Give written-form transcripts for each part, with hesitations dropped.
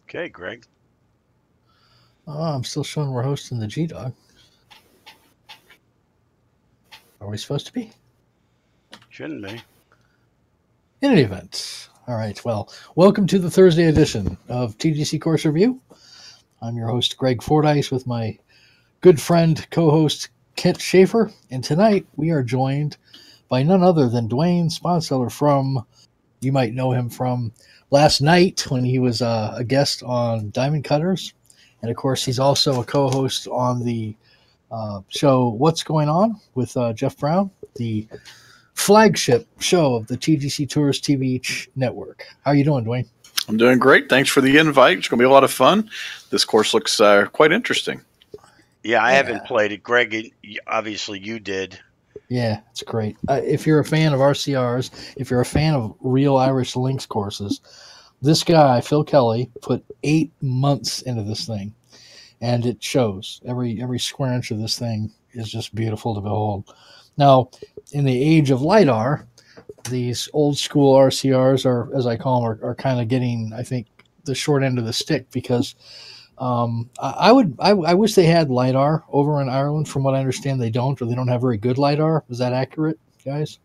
Okay, Greg. Oh, I'm still showing we're hosting the G-Dog. Are we supposed to be? Shouldn't be. In any event. All right, well, welcome to the Thursday edition of TGC Course Review. I'm your host, Greg Fordyce, with my good friend, co-host, Kent Schaefer. And tonight we are joined by none other than Dwayne Sponseller from, you might know him from last night when he was a guest on Diamond Cutters. And of course, he's also a co-host on the show What's Going On with Jeff Brown, the flagship show of the TGC Tours TV network. How are you doing, Dwayne? I'm doing great. Thanks for the invite. It's going to be a lot of fun. This course looks quite interesting. Yeah, I haven't played it. Greg, obviously you did. Yeah, it's great. If you're a fan of RCRs, if you're a fan of real Irish Links courses, this guy, Phil Kelly, put 8 months into this thing, and it shows. Every square inch of this thing is just beautiful to behold. Now, in the age of LiDAR, these old school RCRs are, as I call them, are kind of getting, I think, the short end of the stick because I wish they had LiDAR over in Ireland. From what I understand, they don't, or they don't have very good LiDAR. Is that accurate, guys?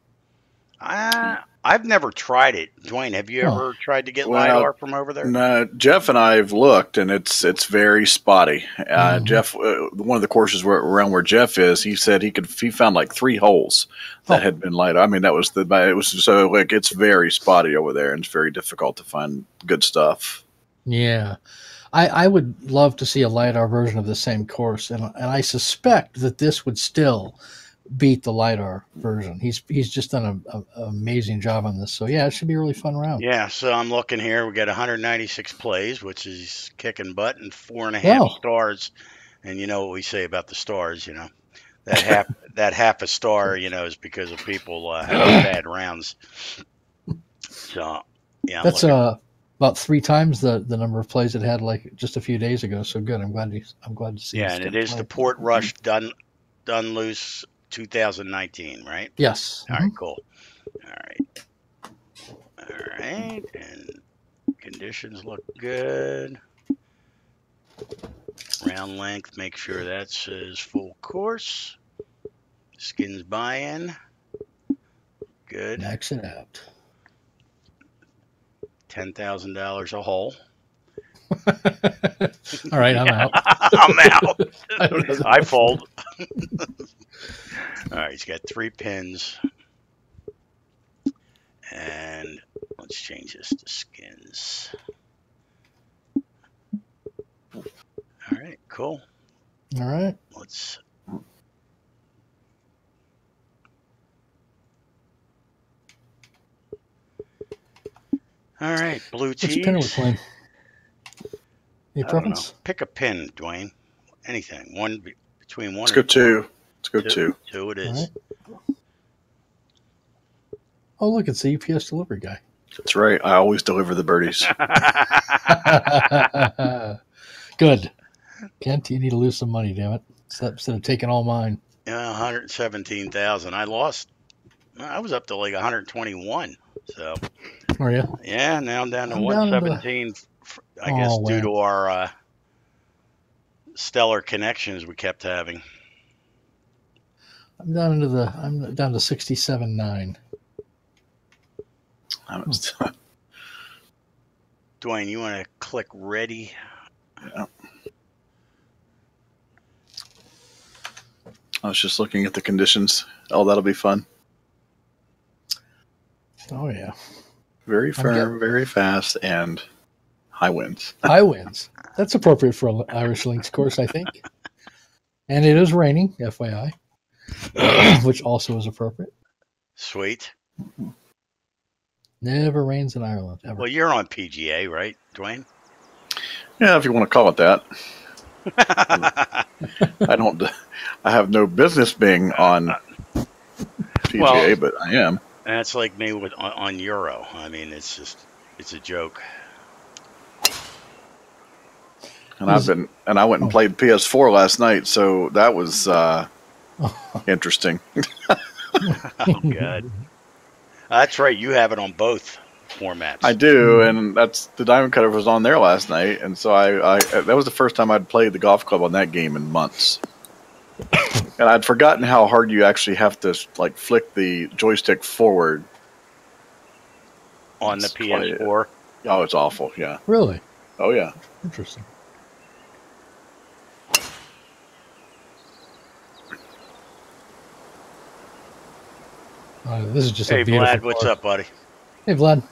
I've never tried it. Dwayne, have you ever tried to get LiDAR from over there? No, Jeff and I have looked, and it's very spotty. Jeff, one of the courses around where Jeff is, he said he found like 3 holes that had been LiDAR. I mean, it's very spotty over there, and it's very difficult to find good stuff. Yeah. I would love to see a LiDAR version of the same course, and I suspect that this would still beat the LiDAR version. He's just done an amazing job on this. So, yeah, it should be a really fun round. Yeah, so I'm looking here. We got 196 plays, which is kicking butt, and 4.5 stars. And you know what we say about the stars, that half a star, is because of people having bad rounds. So, yeah. That's about 3 times the number of plays it had like just a few days ago. So good. I'm glad to see. Yeah, and it is the Portrush Dunluce 2019, right? Yes. All right, cool. All right, and conditions look good. Round length, make sure that says full course. Skins buy-in. Good. Max it out. $10,000 a hole. All right, I'm out. I'm out. I fold. All right, he's got 3 pins. And let's change this to skins. All right, cool. All right. Let's... All right, blue tees. Which pin are we playing? Any preference? Pick a pin, Dwayne. Anything. Between 1 Let's go 2. Let's go 2. 2 it is. Right. Oh, look, it's the UPS delivery guy. That's right. I always deliver the birdies. Good. Kent, you need to lose some money, damn it. Instead of taking all mine. Yeah, 117,000. I lost. I was up to like 121. So. Are you? Yeah, now I'm down to 117. I guess due to our stellar connections we kept having. I'm down to 67.9. Dwayne, you want to click ready? Yeah. I was just looking at the conditions. Oh, that'll be fun. Oh, yeah. Very firm, very fast, and high winds. High winds. That's appropriate for an Irish Links course, I think. And it is raining, FYI, which also is appropriate. Sweet. Never rains in Ireland, ever. Well, you're on PGA, right, Dwayne? Yeah, if you want to call it that. I have no business being on PGA, but I am. That's like me on Euro. I mean, it's a joke. And I went and played PS4 last night, so that was interesting. Oh, God. That's right. You have it on both. formats. I do, and that's the diamond cutter was on there last night, and so I that was the first time I'd played the golf club on that game in months. And I'd forgotten how hard you actually have to like flick the joystick forward on the PS4. Oh, it's awful. Yeah. Really? Oh yeah. Interesting. This is just hey, a beautiful Vlad, what's course. up, buddy? Hey, Vlad.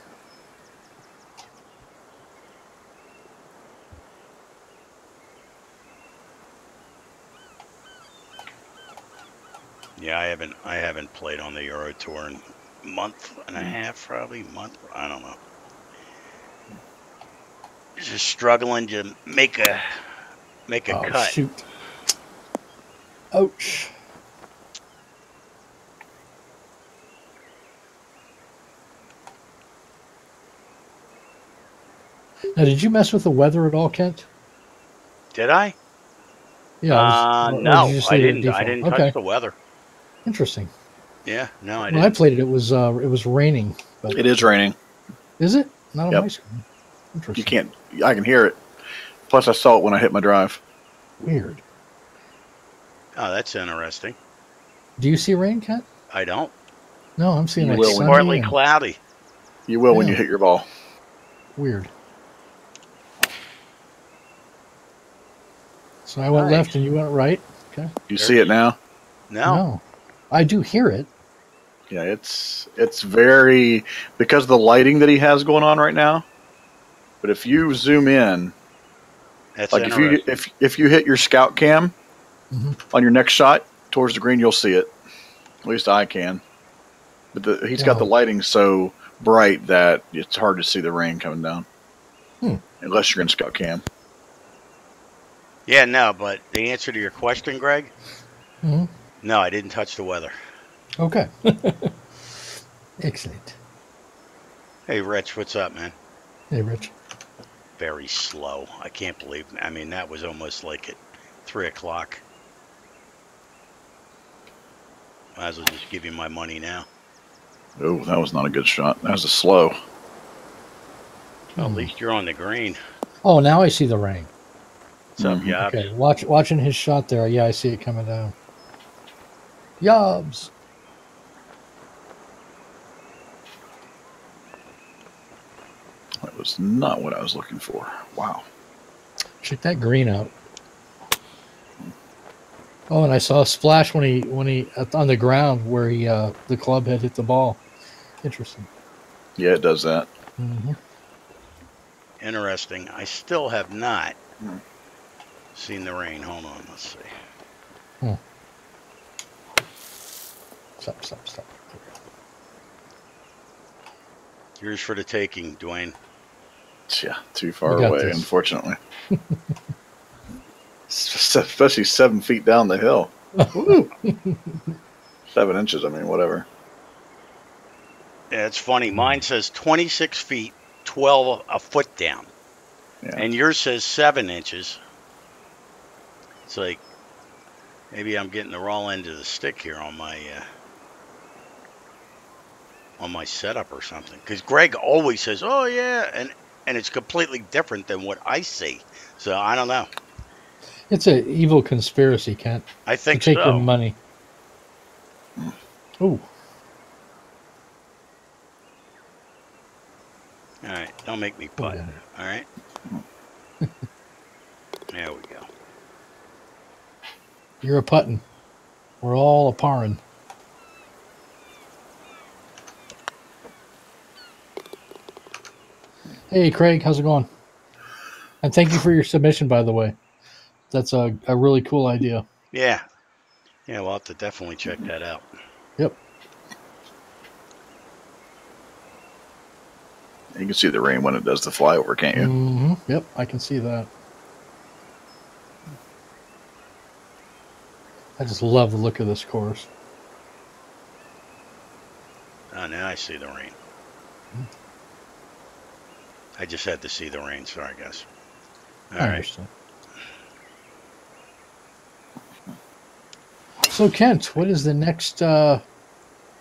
Yeah, I haven't played on the Euro Tour in a month and a half, probably month. I don't know. Just struggling to make a cut. Shoot. Ouch. Now, did you mess with the weather at all, Kent? Did I? Yeah. No, I didn't. I didn't touch the weather. Interesting. Yeah, no, I When didn't. I played it, it was raining. But It is raining. Is it? Not on Yep. my screen. Interesting. You can't. I can hear it. Plus, I saw it when I hit my drive. Weird. Oh, that's interesting. Do you see rain, Kent? I don't. No, I'm seeing like It's sunny partly and cloudy. You will when Yeah. you hit your ball. weird. So I went Nice. left and you went right. Okay. You see it now? No. I do hear it. Yeah, it's very because of the lighting that he has going on right now. But if you zoom in, That's like interesting. if you hit your scout cam Mhm. on your next shot towards the green, you'll see it. At least I can. But he's got the Wow. lighting so bright that it's hard to see the rain coming down. Unless you're in scout cam. Yeah, no, but the answer to your question, Greg, Mhm. no, I didn't touch the weather. Okay. Excellent. Hey, Rich, what's up, man? Hey, Rich. Very slow. I can't believe. I mean, that was almost like at 3:00. Might as well just give you my money now. Oh, that was not a good shot. That was a slow. Well, at least you're on the green. Oh, now I see the rain. What's up, Mhm. Yobs? Okay, watching his shot there. Yeah, I see it coming down. Yobs. That was not what I was looking for. Wow. Check that green out. Oh, and I saw a splash when he on the ground where he the club had hit the ball. Interesting. Yeah, it does that. Mm-hmm. Interesting. I still have not Hmm. seen the rain. Hold on, let's see. Stop. Yours for the taking, Dwayne. Yeah, too far We got away, this. unfortunately. Especially 7 feet down the hill. Woo. 7 inches, I mean, whatever. Yeah, it's funny. Mine says 26 feet, 12 a foot down. Yeah. And yours says 7 inches. It's like, maybe I'm getting the raw end of the stick here on my setup or something. Because Greg always says, oh, yeah, and it's completely different than what I see. So I don't know. It's an evil conspiracy, Kent. I think to take your so. money. Ooh. All right, don't make me putt. Yeah. All right. There we go. You're a puttin'. We're all a parrin'. Hey, Craig, how's it going? And thank you for your submission, by the way. That's a really cool idea. Yeah. Yeah, we'll have to definitely check that out. Yep. You can see the rain when it does the flyover, can't you? Mm-hmm. Yep, I can see that. I just love the look of this course. Oh, now I see the rain. I just had to see the rain. Sorry, guys. All I right. understand. So, Kent, what is the next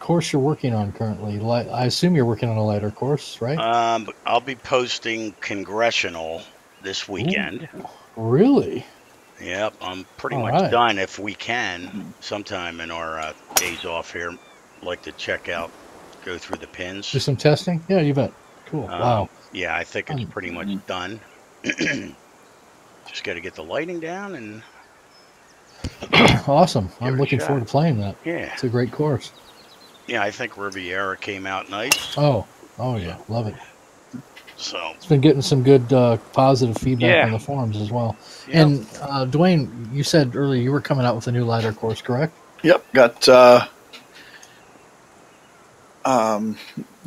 course you're working on currently? I assume you're working on a lighter course, right? I'll be posting Congressional this weekend. Ooh, really? Yep, I'm pretty All much right. done. If we can, sometime in our days off here, like to check out, go through the Do pins. some testing? Yeah, you bet. Cool. Wow. Yeah, I think it's pretty much done. Just got to get the lighting down and Awesome. give I'm it a looking shot. forward to playing that. Yeah. It's a great course. Yeah, I think Riviera came out nice. Oh yeah, love it. So It's been getting some good positive feedback Yeah. on the forums as well. Yep. And Dwayne, you said earlier you were coming out with a new lighter course, correct? Yep, got the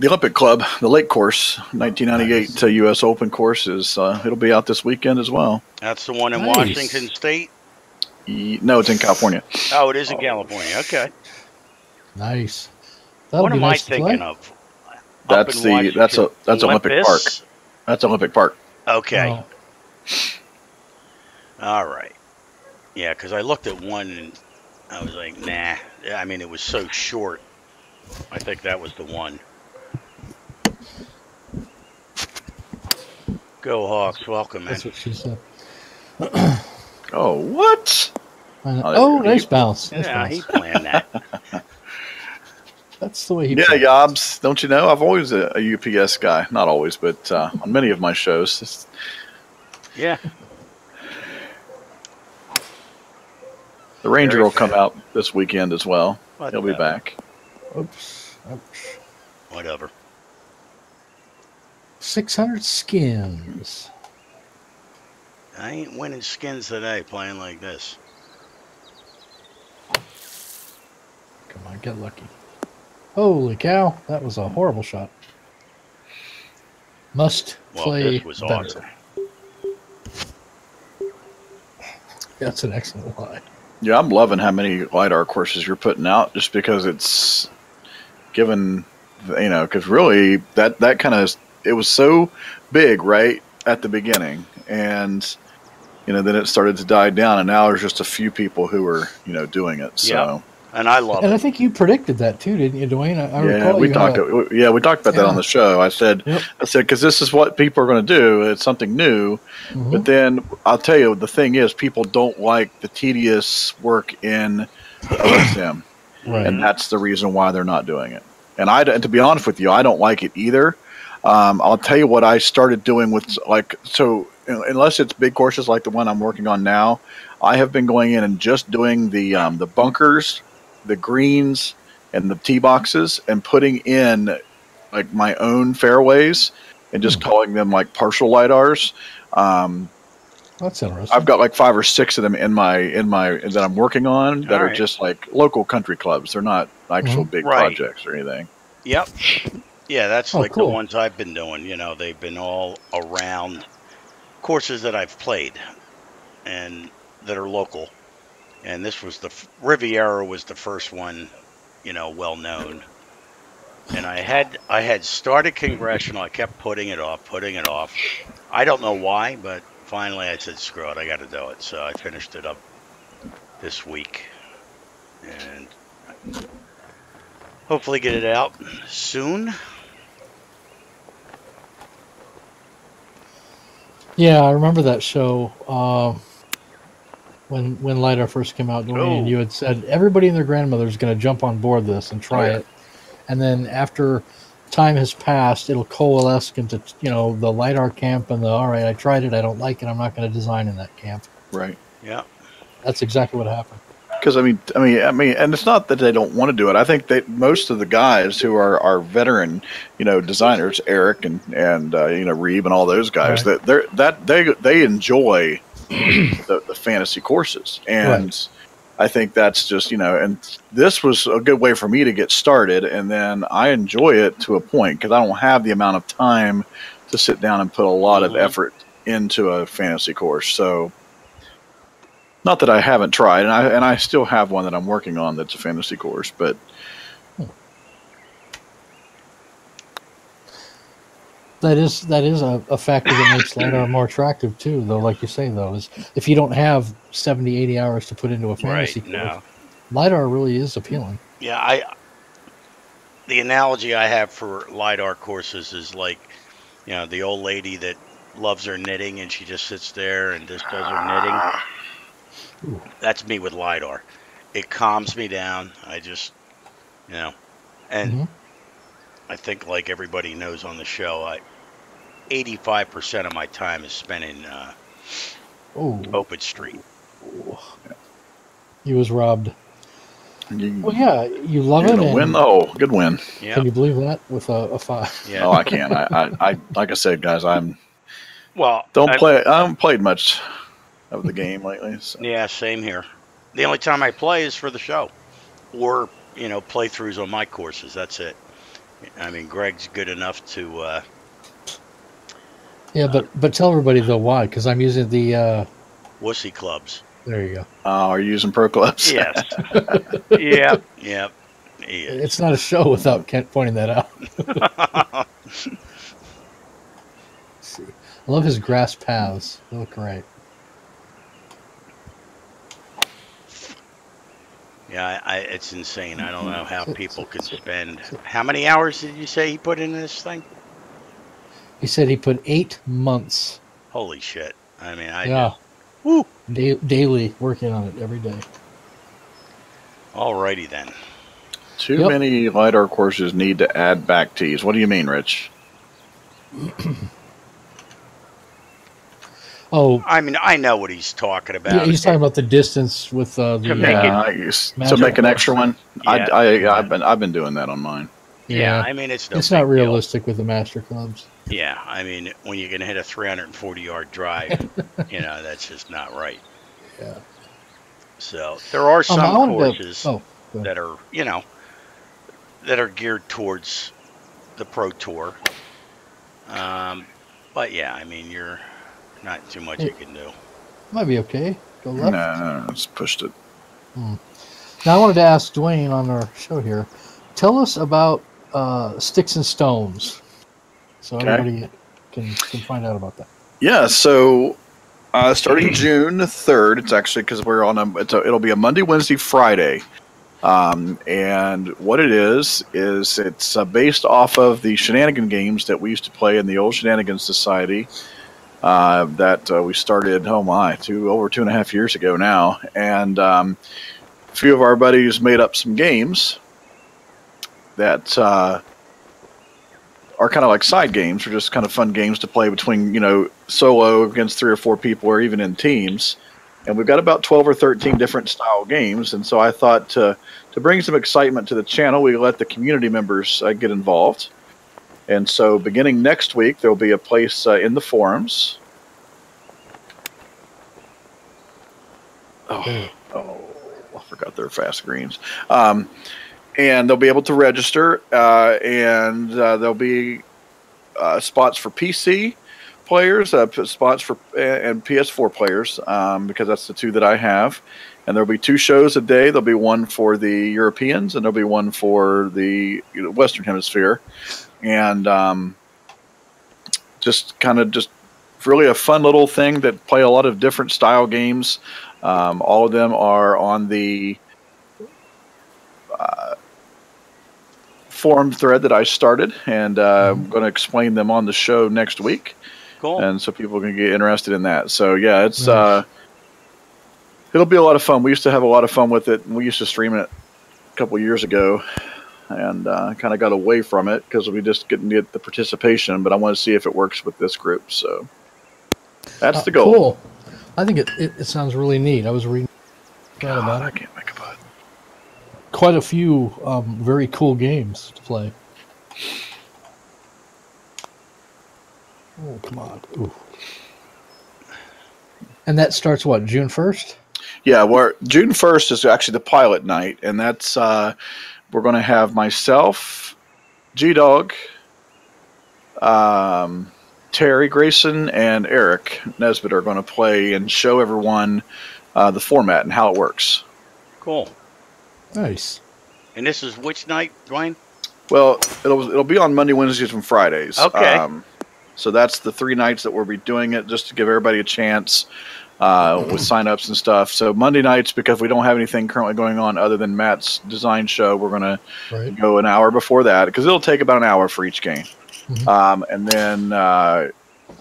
Olympic Club, the Lake Course, 1998 U.S. Open course is it'll be out this weekend as well. That's the one in Nice. Washington State. No, it's in California. Oh, it is in California. Okay. Nice. That'll What be am nice I to thinking play. of? That's Up in Washington, that's Olympic Park. Olympus? That's Olympic Park. Okay. Oh, All right. Yeah, because I looked at one and I was like, nah. I mean, it was so short. I think that was the one. Go Hawks. Welcome, man. that's what she said. Oh, what? Oh, nice bounce. Nice Yeah, bounce. he planned that. That's the way he Yeah, plays. Yobs. Don't you know? I've always a UPS guy. Not always, but on many of my shows. Yeah. The Ranger Very will come fair. out this weekend as well. He'll be Whatever. back. Oops. Ouch. Whatever. 600 skins. I ain't winning skins today playing like this. Come on, get lucky. Holy cow, that was a horrible shot. Must Well, play this was better. awesome. That's an excellent line. Yeah, I'm loving how many LiDAR courses you're putting out just because it's given, because really that kind of, it was so big right at the beginning. And, then it started to die down and now there's just a few people who are, doing it. So. Yep. And I love And I it. think you predicted that too, didn't you, Dwayne? I Yeah, recall we you talked. had a- Yeah, we talked about that Yeah. on the show. I said, Yep. because this is what people are going to do. It's something new. Mhm. But then I'll tell you, the thing is, people don't like the tedious work in the OSM, Right. and that's the reason why they're not doing it. And to be honest with you, I don't like it either. I'll tell you what I started doing with unless it's big courses like the one I'm working on now, I have been going in and just doing the bunkers, the greens, and the tee boxes, and putting in like my own fairways and just calling them like partial LiDARs. That's interesting. I've got like 5 or 6 of them in my that I'm working on that All are right. just like local country clubs. They're not actual big Right. projects or anything. Yep. Yeah, that's Oh, like cool. the ones I've been doing. They've been all around courses that I've played and that are local. And this was Riviera was the first one, well known. And I had started Congressional. I kept putting it off. I don't know why, but finally I said, screw it, I got to do it. So I finished it up this week. And hopefully get it out soon. Yeah, I remember that show when LiDAR first came out, Dwayne, Oh. and you had said everybody and their grandmother is going to jump on board this and try Oh, yeah. it. And then after time has passed, it'll coalesce into, the LiDAR camp and all right, I tried it, I don't like it, I'm not going to design in that camp. Right. Yeah. That's exactly what happened. Because I mean, and it's not that they don't want to do it. I think that most of the guys who are veteran, designers, Eric and Reeb and all those guys, Right. they enjoy the fantasy courses, and Right. I think that's just and this was a good way for me to get started, and then I enjoy it to a point because I don't have the amount of time to sit down and put a lot of effort into a fantasy course, so. Not that I haven't tried, and I still have one that I'm working on that's a fantasy course, but That is a factor that makes LiDAR more attractive too, though, like you say, though, is if you don't have 70, 80 hours to put into a fantasy Right. course, No. LiDAR really is appealing. Yeah. the analogy I have for LiDAR courses is like, the old lady that loves her knitting and she just sits there and just does her knitting. Ooh. That's me with LiDAR. It calms me down. I just, and Mhm. I think like everybody knows on the show, 85% of my time is spent in open street. He was robbed. You, Well, yeah, you love you're it. gonna And win the hole. Good win. Yeah. can you believe that with a 5? Yeah. Oh, I can. I like I said, guys, I Well, haven't played much of the game lately. So. Yeah, same here. The only time I play is for the show, or playthroughs on my courses. That's it. I mean, Greg's good enough to. Yeah, but tell everybody though why, because I'm using the. Wussy clubs. There you go. Are you using Pro Clubs? Yes. Yep. Yep. It's not a show without Kent pointing that out. See. I love his grass paths. They look great. Yeah, it's insane. I don't know how people can spend. How many hours did you say he put into this thing? He said he put 8 months. Holy shit! I mean, Woo. Daily working on it every day. Alrighty then. Too many LiDAR courses need to add back tees. What do you mean, Rich? Oh, I mean, I know what he's talking about. Yeah, he's talking about the distance with to make an extra one. Yeah. I've been doing that on mine. Yeah, I mean it's not realistic with the master clubs. Yeah, I mean when you're gonna hit a 340-yard drive, that's just not right. Yeah. So there are some courses that are that are geared towards the Pro Tour. But yeah, I mean you're not too much you can do. Might be okay. Go left. No, just pushed it. Now I wanted to ask Dwayne on our show here. Tell us about Sticks and Stones, so everybody can find out about that. Yeah, so starting June 3rd, it's actually because we're on it'll be a Monday, Wednesday, Friday, and what it is it's based off of the shenanigan games that we used to play in the old Shenanigan Society that we started over 2.5 years ago now, and a few of our buddies made up some games that are kind of like side games, or just kind of fun games to play between, solo against 3 or 4 people, or even in teams. And we've got about 12 or 13 different style games. And so I thought to bring some excitement to the channel, we let the community members get involved. And so beginning next week, there'll be a place in the forums. I forgot their fast screens. And they'll be able to register, and there'll be spots for PC players, spots for and PS4 players, because that's the 2 that I have. And there'll be 2 shows a day. There'll be one for the Europeans, and there'll be one for the Western Hemisphere. And just really a fun little thing that play a lot of different style games. All of them are on the forum thread that I started, and I'm going to explain them on the show next week. Cool. And so people can get interested in that. So yeah, it's it'll be a lot of fun. We used to have a lot of fun with it, and we used to stream it a couple of years ago, and kind of got away from it because we just couldn't get the participation. But I want to see if it works with this group. So that's the goal. Cool. I think it sounds really neat. I was reading about it. I can't make a butt. Quite a few very cool games to play. Oh, come on. Ooh. And that starts what, June 1st? Yeah, June 1st is actually the pilot night, and that's we're going to have myself, G-Dog, Terry Grayson, and Eric Nesbitt are going to play and show everyone the format and how it works. Cool. Nice. And this is which night, Dwayne? Well, it'll be on Monday, Wednesdays, and Fridays. Okay. So that's the 3 nights that we'll be doing it, just to give everybody a chance with signups and stuff. So Monday nights, because we don't have anything currently going on other than Matt's design show, we're going to go an hour before that because it'll take about an hour for each game. And then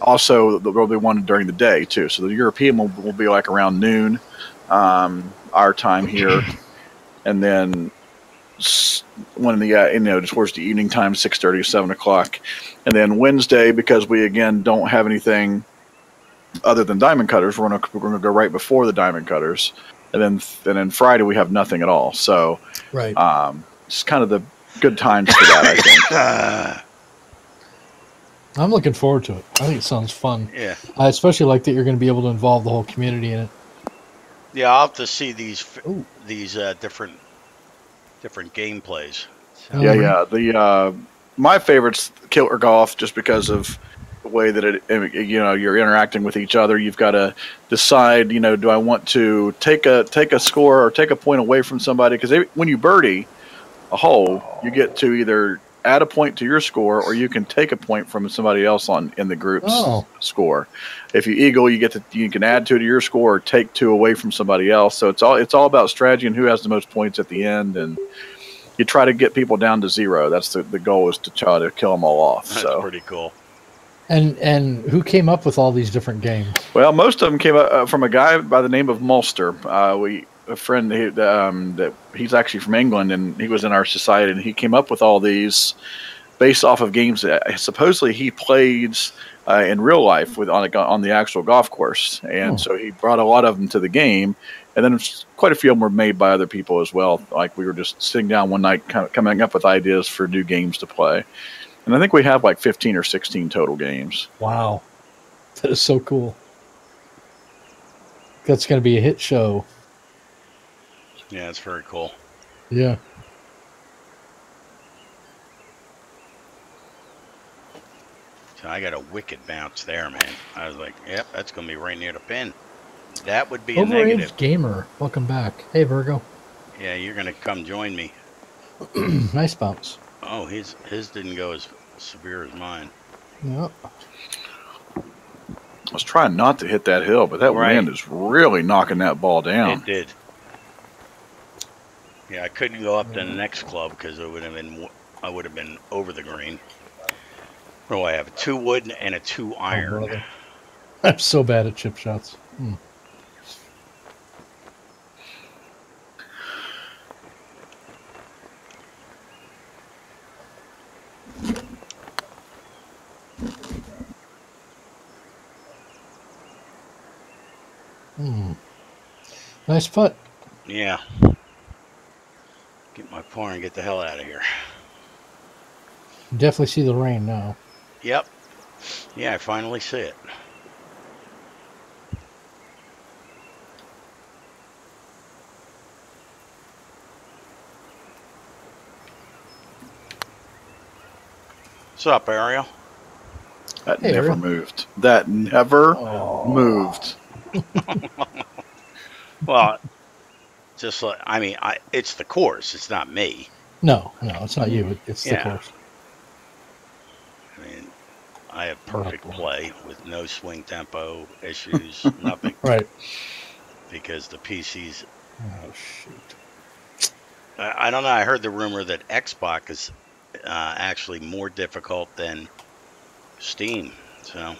also there'll be one during the day too. So the European will be like around noon our time here, and then one in the towards the evening time, 6:30 or 7 o'clock, and then Wednesday, because we again don't have anything other than diamond cutters, we're gonna go right before the diamond cutters, and then Friday we have nothing at all. So it's kind of the good times for that, I think. I'm looking forward to it. I think it sounds fun. Yeah. I especially like that you're going to be able to involve the whole community in it. Yeah, I'll have to see these different gameplays. So. Yeah. The my favorite's Killer Golf, just because of the way that you're interacting with each other. You've got to decide, do I want to take a score or take a point away from somebody? Because when you birdie a hole, you get to either add a point to your score, or you can take a point from somebody else in the group's score. If you eagle, you can add 2 to your score or take 2 away from somebody else. So it's all about strategy and who has the most points at the end, and you try to get people down to 0. That's the goal, is to try to kill them all off. That's pretty cool. And who came up with all these different games? Well, most of them came up from a guy by the name of Mulster. A friend that he's actually from England, and he was in our society, and he came up with all these based off of games that supposedly he plays in real life on the actual golf course. And so he brought a lot of them to the game, and then quite a few of them were made by other people as well. Like, we were just sitting down one night coming up with ideas for new games to play. And I think we have like 15 or 16 total games. Wow. That is so cool. That's going to be a hit show. Yeah, it's very cool. Yeah. So I got a wicked bounce there, man. I was like, yep, that's going to be right near the pin. That would be a negative. Gamer, welcome back. Hey, Virgo. Yeah, you're going to come join me. Nice bounce. Oh, his didn't go as severe as mine. Yep. I was trying not to hit that hill, but that wind is really knocking that ball down. It did. Yeah, I couldn't go up to the next club because I would have been over the green. What do I have? A 2 wood and a 2 iron. Oh, I'm so bad at chip shots. Nice putt. Yeah. Get my par and get the hell out of here. You definitely see the rain now. Yep. Yeah, I finally see it. What's up, Ariel? That never moved. That never moved. Well, just like, it's the course. It's not me. No, it's not you. It's the course. I mean, I have perfect play with no swing tempo issues, nothing. Right. Because the PC's... Oh, shoot. I don't know. I heard the rumor that Xbox is actually more difficult than Steam. So...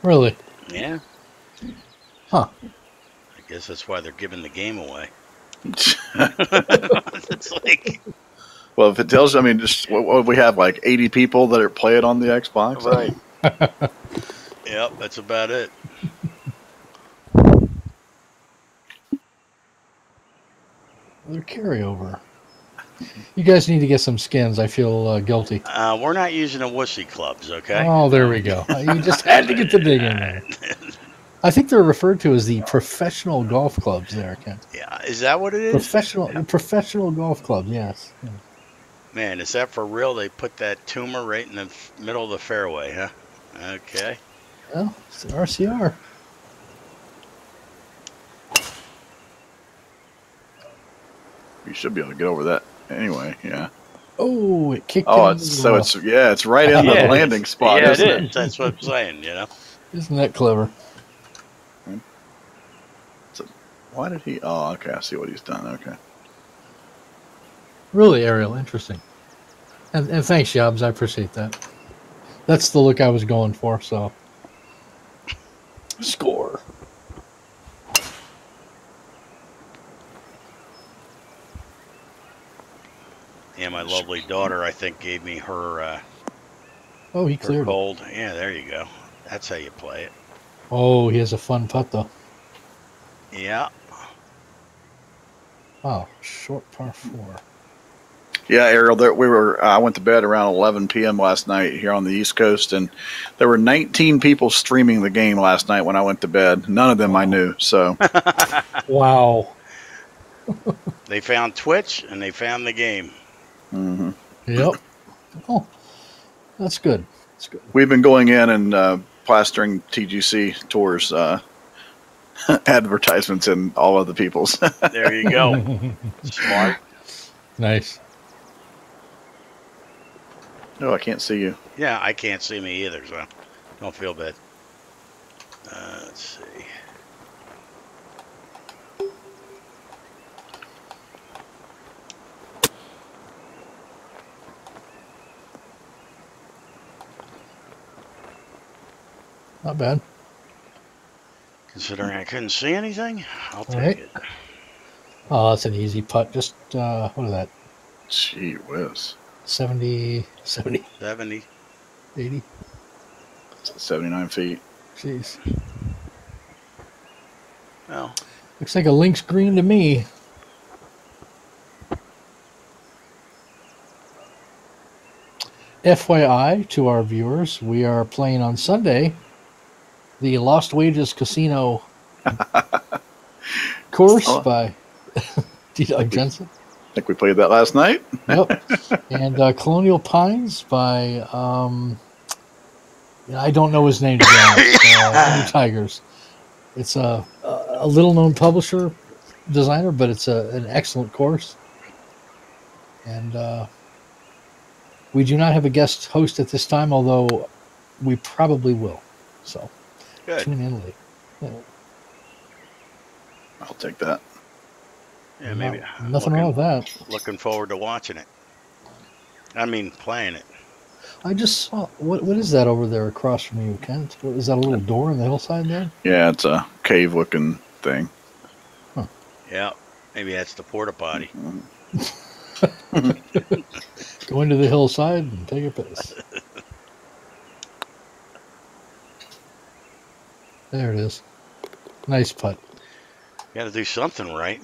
Really? Yeah. Huh. I guess that's why they're giving the game away. It's like... Well, if it tells you, just what we have, like 80 people that are playing on the Xbox. Right. Yep, that's about it. They're carryover. You guys need to get some skins. I feel guilty. We're not using the wussy clubs, okay? Oh, there we go. You just had to get the dig in there. I think they're referred to as the professional golf clubs there, Ken. Yeah, is that what it is? Professional golf clubs, yes. Yeah. Man, is that for real? They put that tumor right in the middle of the fairway, huh? Okay. Well, it's the RCR. You should be able to get over that anyway, yeah. Oh, it kicked it's right in the landing spot, yeah, isn't it is. That's what I'm saying, Isn't that clever? Why did he? Oh, okay. I see what he's done. Okay. Really, Ariel, interesting. And thanks, Yobs. I appreciate that. That's the look I was going for. So, score. Yeah, my lovely daughter, I think, gave me her. Oh, he her cleared cold. Yeah, there you go. That's how you play it. Oh, he has a fun putt though. Yeah. Wow, short par 4. Yeah, Ariel. I went to bed around 11 p.m. last night here on the East Coast, and there were 19 people streaming the game last night when I went to bed. None of them I knew. So. Wow. They found Twitch and they found the game. Mm-hmm. Yep. Oh, that's good. That's good. We've been going in and plastering TGC tours advertisements in all of the people's. There you go. Smart. Nice. Oh, I can't see you. Yeah, I can't see me either, so don't feel bad. Let's see. Not bad. Considering I couldn't see anything, I'll take it. Oh, that's an easy putt. Just, what is that? Gee whiz. 70, 80. 79 feet. Jeez. Well, looks like a links green to me. FYI to our viewers, we are playing on Sunday the Lost Wages Casino course by D-Dog Jensen. I think we played that last night. Yep. And Colonial Pines by, I don't know his name, to be honest. Tigers. It's a little-known publisher, designer, but it's an excellent course. And we do not have a guest host at this time, although we probably will. So good. Tune in late. Yeah. I'll take that. Yeah, maybe. Nothing wrong with that. Looking forward to watching it. I mean, playing it. I just saw, what is that over there across from you, Kent? Is that a little door in the hillside there? Yeah, it's a cave-looking thing. Huh. Yeah, maybe that's the porta potty. Go into the hillside and take a piss. There it is. Nice putt. Got to do something right.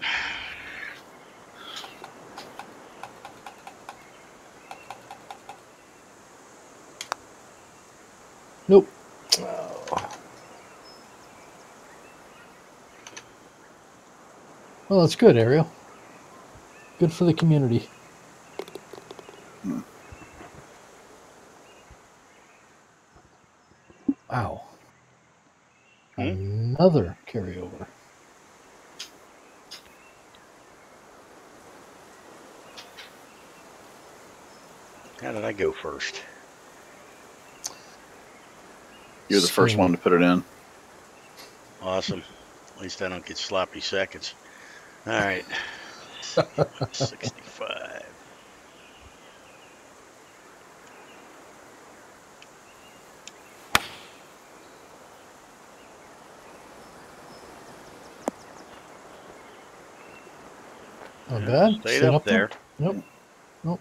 Nope. Oh. Well, that's good, Ariel. Good for the community. Wow. Another carryover. How did I go first? You're the first one to put it in. Awesome. At least I don't get sloppy seconds. All right. 65. Not bad. Stayed up there. Nope. Nope.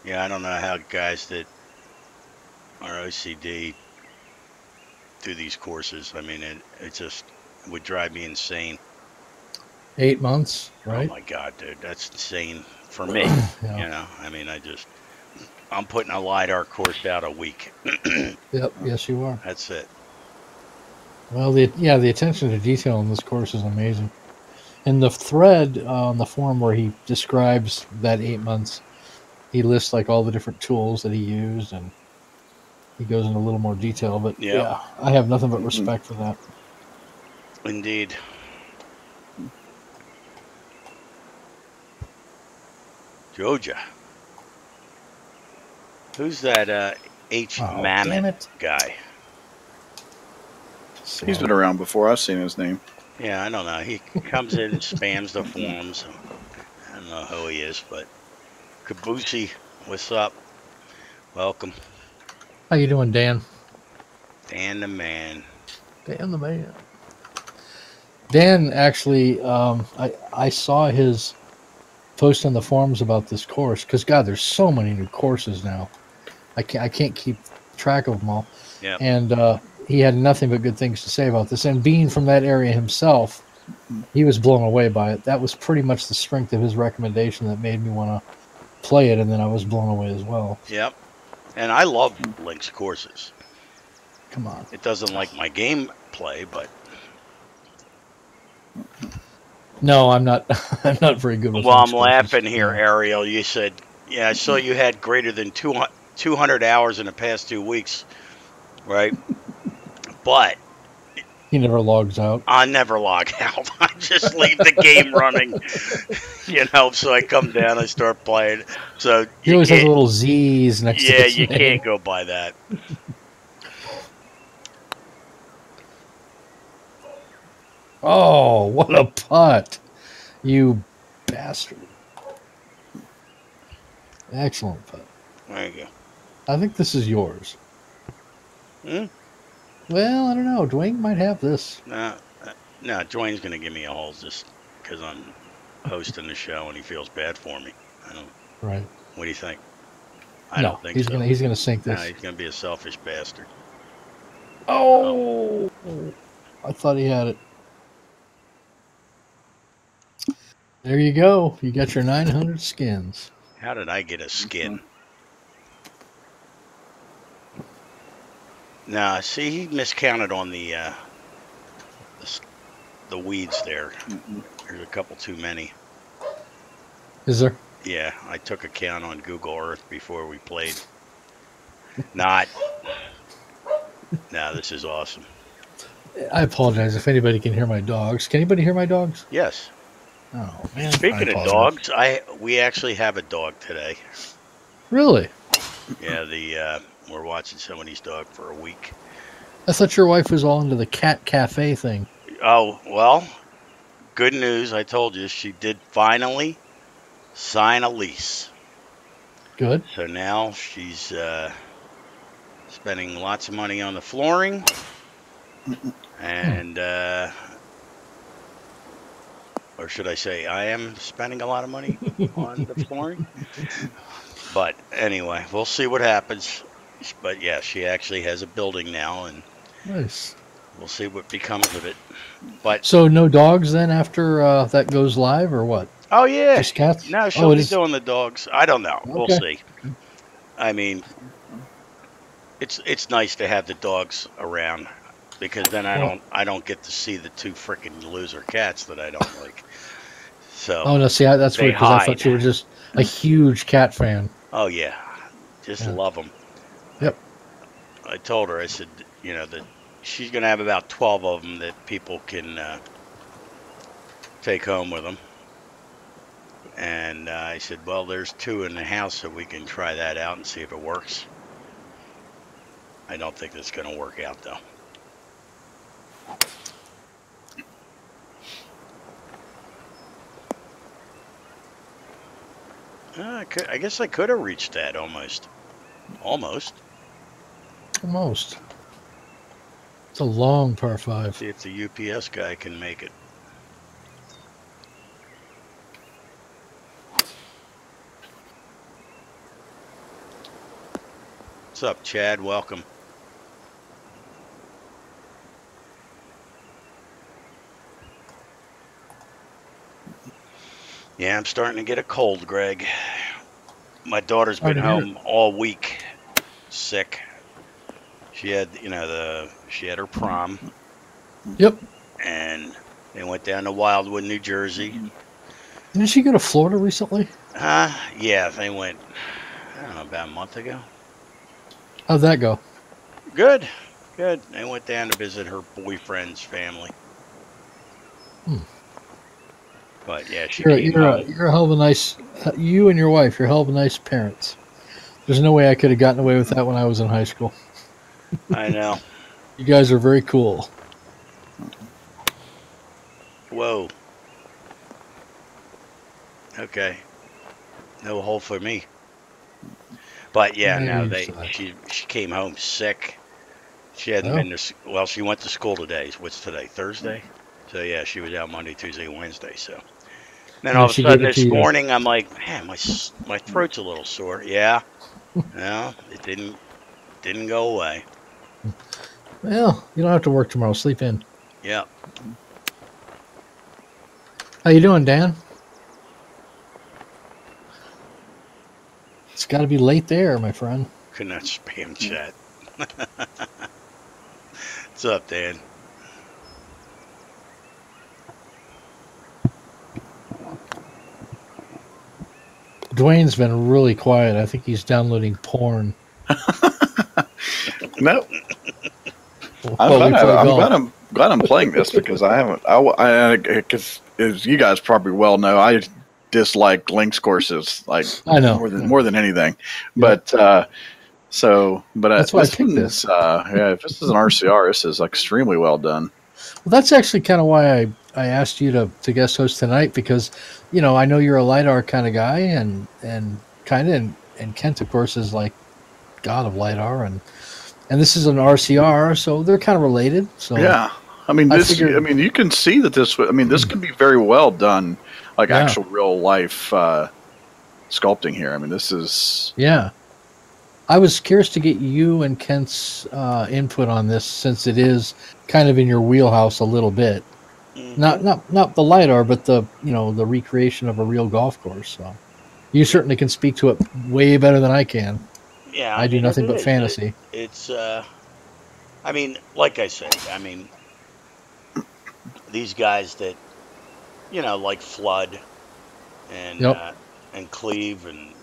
Yeah, I don't know how guys that are OCD do these courses. I mean, it just would drive me insane. 8 months, right? Oh my God, dude, that's insane for me. Yeah. You know, I mean, I'm putting a LiDAR course out a week. Yep. Yes, you are. That's it. Well, the attention to detail in this course is amazing. In the thread on the forum where he describes that 8 months, he lists like all the different tools that he used, and he goes into a little more detail. But yeah, I have nothing but respect for that. Indeed. Georgia. Who's that H. Oh, damn Mammoth it. guy? He's been around before. I've seen his name. Yeah, I don't know. He comes in and spams the forums. I don't know who he is, but Kabusi, what's up? Welcome. How you doing, Dan? Dan the man. Dan the man. Dan, actually, I saw his post on the forums about this course, because, God, there's so many new courses now. I can't keep track of them all. Yeah. And he had nothing but good things to say about this. And being from that area himself, he was blown away by it. That was pretty much the strength of his recommendation that made me want to play it, and then I was blown away as well. Yep. And I love Link's courses. Come on. It doesn't like my gameplay, but... No, I'm not. I'm not very good with. Well, I'm laughing here, Ariel. You said, yeah, I saw you had greater than 200 hours in the past 2 weeks, right? But he never logs out. I never log out. I just leave the game running, So I come down, I start playing. So he always has little Z's next to his name. Yeah, you can't go by that. Oh, what a putt. You bastard. Excellent putt. There you go. I think this is yours. Hmm? Well, I don't know. Dwayne might have this. No, Dwayne's going to give me a hole just because I'm hosting the show and he feels bad for me. I don't. Right. What do you think? I don't think so. He's gonna sink this. No, he's going to be a selfish bastard. Oh! I thought he had it. There you go. You got your 900 skins. How did I get a skin? Nah, see, he miscounted on the weeds there. There's a couple too many. Is there? Yeah, I took a count on Google Earth before we played. Not. No, this is awesome. I apologize if anybody can hear my dogs. Can anybody hear my dogs? Yes. Oh, man. Speaking of dogs, we actually have a dog today. Really? Yeah, we're watching somebody's dog for a week. I thought your wife was all into the cat cafe thing. Oh, well, good news. I told you she did finally sign a lease. Good. So now she's spending lots of money on the flooring. And, or should I say, I am spending a lot of money on the flooring. But anyway, we'll see what happens. But yeah, she actually has a building now, and nice. We'll see what becomes of it. But so no dogs then after that goes live, or what? Oh yeah, just cats. No, she'll be doing the dogs. I don't know. Okay. We'll see. I mean, it's nice to have the dogs around because then I don't get to see the two freaking loser cats that I don't like. So no, see, that's weird because I thought you were just a huge cat fan. Oh yeah, just love them. Yep. I told her, I said, that she's going to have about 12 of them that people can take home with them. And I said, well, there's 2 in the house, so we can try that out and see if it works. I don't think that's going to work out, though. I guess I could have reached that almost. Almost. It's a long par 5. See if the UPS guy can make it. What's up, Chad? Welcome. Yeah, I'm starting to get a cold, Greg. My daughter's been home all week, sick. She had, she had her prom. Yep. And they went down to Wildwood, New Jersey. Didn't she go to Florida recently? Yeah, they went, I don't know, about a month ago. How'd that go? Good. They went down to visit her boyfriend's family. But yeah, she came home. You're a hell of a nice. You and your wife, you're a hell of a nice parents. There's no way I could have gotten away with that when I was in high school. I know. You guys are very cool. Whoa. Okay. No hole for me. But yeah, no, she came home sick. She hadn't been to, well, she went to school today. What's today? Thursday? So yeah, she was out Monday, Tuesday, Wednesday. So then all of a sudden this morning, I'm like, man, my throat's a little sore. Yeah. No, it didn't go away. Well, you don't have to work tomorrow. Sleep in. Yeah. How you doing, Dan? It's got to be late there, my friend. Could not spam chat. What's up, Dan? Dwayne's been really quiet. I think he's downloading porn. No. I'm glad I'm playing this because I haven't. Because as you guys probably well know, I dislike links courses I know more than anything. Yep. But that's why I picked this. If this is an RCR, this is extremely well done. Well, that's actually kind of why I asked you to guest host tonight because, I know you're a LiDAR kind of guy and Kent, of course, is like god of LiDAR and this is an RCR, so they're kind of related. So yeah, you can see that this can be very well done, actual real life sculpting here. This is I was curious to get you and Kent's input on this since it is kind of in your wheelhouse a little bit. Mm-hmm. Not the LiDAR, but the the recreation of a real golf course. So you certainly can speak to it way better than I can. Yeah, I do nothing but fantasy. It's like I say, these guys that like Flood and Cleve and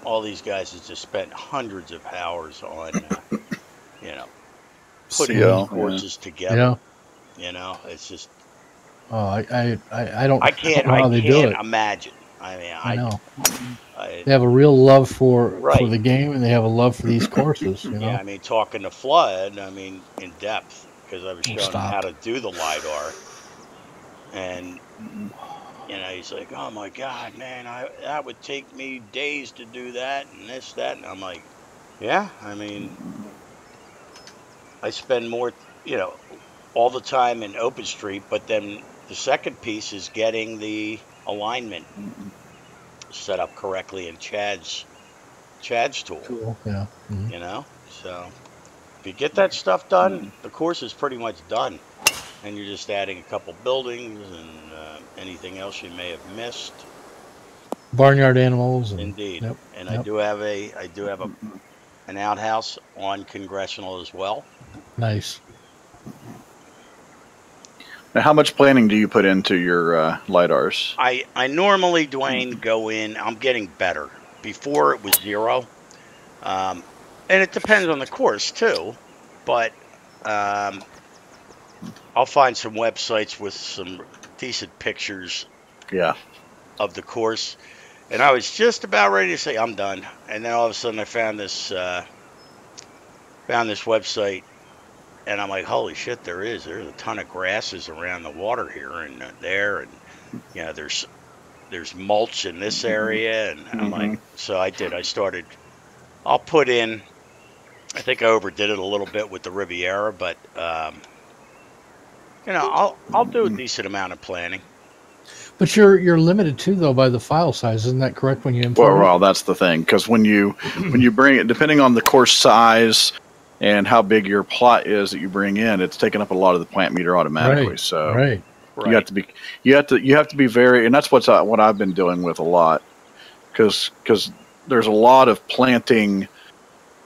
all these guys have just spent hundreds of hours on putting these courses together. It's just I can't imagine. I know. They have a real love for the game, and they have a love for these courses. Yeah, talking to Flood, in depth, because I was showing him how to do the LiDAR, and he's like, "Oh my God, man, that would take me days to do that, and this, that," and I'm like, "Yeah, I spend more, all the time in OpenStreet, but then the second piece is getting the alignment set up correctly in Chad's tool. Cool. Yeah. Mm-hmm. So if you get that stuff done, the course is pretty much done, and you're just adding a couple buildings and anything else you may have missed. Barnyard animals. Indeed. Yep, and yep. I do have an outhouse on Congressional as well. Nice. Now, how much planning do you put into your LiDARs? I normally, Dwayne, go in. I'm getting better. Before it was 0. And it depends on the course, too. But I'll find some websites with some decent pictures of the course. And I was just about ready to say, I'm done. And then all of a sudden I found this website. And I'm like, holy shit, there's a ton of grasses around the water here and there, and there's mulch in this area, and I'm like, so I started. I'll put in. I think I overdid it a little bit with the Riviera, but I'll do a decent amount of planning. But you're limited too, though, by the file size. Isn't that correct when you import? Well, that's the thing, because when you bring it, depending on the course size and how big your plot is that you bring in, it's taking up a lot of the plant meter automatically. Right. So right. you have to be very, and that's what I've been doing with a lot, because there's a lot of planting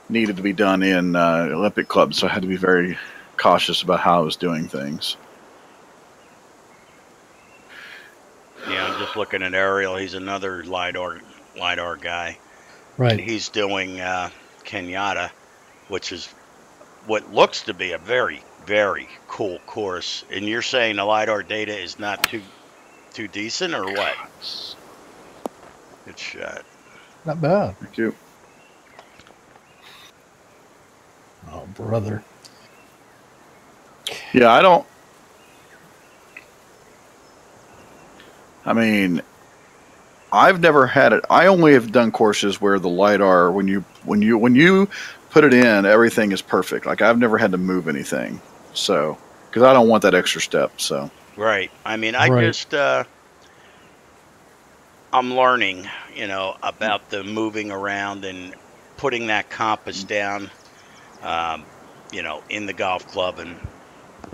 needed to be done in Olympic clubs. So I had to be very cautious about how I was doing things. Yeah, I'm just looking at Ariel. He's another LiDAR guy. Right. And he's doing Kenyatta, which is what looks to be a very, very cool course. And you're saying the LiDAR data is not Too decent or what? Good shot. Not bad. Thank you. Oh, brother. Yeah, I mean, I've never had it. I only have done courses where the LiDAR, when you put it in, everything is perfect. Like I've never had to move anything. So, because I don't want that extra step. So, Right. I mean, I Right. just I'm learning, about the moving around and putting that compass down, in the golf club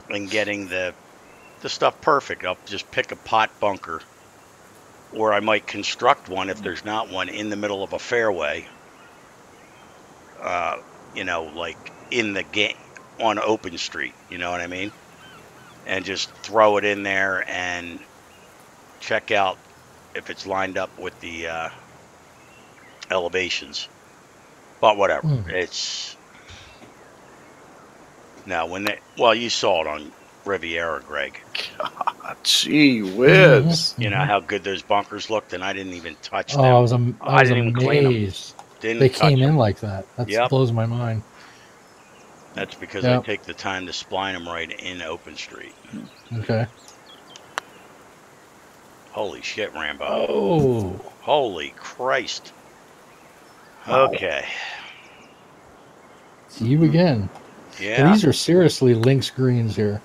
and getting the stuff perfect. I'll just pick a pot bunker, or I might construct one if there's not one in the middle of a fairway. Like in the game on open street. You know what I mean? And just throw it in there and check out if it's lined up with the elevations. But whatever. It's now you saw it on Riviera, Greg. gee whiz. You know how good those bunkers looked, and I didn't even touch them. Oh, I was didn't even clean them. amazed. Didn't They touch came in them. like that. That blows my mind. That's because I take the time to spline them right in open street. Okay. Holy shit, Rambo. Oh. Holy Christ. Wow. Okay. See you again. Yeah. Well, these are seriously links greens here.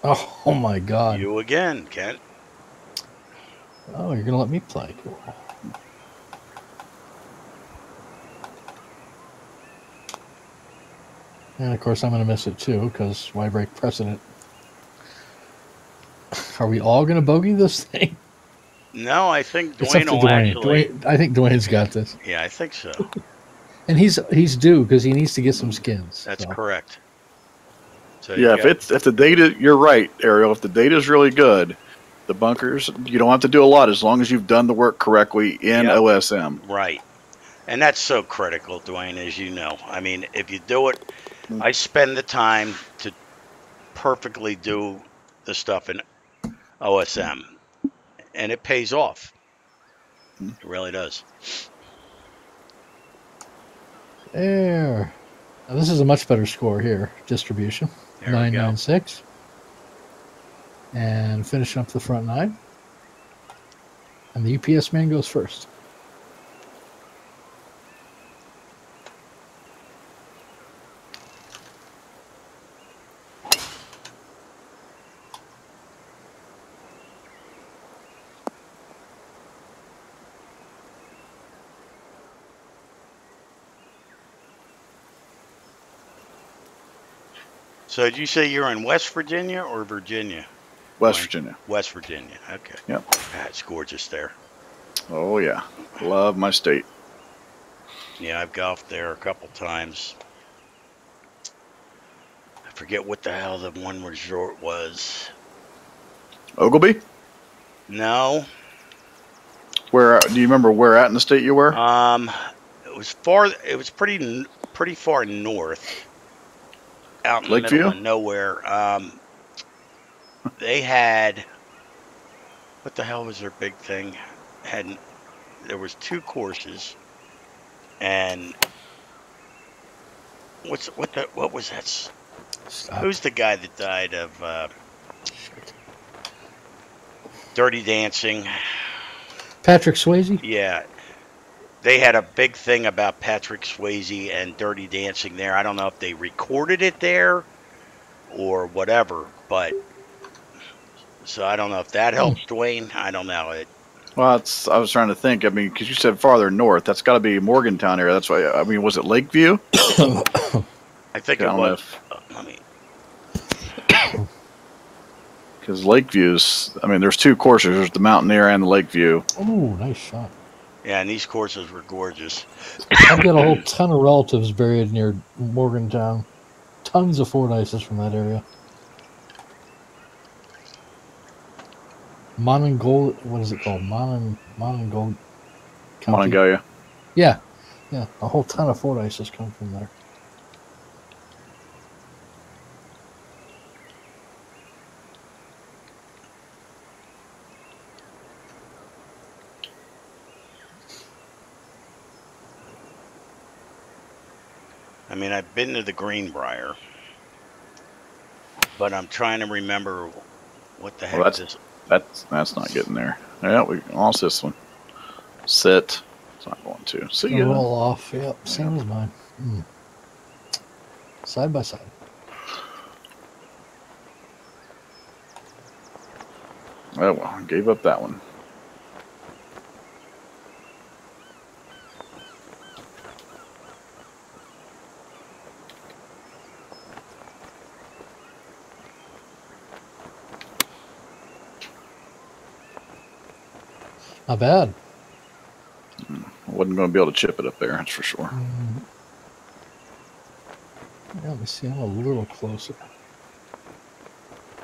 Oh my God. You again, Kent. Oh, you're going to let me play. Cool. And of course, I'm going to miss it too, because why break precedent? Are we all going to bogey this thing? No, I think It's up Dwayne to will Dwayne. actually. I think Dwayne's got this. Yeah, I think so. And he's due because he needs to get some skins. That's correct. So yeah, if the data, you're right, Ariel. If the data is really good, the bunkers, you don't have to do a lot as long as you've done the work correctly in OSM. Right. And that's so critical, Dwayne, as you know. I mean, if you do it, I spend the time to perfectly do the stuff in OSM, and it pays off. It really does. There. Now, this is a much better score here. Distribution. 996. And finishing up the front nine. And the UPS man goes first. So did you say you're in West Virginia or Virginia? West Virginia. West Virginia. Okay. Yep. It's gorgeous there. Oh, yeah. Love my state. Yeah, I've golfed there a couple times. I forget what the hell the one resort was. Ogilvy? No. Where do you remember where at in the state you were? It was far. It was pretty far north, out in the middle of nowhere. They had, what the hell was their big thing? There was 2 courses, and what was that? Stop. Who's the guy that died of Dirty Dancing? Patrick Swayze? Yeah. They had a big thing about Patrick Swayze and Dirty Dancing there. I don't know if they recorded it there or whatever, but so I don't know if that helps, Dwayne. I don't know. Well, I was trying to think. I mean, because you said farther north, that's got to be Morgantown area. That's why. I mean, was it Lakeview? I think it was. Because Lakeview's, I mean, there's 2 courses. There's the Mountaineer and the Lakeview. Oh, nice shot. Yeah, and these courses were gorgeous. I've got a whole ton of relatives buried near Morgantown. Tons of Fordyces from that area. Monongold, what is it called? Monongold County. Monongalia. Yeah. Yeah. A whole ton of Fordyces come from there. I mean, I've been to the Greenbrier, but I'm trying to remember what the Well, heck this. that's not getting there. Yeah, we lost this one. Sit. It's not going to. See ya. Roll off. Yep, same as mine. Side by side. Oh well, gave up that one. Not bad. I wasn't going to be able to chip it up there, that's for sure. Yeah, let me see. I'm a little closer.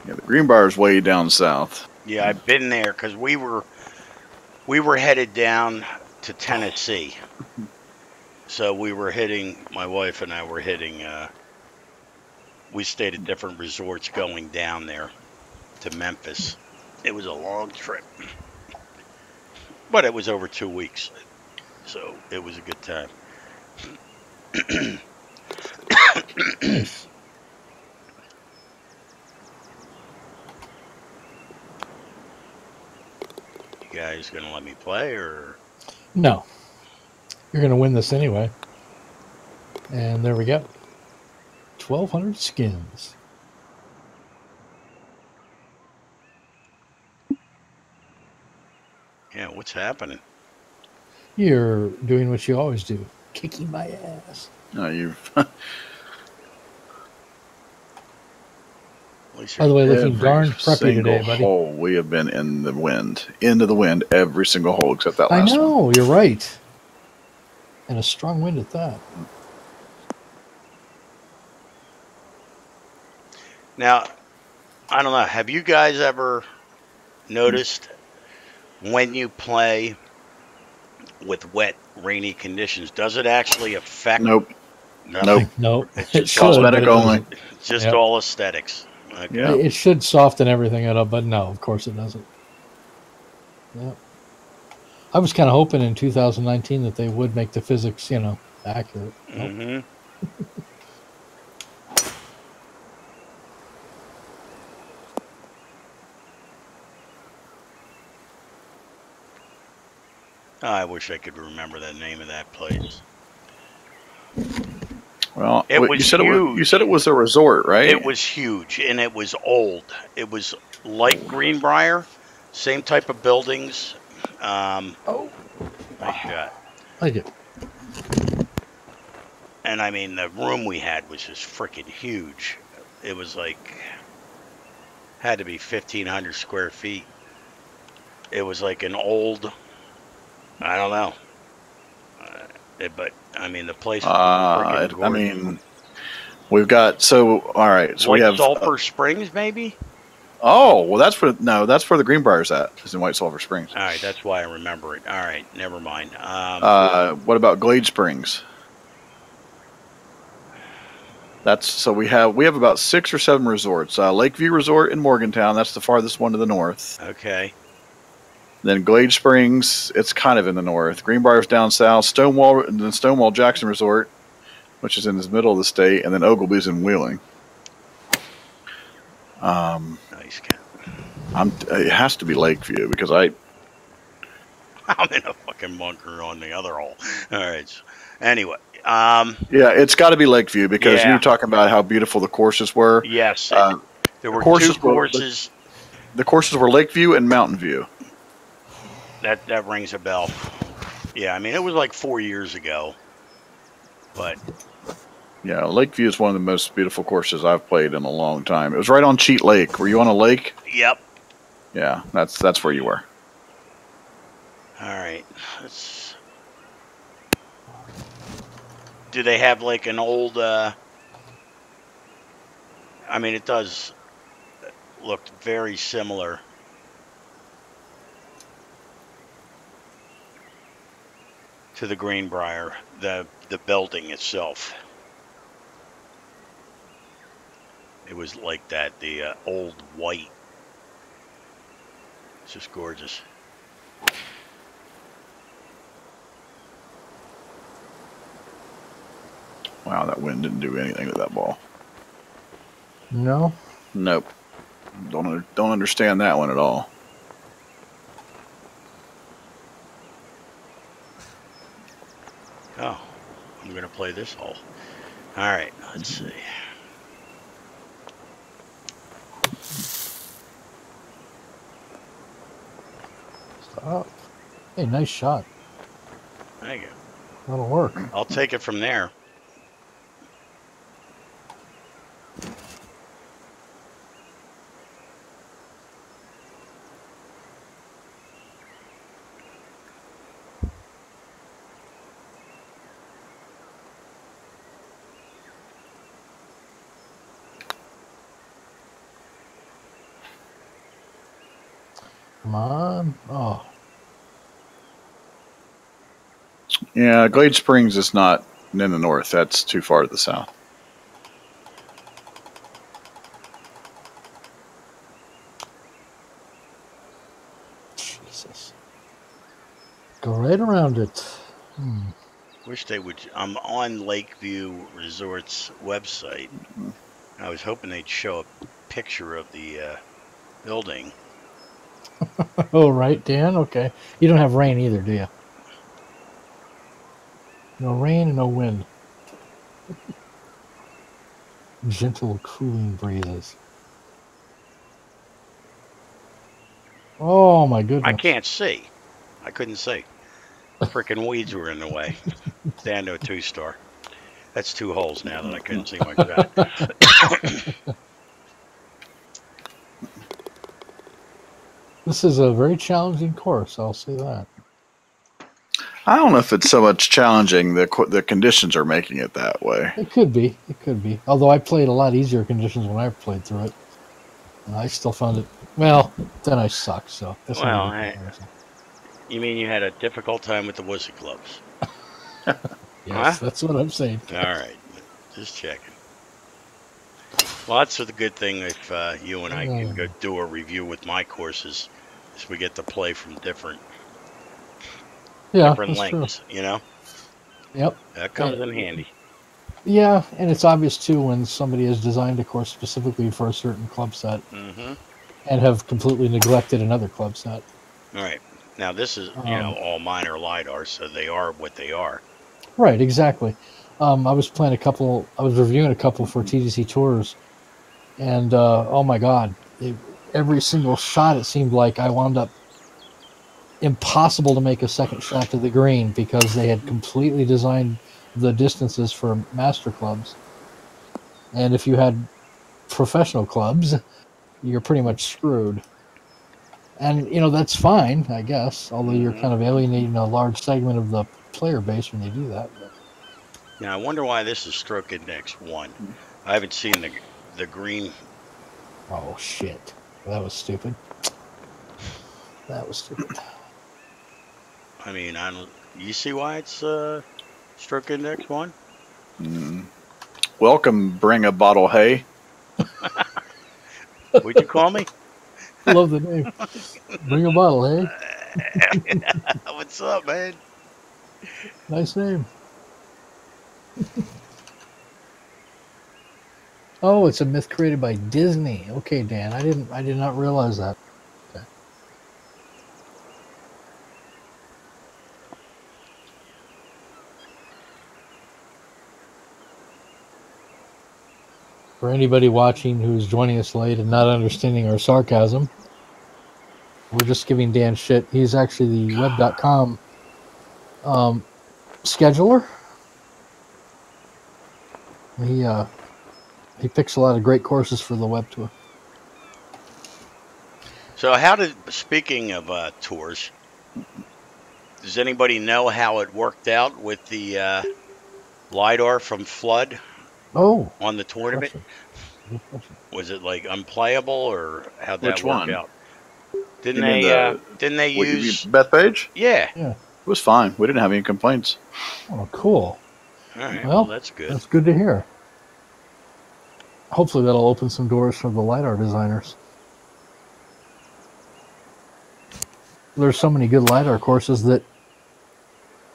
Yeah, the Greenbrier's way down south. Yeah, I've been there because we were headed down to Tennessee. So we were hitting. My wife and I were hitting. We stayed at different resorts going down there to Memphis. It was a long trip, but it was over 2 weeks, so it was a good time. Nice. You guys gonna let me play or? No. You're going to win this anyway. And there we go. 1,200 skins. Yeah, what's happening? You're doing what you always do. Kicking my ass. No, you've. By the way, looking darn preppy today, buddy. Hole we have been in the wind, into the wind, every single hole except that last one. I know, you're right. And a strong wind at that. Now, I don't know. Have you guys ever noticed when you play with wet, rainy conditions, does it actually affect? Nope. Nothing? Nope. It's It just should, cosmetic only. It's just Yep. all aesthetics. Okay. Yeah. It should soften everything up, but no, of course it doesn't. Yep. I was kind of hoping in 2019 that they would make the physics, accurate. Nope. Mm-hmm. I wish I could remember the name of that place. Well, It was you said it huge. was a resort, right? It was huge, and it was old. It was like Greenbrier, same type of buildings. Oh, Nice shot. like it. And I mean, the room we had was just freaking huge. It was like, had to be 1,500 square feet. It was like an old, I don't know. But I mean, the place was freaking gorgeous. I mean, we've got all right. So White we have Sulphur Springs, maybe. Oh well, that's where the Greenbrier's at. Is in White Sulphur Springs. All right, that's why I remember it. All right, never mind. What about Glade Springs? We have about 6 or 7 resorts. Lakeview Resort in Morgantown. That's the farthest one to the north. Okay. Then Glade Springs, it's kind of in the north. Greenbrier's down south. Stonewall Jackson Resort, which is in the middle of the state, and then Ogilvy's in Wheeling. Nice. It has to be Lakeview because I'm in a fucking bunker on the other hole. All right. So, anyway. Yeah, it's got to be Lakeview because you were talking about how beautiful the courses were. Yes. There were 2 courses. The courses were Lakeview and Mountain View. That rings a bell. Yeah, I mean, it was like 4 years ago. But yeah, Lakeview is one of the most beautiful courses I've played in a long time. It was right on Cheat Lake. Were you on a lake? Yep. Yeah, that's where you were. All right. Do they have like an old? I mean, it does look very similar. To the Greenbrier, the building itself. It was like that, the old white. It's just gorgeous. Wow, that wind didn't do anything to that ball. No? Nope. Don't understand that one at all. Oh, I'm going to play this hole. All right, let's see. Stop. Hey, nice shot. There you go. That'll work. I'll take it from there. Come on. Oh. Yeah, Glade Springs is not in the north. That's too far to the south. Jesus. Go right around it. Wish they would. I'm on Lakeview Resort's website. I was hoping they'd show a picture of the building. Oh, right, Dan? Okay. You don't have rain either, do you? No rain and no wind. Gentle, cooling breezes. Oh, my goodness. I can't see. I couldn't see. Freaking weeds were in the way. Down to a 2-star. That's 2 holes now that I couldn't see my shot. This is a very challenging course, I'll say that. I don't know if it's so much challenging. The conditions are making it that way. It could be. It could be. Although I played a lot easier conditions when I played through it. And I still found it... Well, then I suck, so... That's well, you mean you had a difficult time with the wussy clubs? Yes, That's what I'm saying. All right. Just checking. Well, that's the good thing if you and I can go do a review with my courses, is we get to play from different lengths, true. you know? Yep. That comes in handy. Yeah, and it's obvious, too, when somebody has designed a course specifically for a certain club set and have completely neglected another club set. All right. Now, this is, all minor LiDAR, so they are what they are. Right, exactly. I was reviewing a couple for TGC Tours, and oh my God, every single shot, it seemed like I wound up impossible to make a second shot to the green because they had completely designed the distances for master clubs. And if you had professional clubs, you're pretty much screwed. And, that's fine, I guess, although you're kind of alienating a large segment of the player base when you do that. But. Now, I wonder why this is stroke index 1. I haven't seen the green. Oh, shit. That was stupid. I mean, you see why it's stroke index 1? Welcome, bring a bottle hay. What'd you call me? I love the name. Bring a bottle, hey? What's up, man? Nice name. Oh, it's a myth created by Disney. Okay, Dan, I did not realize that. Okay. For anybody watching who's joining us late and not understanding our sarcasm, we're just giving Dan shit. He's actually the web.com scheduler. He picks a lot of great courses for the web tour. So speaking of tours, does anybody know how it worked out with the LiDAR from Flood on the tournament? Was it like unplayable, or how'd that work out? Didn't they use Bethpage? Yeah. It was fine. We didn't have any complaints. Oh, cool. All right, well, that's good. That's good to hear. Hopefully that'll open some doors for the LiDAR designers. There's so many good LiDAR courses that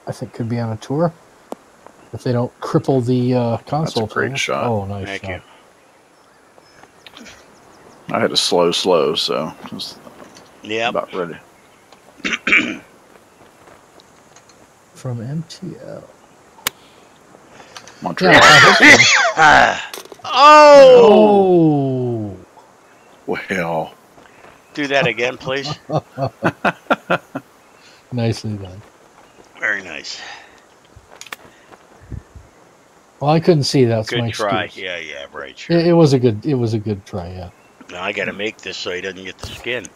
I think could be on a tour. if they don't cripple the console. That's a great table. shot. Oh, nice Thank shot. you. I had a slow, so it was Yep. about ready. From MTL. Montreal. Yeah, Oh! Well, Do that again, please. Nicely done. Very nice. Well, I couldn't see that. That's Good my try. excuse. Yeah, right. Sure. It was a good try. Yeah. Now I got to make this so he doesn't get the skin.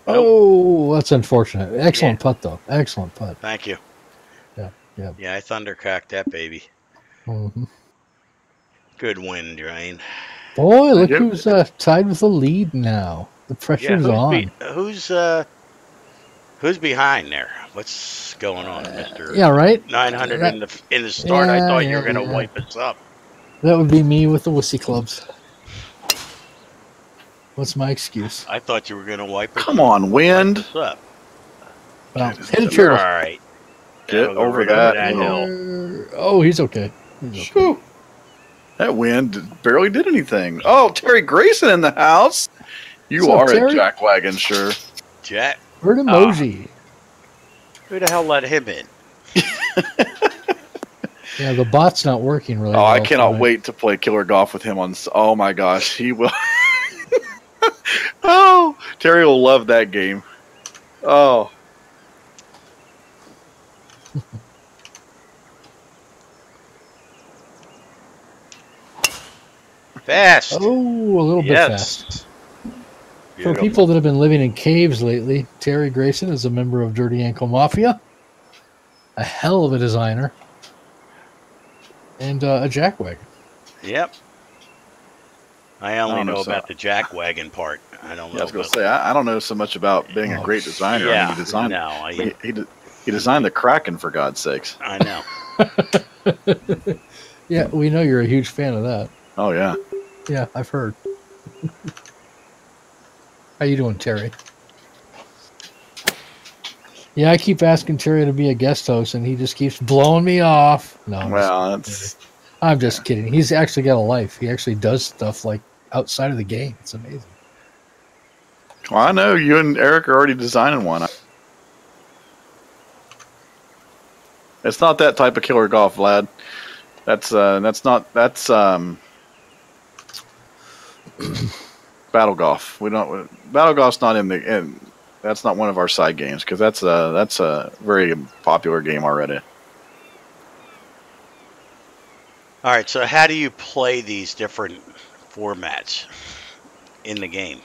Oh, that's unfortunate. Excellent putt, though. Excellent putt. Thank you. Yeah. Yeah, I thundercocked that baby. Mm-hmm. Good win, Drain. Boy, look who's tied with the lead now. The pressure's on. Who's behind there? What's going on, Mister? Yeah, right. 900 in the start. I thought you were going to wipe us up. That would be me with the wussy clubs. What's my excuse? I thought you were going to wipe us. Come on, wind. Up. Well, hit a You're turtle. all right. Get over that hill. Oh, he's okay. That wind barely did anything. Oh, Terry Grayson in the house. You What's up, are Terry? a jackwagon, sure. Jack. Bird emoji. Who the hell let him in? Yeah, the bot's not working really. Oh, well I cannot tonight. wait to play killer golf with him on. Oh my gosh, he will. Oh, Terry will love that game. Oh, Fast. Oh, a little bit fast. For people that have been living in caves lately, Terry Grayson is a member of Dirty Ankle Mafia, a hell of a designer, and a jackwagon. Yep. I only know about the jackwagon part. I don't know. I was going to say, I don't know so much about being a great designer. Yeah, I mean, he designed, no, he designed the Kraken, for God's sakes. I know. Yeah, we know you're a huge fan of that. Oh, yeah. Yeah, I've heard. How you doing, Terry? Yeah, I keep asking Terry to be a guest host, and he just keeps blowing me off. No, I'm just kidding. He's actually got a life. He actually does stuff like outside of the game. It's amazing. Well, I know you and Eric are already designing one. It's not that type of killer golf, Vlad. That's battle golf. Battle golf's not that's not one of our side games because that's a very popular game already. All right, so how do you play these different formats in the game?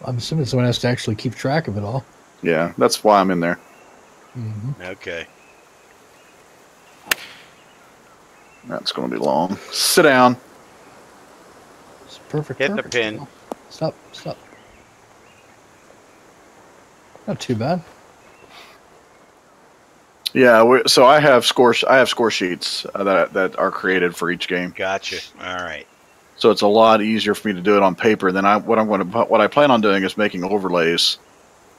I'm assuming someone has to actually keep track of it all. Yeah, that's why I'm in there. Mm-hmm. Okay. That's going to be long. Sit down. It's perfect. Hit the pin. Stop. Not too bad. Yeah, so I have score sheets that are created for each game. Gotcha. All right. So it's a lot easier for me to do it on paper than what I plan on doing is making overlays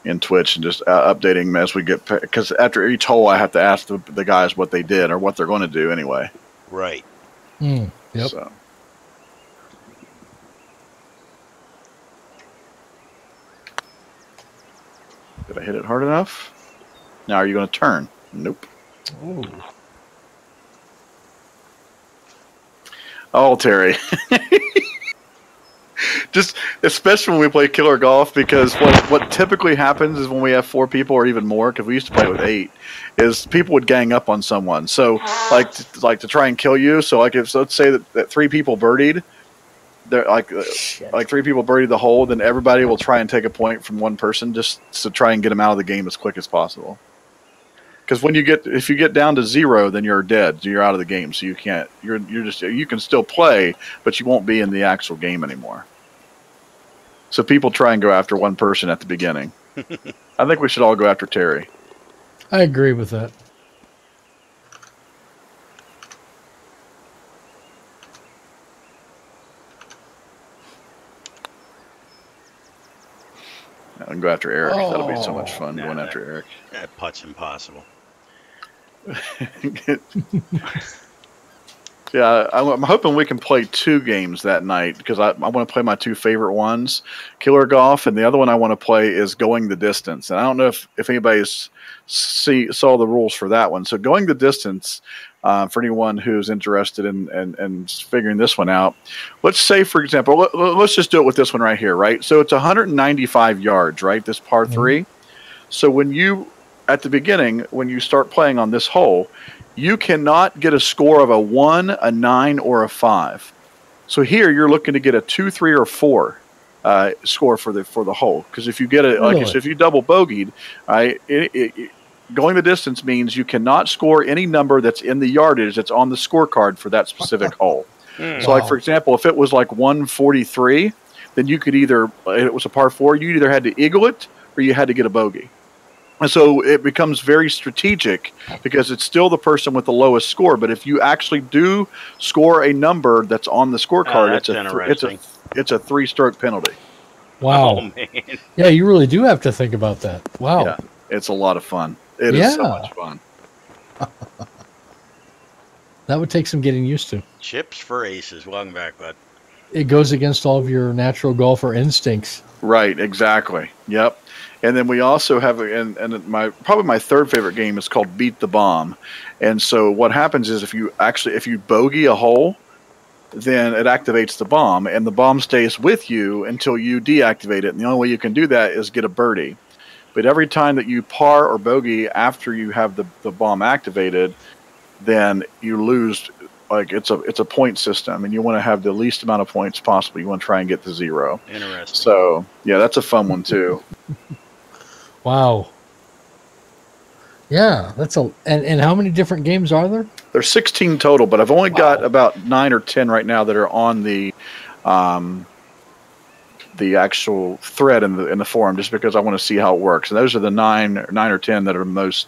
in Twitch and just updating them as we get, because after each hole I have to ask the guys what they did or what they're going to do anyway. Right. Yep. So. Did I hit it hard enough? Now are you going to turn? Nope. Ooh. Oh, Terry. Just especially when we play killer golf, because what typically happens is when we have 4 people or even more, because we used to play with 8, is people would gang up on someone. So like to try and kill you. So like if let's say that 3 people birdied, they're like 3 people birdied the hole, then everybody will try and take a point from one person just to try and get them out of the game as quick as possible. Because if you get down to 0, then you're dead. You're out of the game. So you can't. You can still play, but you won't be in the actual game anymore. So people try and go after one person at the beginning. I think we should all go after Terry. I agree with that. And go after Eric. That'll be so much Oh. fun going after Eric. That putt's impossible. Yeah, I'm hoping we can play 2 games that night because I want to play my 2 favorite ones, Killer Golf, and the other one I want to play is Going the Distance. And I don't know if anybody's saw the rules for that one. So Going the Distance, for anyone who's interested in figuring this one out, let's say, for example, let's just do it with this one right here, right? So it's 195 yards, right? This par 3. So when you, at the beginning, when you start playing on this hole, you cannot get a score of a 1, a 9, or a 5. So here you're looking to get a 2, 3, or 4 score for the hole. Because if you get it, like if you double bogeyed, going the distance means you cannot score any number that's in the yardage that's on the scorecard for that specific hole. So, like for example, if it was like 143, then you could either, it was a par 4, you either had to eagle it or you had to get a bogey. And so it becomes very strategic because it's still the person with the lowest score. But if you actually do score a number that's on the scorecard, it's a 3-stroke penalty. Wow. Oh, man. Yeah, you really do have to think about that. Wow. Yeah, it's a lot of fun. It is so much fun. That would take some getting used to. Chips for aces. Welcome back, bud. It goes against all of your natural golfer instincts. Right, exactly. Yep. And then we also have, and probably my third favorite game is called Beat the Bomb. And so what happens is if you bogey a hole, then it activates the bomb, and the bomb stays with you until you deactivate it. And the only way you can do that is get a birdie. But every time that you par or bogey after you have the bomb activated, then you lose. Like it's a point system, and you want to have the least amount of points possible. You want to try and get to 0. Interesting. So yeah, that's a fun one too. Wow. Yeah, that's and how many different games are there? There's 16 total, but I've only got about 9 or 10 right now that are on the actual thread in the forum, just because I want to see how it works. And those are the 9 or 10 that are most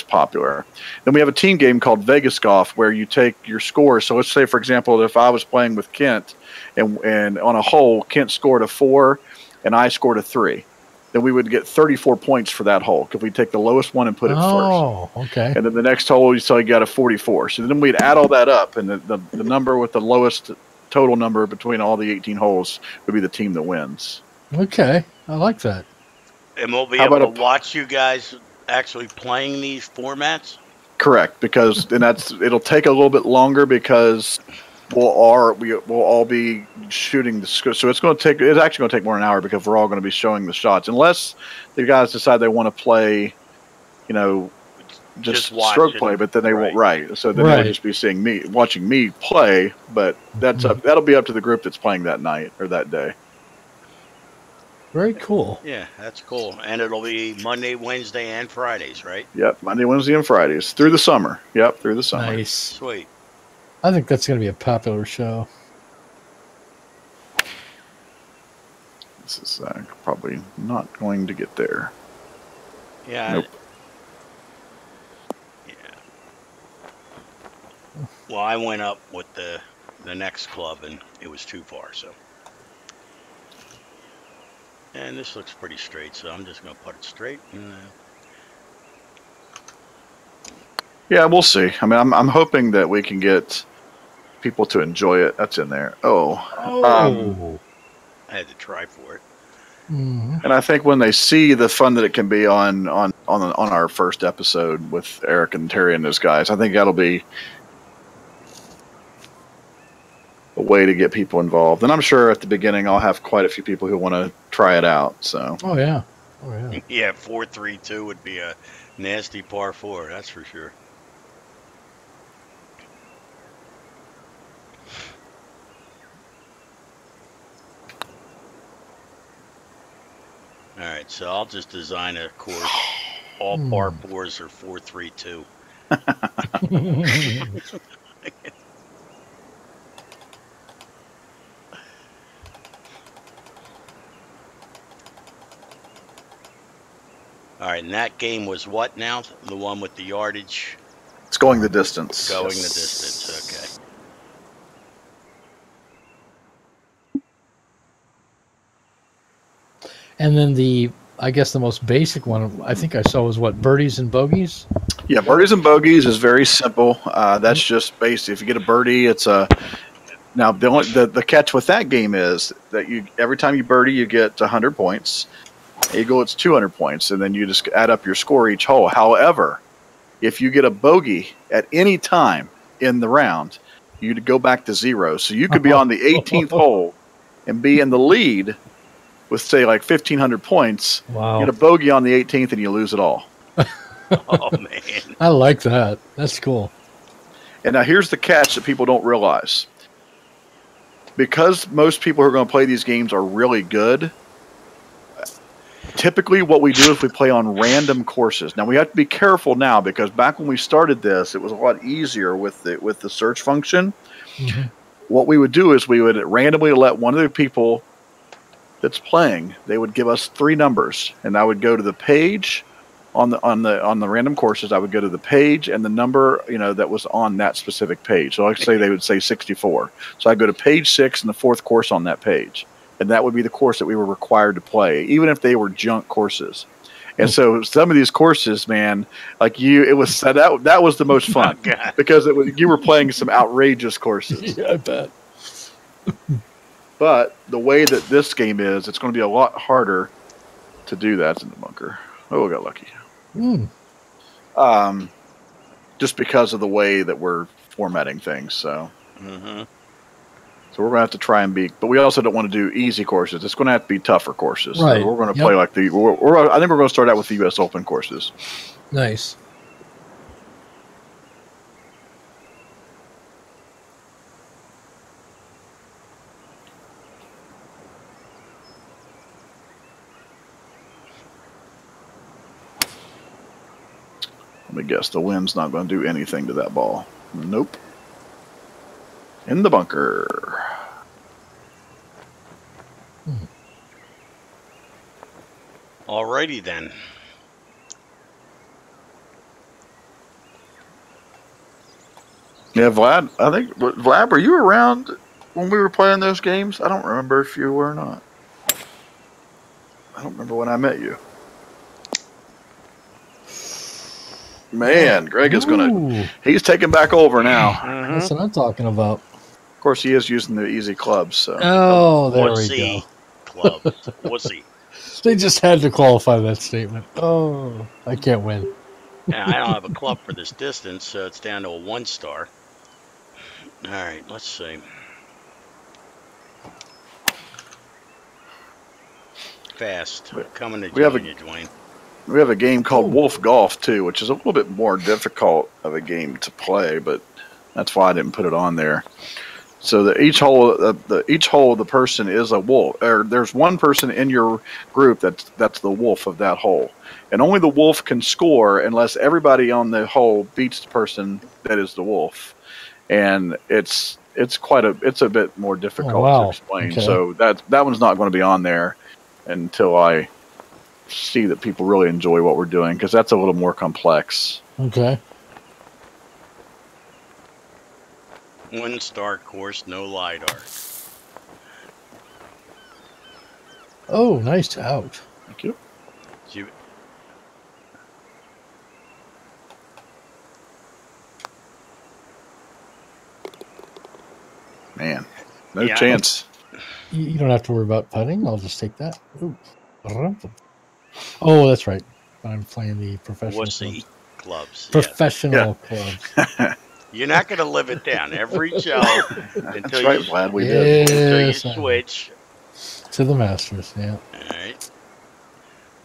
popular. Then we have a team game called Vegas Golf where you take your score. So let's say, for example, if I was playing with Kent and on a hole, Kent scored a 4 and I scored a 3. Then we would get 34 points for that hole because we take the lowest one and put it first. Oh, okay. And then the next hole, you got a 44. So then we'd add all that up, and the number with the lowest total number between all the 18 holes would be the team that wins. Okay, I like that. And we'll be able to watch you guys actually playing these formats? Correct, because it'll take a little bit longer because we'll all be shooting the score. So it's actually going to take more than an hour because we're all going to be showing the shots, unless the guys decide they want to play, just stroke play, but then they won't. Right. So then they'll just be watching me play, but that'll be up to the group that's playing that night or that day. Very cool. Yeah, that's cool. And it'll be Monday, Wednesday, and Fridays, right? Yep, Monday, Wednesday, and Fridays through the summer. Yep, through the summer. Nice. Sweet. I think that's going to be a popular show. This is probably not going to get there. Yeah. Nope. Yeah. Well, I went up with the next club, and it was too far, so. And this looks pretty straight, so I'm just going to put it straight. Yeah, we'll see. I mean, I'm hoping that we can get people to enjoy it. That's in there. I had to try for it. Mm-hmm. And I think when they see the fun that it can be on our first episode with Eric and Terry and those guys, I think that'll be a way to get people involved. And I'm sure at the beginning I'll have quite a few people who want to try it out. So. Oh yeah. Yeah, 4-3-2 would be a nasty par 4. That's for sure. All right, so I'll just design a course. All par 4s are 4-3-2. All right, and that game was what now? The one with the yardage? It's going the distance. Going the distance, okay. And then I guess the most basic one I think I saw was what, birdies and bogeys? Yeah, birdies and bogeys is very simple. That's just basic. If you get a birdie, it's a now the catch with that game is that every time you birdie, you get 100 points. Eagle, it's 200 points, and then you just add up your score each hole. However, if you get a bogey at any time in the round, you'd go back to 0. So you could be on the 18th hole and be in the lead with, say, like 1,500 points. Wow. Get a bogey on the 18th and you lose it all. Oh, man. I like that. That's cool. And now here's the catch that people don't realize. Because most people who are going to play these games are really good, typically what we do is we play on random courses. Now we have to be careful now because back when we started this, it was a lot easier with the search function. Mm-hmm. What we would do is we would randomly let one of the people that's playing, they would give us 3 numbers, and I would go to the page on the random courses. I would go to the page and the number that was on that specific page. So like say they would say 64. So I go to page 6 and the 4th course on that page. And that would be the course that we were required to play, even if they were junk courses. And so some of these courses, man, like it was set out. That was the most fun because you were playing some outrageous courses. Yeah, I bet. But the way that this game is, it's going to be a lot harder to do that. It's in the bunker. Oh, we got lucky. Just because of the way that we're formatting things. So. Mm-hmm. So we're going to have to try and but we also don't want to do easy courses. It's going to have to be tougher courses. Right. So we're going to play like I think we're going to start out with the U.S. Open courses. Nice. Let me guess. The wind's not going to do anything to that ball. Nope. In the bunker. Alrighty then. Yeah, Vlad. I think Vlad, were you around when we were playing those games? I don't remember if you were or not. I don't remember when I met you. Man, Greg is he's taking back over now. Mm-hmm. That's what I'm talking about. Of course, he is using the easy clubs. So. Oh, there we go. Club. Wussy. They just had to qualify that statement. Oh, I can't win. Yeah, I don't have a club for this distance, so it's down to a 1-star. All right, let's see. Fast. Coming to join you, Dwayne. We have a game called Wolf Golf, too, which is a little bit more difficult of a game to play, but that's why I didn't put it on there. So each hole of the person is a wolf, or there's one person in your group that's the wolf of that hole, and only the wolf can score unless everybody on the hole beats the person that is the wolf, and it's a bit more difficult to explain. Okay. So that one's not going to be on there until I see that people really enjoy what we're doing, because that's a little more complex. Okay. 1-star course, no LiDAR. Oh, nice out. Thank you. Man, no chance. You don't have to worry about putting. I'll just take that. Ooh. Oh, that's right. I'm playing the professional clubs. Professional clubs. You're not going to live it down every show until right, Vlad. We did. Until you switch to the Masters. Yeah. All right.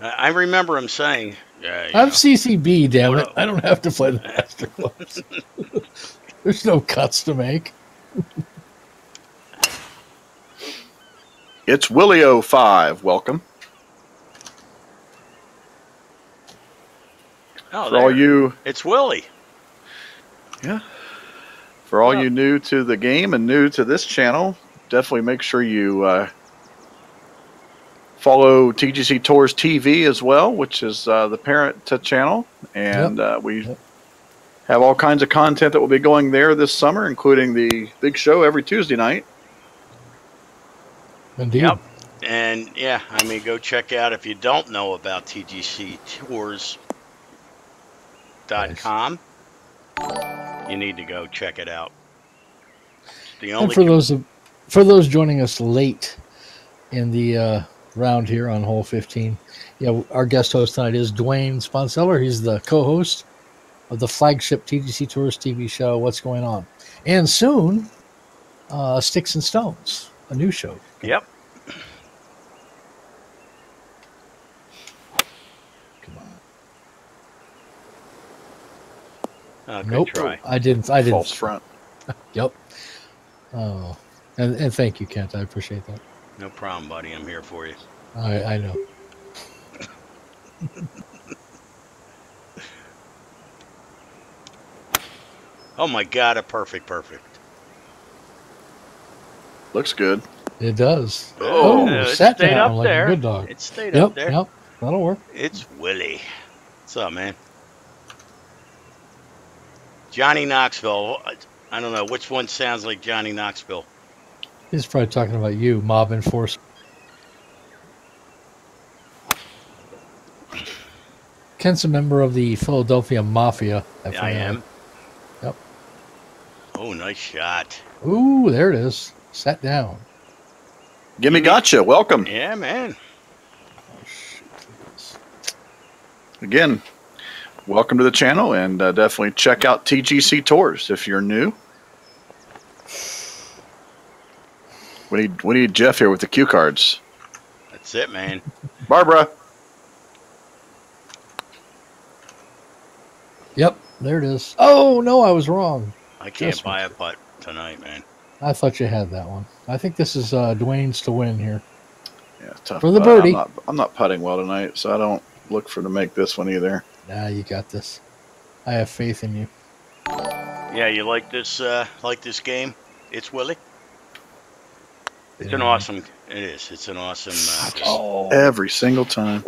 I remember him saying, "I'm CCB. Damn it! I don't have to play the Master Clubs. There's no cuts to make." It's Willie05. Welcome. Oh, for all you, it's Willie. Yeah. For all you new to the game and new to this channel, definitely make sure you follow TGC Tours TV as well, which is the parent channel. And we have all kinds of content that will be going there this summer, including the big show every Tuesday night. Indeed. Yep. And yeah, I mean, go check out if you don't know about TGCtours.com. You need to go check it out. It's the only. And for those joining us late in the round here on hole 15, yeah, our guest host tonight is Dwayne Sponseller. He's the co-host of the flagship TGC Tours TV show, What's Going On, and soon Sticks and Stones, a new show. Yep. Come on. Good Nope. try. I didn't. False front. Yep. Oh, and thank you, Kent. I appreciate that. No problem, buddy. I'm here for you. I know. Oh my God! A perfect. Looks good. It does. Oh, Oh, it sat stayed down up like there. a good dog. It stayed up there. Yep. That'll work. It's Willie. What's up, man? Johnny Knoxville. I don't know which one sounds like Johnny Knoxville. He's probably talking about you, mob enforcement. Kent's a member of the Philadelphia Mafia. I am. Yep. Oh, nice shot. Ooh, there it is. Sat down. Gimme gotcha. Welcome. Yeah, man. Oh, shoot. Again, welcome to the channel, and definitely check out TGC Tours if you're new. We need Jeff here with the cue cards. That's it, man. Barbara. Yep, there it is. Oh, no, I was wrong. I can't buy a putt tonight, man. I thought you had that one. I think this is Dwayne's to win here. Yeah, tough. For the birdie. I'm not putting well tonight, so I don't look for to make this one either. Nah, you got this. I have faith in you. Yeah, you like this game? It's Willie. It's an Yeah. awesome. It is. It's an awesome. Game. Oh, Every single time.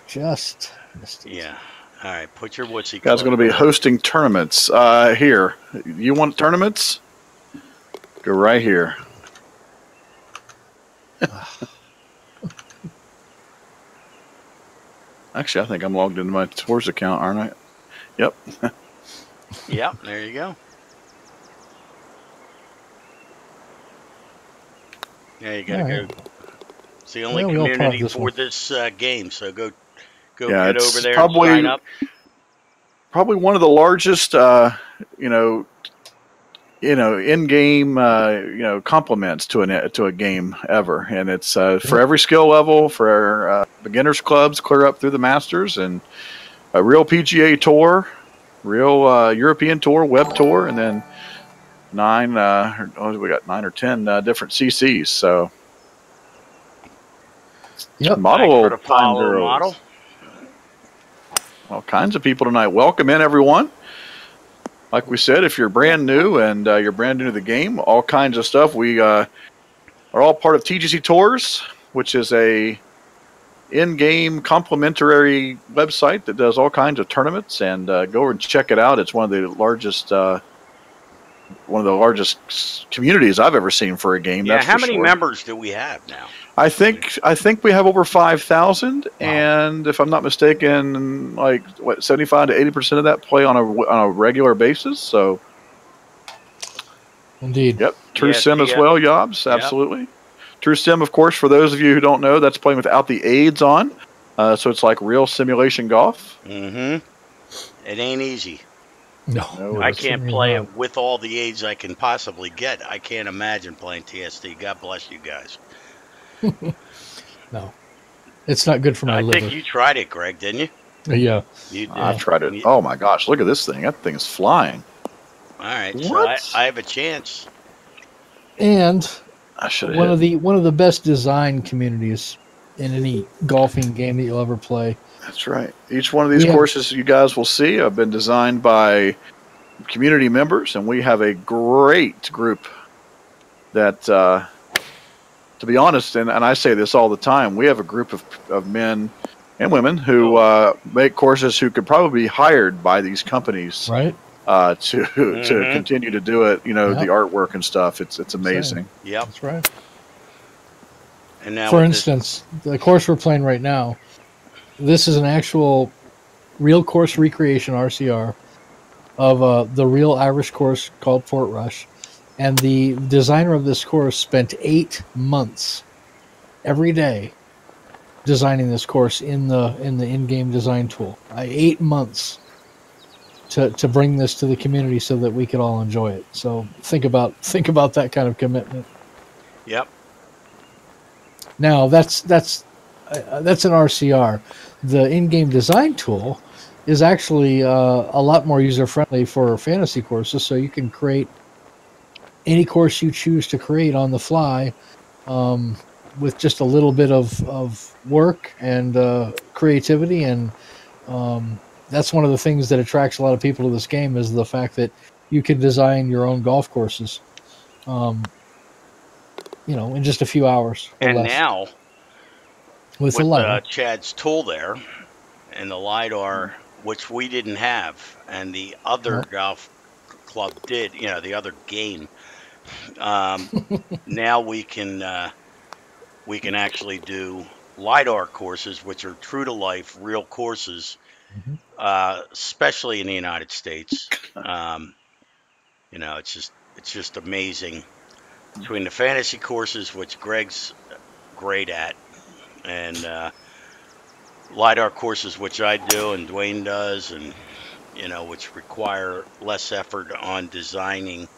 just missed it. Yeah. All right. Put your woodsy. You guys are going to be hosting tournaments here. You want tournaments? Go right here. Actually, I think I'm logged into my Tours account, aren't I? Yep. Yep. There you go. Yeah, you gotta go. It's the only community for this game, so go get over there and sign up. Probably one of the largest, in-game, compliments to a game ever, and it's for every skill level, for beginners clubs, clear up through the Masters, and a real PGA Tour, real European Tour, Web Tour, and then we got 9 or 10 different CCs. So, yep. model. All kinds of people tonight. Welcome in, everyone. Like we said, if you're brand new and you're brand new to the game, all kinds of stuff. We are all part of TGC Tours, which is a in-game complimentary website that does all kinds of tournaments. And go over and check it out. It's one of the largest communities I've ever seen for a game. Yeah, that's how for many sure. members do we have now? I think we have over 5,000, and if I'm not mistaken, 75 to 80% of that play on a regular basis. So, Indeed. Yep, True Sim as well, Yobs, absolutely. Yep. True Sim, of course, for those of you who don't know, that's playing without the aids on, so it's like real simulation golf. Mm-hmm. It ain't easy. No, I can't play it with all the aids I can possibly get. I can't imagine playing TSD. God bless you guys. No, it's not good for my liver. I think you tried it, Greg, didn't you? Yeah, you did. I tried it. Oh my gosh, look at this thing! That thing is flying. All right, what? So I have a chance. And I should one of the best design communities in any golfing game that you'll ever play. That's right. Each one of these courses you guys will see have been designed by community members, and we have a great group that. To be honest, and I say this all the time, we have a group of men and women who make courses who could probably be hired by these companies, right? To continue to do it. The artwork and stuff. It's amazing. Yep, that's right. And now, for instance, the course we're playing right now, this is an actual real course recreation RCR of the real Irish course called Portrush, and the designer of this course spent 8 months every day designing this course in the in-game design tool. 8 months to bring this to the community so that we could all enjoy it. So think about that kind of commitment. Yep. Now that's an RCR. The in-game design tool is actually a lot more user-friendly for fantasy courses, so you can create any course you choose to create on the fly with just a little bit of work and creativity. And that's one of the things that attracts a lot of people to this game, is the fact that you can design your own golf courses, in just a few hours or and less. now, with the LiDAR. Chad's tool there and the LiDAR, which we didn't have, and the other golf club did, the other game, now we can actually do LiDAR courses, which are true to life, real courses, especially in the United States. It's just amazing between the fantasy courses, which Greg's great at, and LiDAR courses, which I do and Dwayne does, and which require less effort on designing.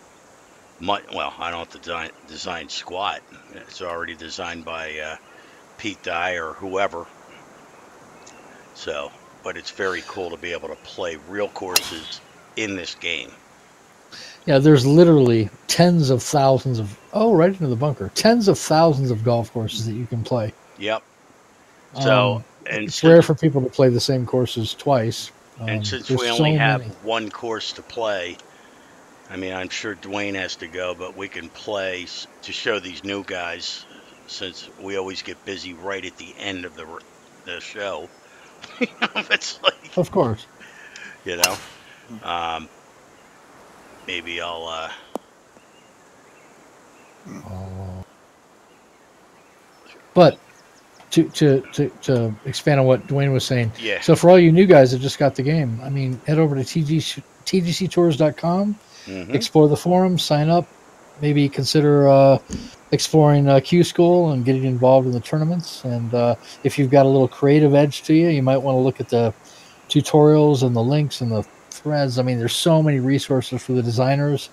Well, I don't have to design squat. It's already designed by Pete Dye or whoever. So, but it's very cool to be able to play real courses in this game. Yeah, there's literally tens of thousands of right into the bunker. Tens of thousands of golf courses that you can play. Yep. So, and it's rare for people to play the same courses twice. And since we only have one course to play, I mean, I'm sure Dwayne has to go, but we can play to show these new guys, since we always get busy right at the end of the show. It's like, of course. Maybe I'll. But to expand on what Dwayne was saying. Yeah. So for all you new guys that just got the game, I mean, head over to tgctours.com, explore the forum, sign up, maybe consider exploring Q School and getting involved in the tournaments. And if you've got a little creative edge to you, you might want to look at the tutorials and the links and the threads. I mean, there's so many resources for the designers.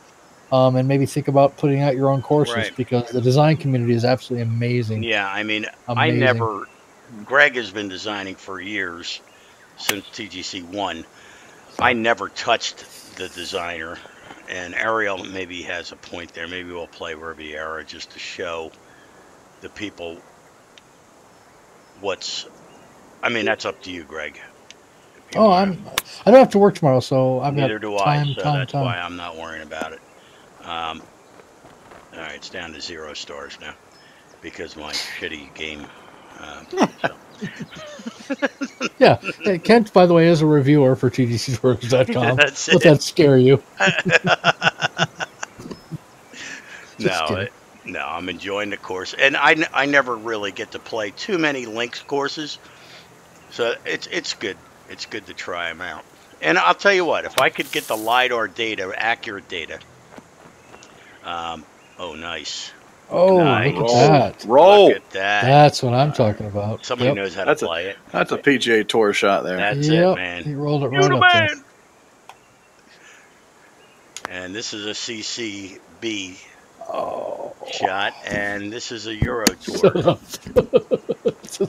And maybe think about putting out your own courses, because the design community is absolutely amazing. Yeah, I mean, amazing. Greg has been designing for years, since TGC 1. I never touched the designer, and Ariel maybe has a point there. Maybe we'll play Riviera just to show the people that's up to you, Greg. I don't have to work tomorrow, so I've got Neither do I, so that's why I'm not worrying about it. All right, it's down to 0 stars now because my shitty game. Yeah, Kent, by the way, is a reviewer for TGCTours.com. Let that scare you. No, I'm enjoying the course, and I never really get to play too many links courses, so it's good. It's good to try them out. And I'll tell you what, if I could get the LiDAR data, accurate data. Nice. Oh, nice. Look at that. Roll. Look at that. That's what I'm talking about. Somebody knows how to play it. That's a PGA Tour shot there. That's it, man. He rolled it right up there. And this is a CCB shot, and this is a Euro Tour.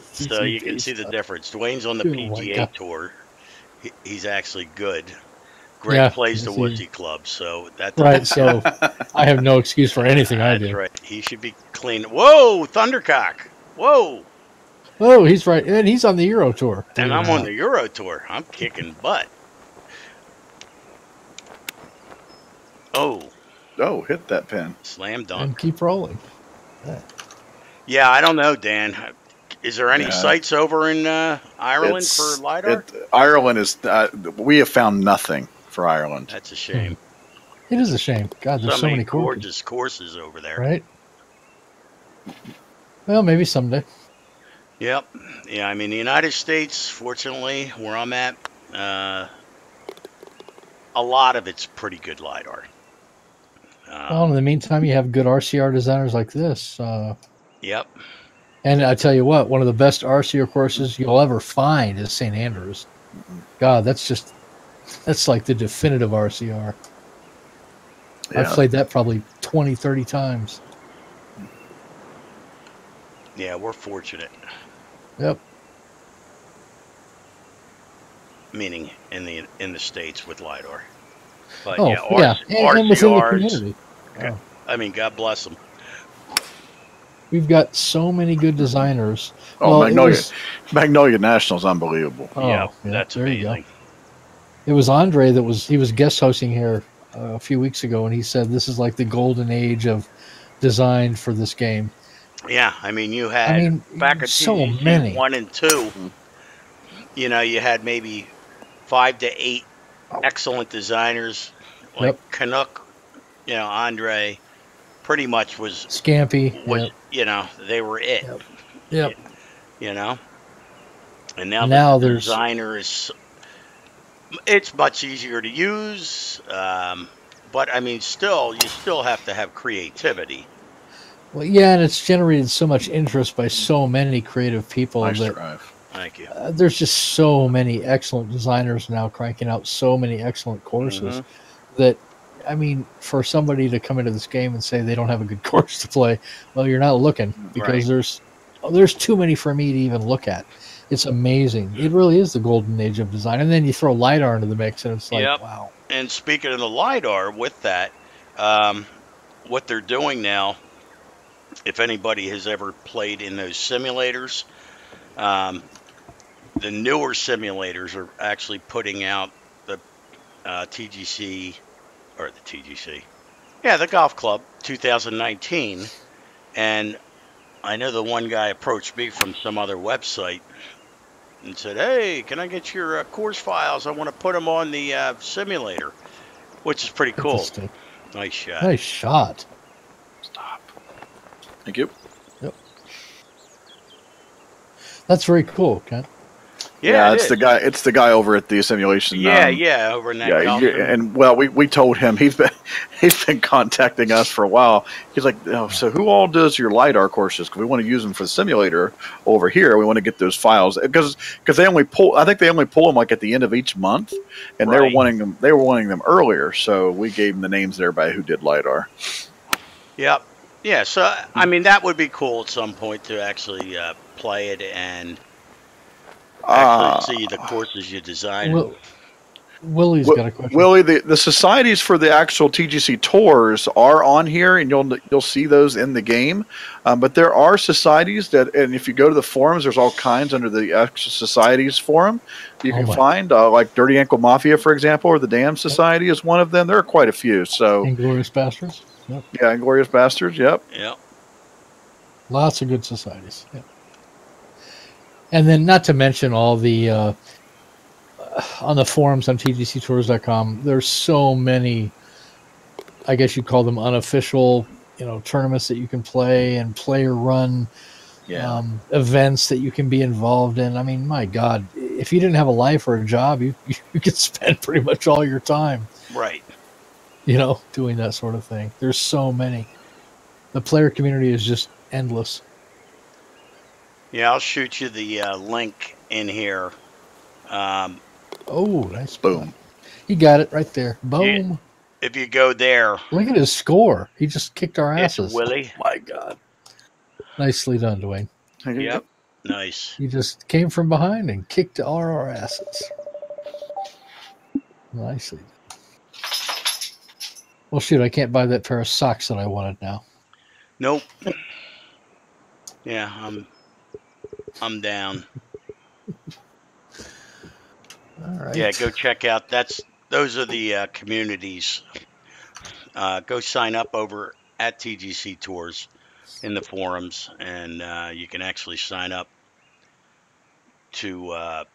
So you can see the difference. Dwayne's on the PGA Tour. He's actually good. Greg plays the Woodsy Club, so that's right. So I have no excuse for anything I do. That's right. He should be clean. Whoa, Thundercock! Whoa! Oh, he's right, and he's on the Euro Tour. And I'm on the Euro Tour. I'm kicking butt. Oh, hit that pin! Slam dunk. And keep rolling. Yeah, I don't know, Dan. Is there any sites over in Ireland for LiDAR? Ireland is. We have found nothing for Ireland. That's a shame. It is a shame. God, there's so many gorgeous courses over there. Right? Well, maybe someday. Yep. Yeah, I mean, the United States, fortunately, where I'm at, uh, a lot of it's pretty good LiDAR. Well, in Um, the meantime, you have good RCR designers like this. yep. And I tell you what, one of the best RCR courses you'll ever find is St. Andrews. God, that's like the definitive RCR. I've Yeah. played that probably 20, 30 times. Yeah, we're fortunate, Yep. meaning in the States with LiDAR. But Oh, yeah, yeah. And within the RCRs, community. Oh, I mean, God bless them. we've got so many good designers. Oh, Well, it was, Magnolia National's unbelievable. Yep, oh, yeah, that's there you go. amazing. It was Andre he was guest hosting here a few weeks ago, and he said this is like the golden age of design for this game. Yeah, I mean, you I had mean, back at so TGC many. 1 and 2, Mhm. you had maybe 5 to 8 excellent designers like Yep. Canuck, Andre pretty much Scampy. was Yep. they were it. Yep. y- Yep. you know, and now the Now there's designer is it's much easier to use, but I mean, you still have to have creativity. well, yeah, and it's generated so much interest by so many creative people Nice that drive. Thank you. there's just so many excellent designers now cranking out so many excellent Hmm. courses that I mean, for somebody to come into this game and say they don't have a good course to play, well, you're not looking because Right. there's too many for me to even look at. It's amazing. It really is the golden age of design. And then you throw LiDAR into the mix, and it's like, Yep. wow. And speaking of the lidar, with that, um, what they're doing now, if anybody has ever played in those simulators, um, the newer simulators are actually putting out the TGC or the TGC, yeah, the golf club 2019. And I know the one guy approached me from some other website and said, "Hey, can I get your course files? I want to put them on the simulator," which is pretty cool. Interesting. Nice shot. Nice shot. Stop. Thank you. Yep. That's very cool, Kent. Yeah, Yeah, it it's the is. guy. It's the guy over at the simulation. Yeah, yeah, over in that Yeah, golf sim. and well, we told him he's been contacting us for a while. He's like, oh, so who all does your lidar courses? Because we want to use them for the simulator over here. We want to get those files because they only pull. I think they only pull them like at the end of each month, and Right. they were wanting them earlier. So we gave them the names of everybody who did lidar. Yep. Yeah, so I mean that would be cool at some point to actually play it and actually see the courses you design. Will, Willie's got a question. Willie, the societies for the actual TGC tours are on here, and you'll see those in the game. But there are societies that, and if you go to the forums, there's all kinds under the actual societies forum. You can find like Dirty Ankle Mafia, for example, or the Dam Society is one of them. There are quite a few. So Inglorious Bastards. Yep. yeah, Inglorious Bastards. Yep. Yep. Lots of good societies. Yep. And then, not to mention all the on the forums on tgctours.com, there's so many, I guess you'd call them unofficial, tournaments that you can play and player run events that you can be involved in. I mean, my God, if you didn't have a life or a job, you could spend pretty much all your time, Right. doing that sort of thing. There's so many. The player community is just endless. Yeah, I'll shoot you the link in here. Oh, nice. Boom. He got it right there. Boom. If you go there, Look at his score. He just kicked our it's asses. Willie. My God. Nicely done, Dwayne. Yep. Nice. He just came from behind and kicked all our asses. Nicely done. Well, shoot, I can't buy that pair of socks that I wanted now. Nope. Yeah, I'm down. All right. Yeah, go check out. Those are the communities. Go sign up over at TGC Tours in the forums, and you can actually sign up to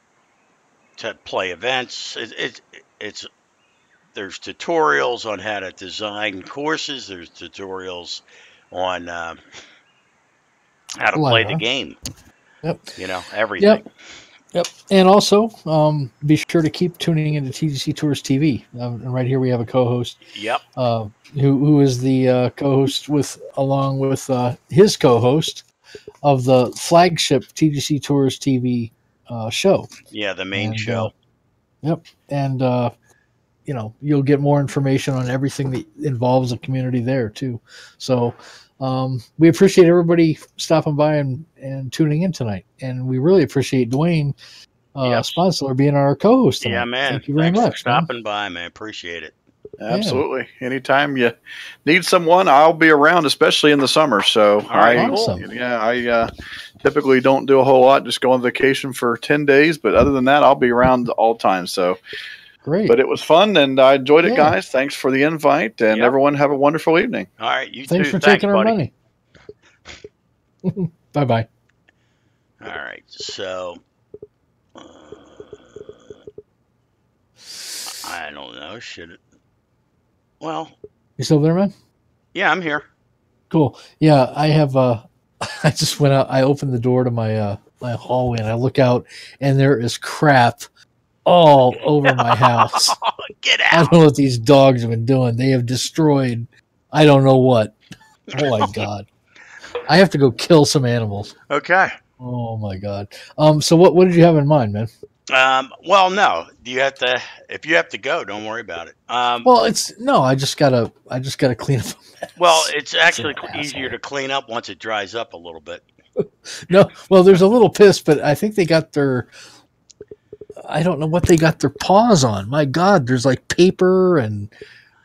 play events. It's there's tutorials on how to design courses. There's tutorials on how to play the Lyra. game. Yep. Everything. Yep. And also, be sure to keep tuning into TGC Tours TV. And right here we have a co-host. Yep. Who is the co-host along with his co-host of the flagship TGC Tours TV show. Yeah, the main show. Yep. And you'll get more information on everything that involves the community there too. So we appreciate everybody stopping by and tuning in tonight. And we really appreciate Dwayne Sponsler being our co-host tonight. Yeah, man. Thank you very Thanks much for stopping by, man. Appreciate it. Absolutely. Yeah. Anytime you need someone, I'll be around, especially in the summer. So awesome. I typically don't do a whole lot, just go on vacation for 10 days. But other than that, I'll be around all time. So great. But it was fun, and I enjoyed it, guys. Thanks for the invite, and everyone have a wonderful evening. All right. You Thanks too. for taking our buddy. money. Bye-bye. All right. So I don't know. Should it? Well, you still there, man? Yeah, I'm here. Cool. Yeah, I have. I just went out. I opened the door to my my hallway, and I look out, and there is crap all over my house. Get out! I don't know what these dogs have been doing. They have destroyed. I don't know what. Oh my god! I have to go kill some animals. Okay. Oh my god. So what did you have in mind, man? Well, no. If you have to go, don't worry about it. Well, I just gotta clean up a mess. Well, it's actually easier to clean up once it dries up a little bit. No, well, there's a little piss, but I think they got I don't know what they got their paws on. My God, there's like paper and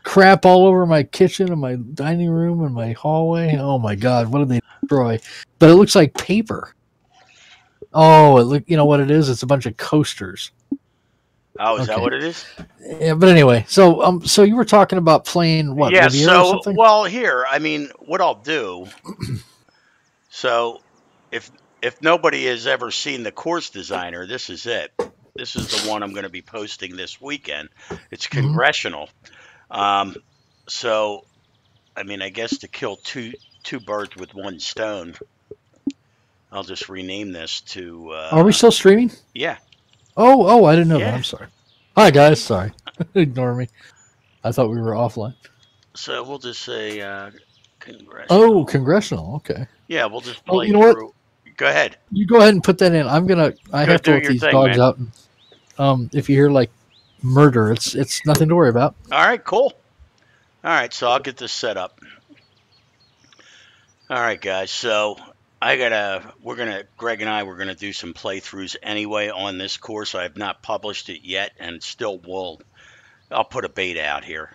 crap all over my kitchen and my dining room and my hallway. Oh my God, what did they destroy? But it looks like paper. Oh, you know what it is? It's a bunch of coasters. Oh, is that what it is? Yeah, but anyway, so you were talking about playing what? Yeah, Riviera or something? Well, here, I mean, what I'll do. So, if nobody has ever seen the course designer, this is it. This is the one I'm going to be posting this weekend. It's Congressional. So, I mean, I guess to kill two birds with one stone, I'll just rename this to. Are we still streaming? Yeah. Oh, I didn't know that. I'm sorry. Hi, guys. Sorry. Ignore me. I thought we were offline. So we'll just say Congressional. Oh, Congressional. Okay. Yeah, we'll just play you know through. What? Go ahead. You go ahead and put that in. I have to let these dogs out. And, if you hear like murder, it's nothing to worry about. All right, cool. All right, so I'll get this set up. All right, guys. So Greg and I, we're gonna do some playthroughs anyway on this course. I have not published it yet, and still I'll put a beta out here.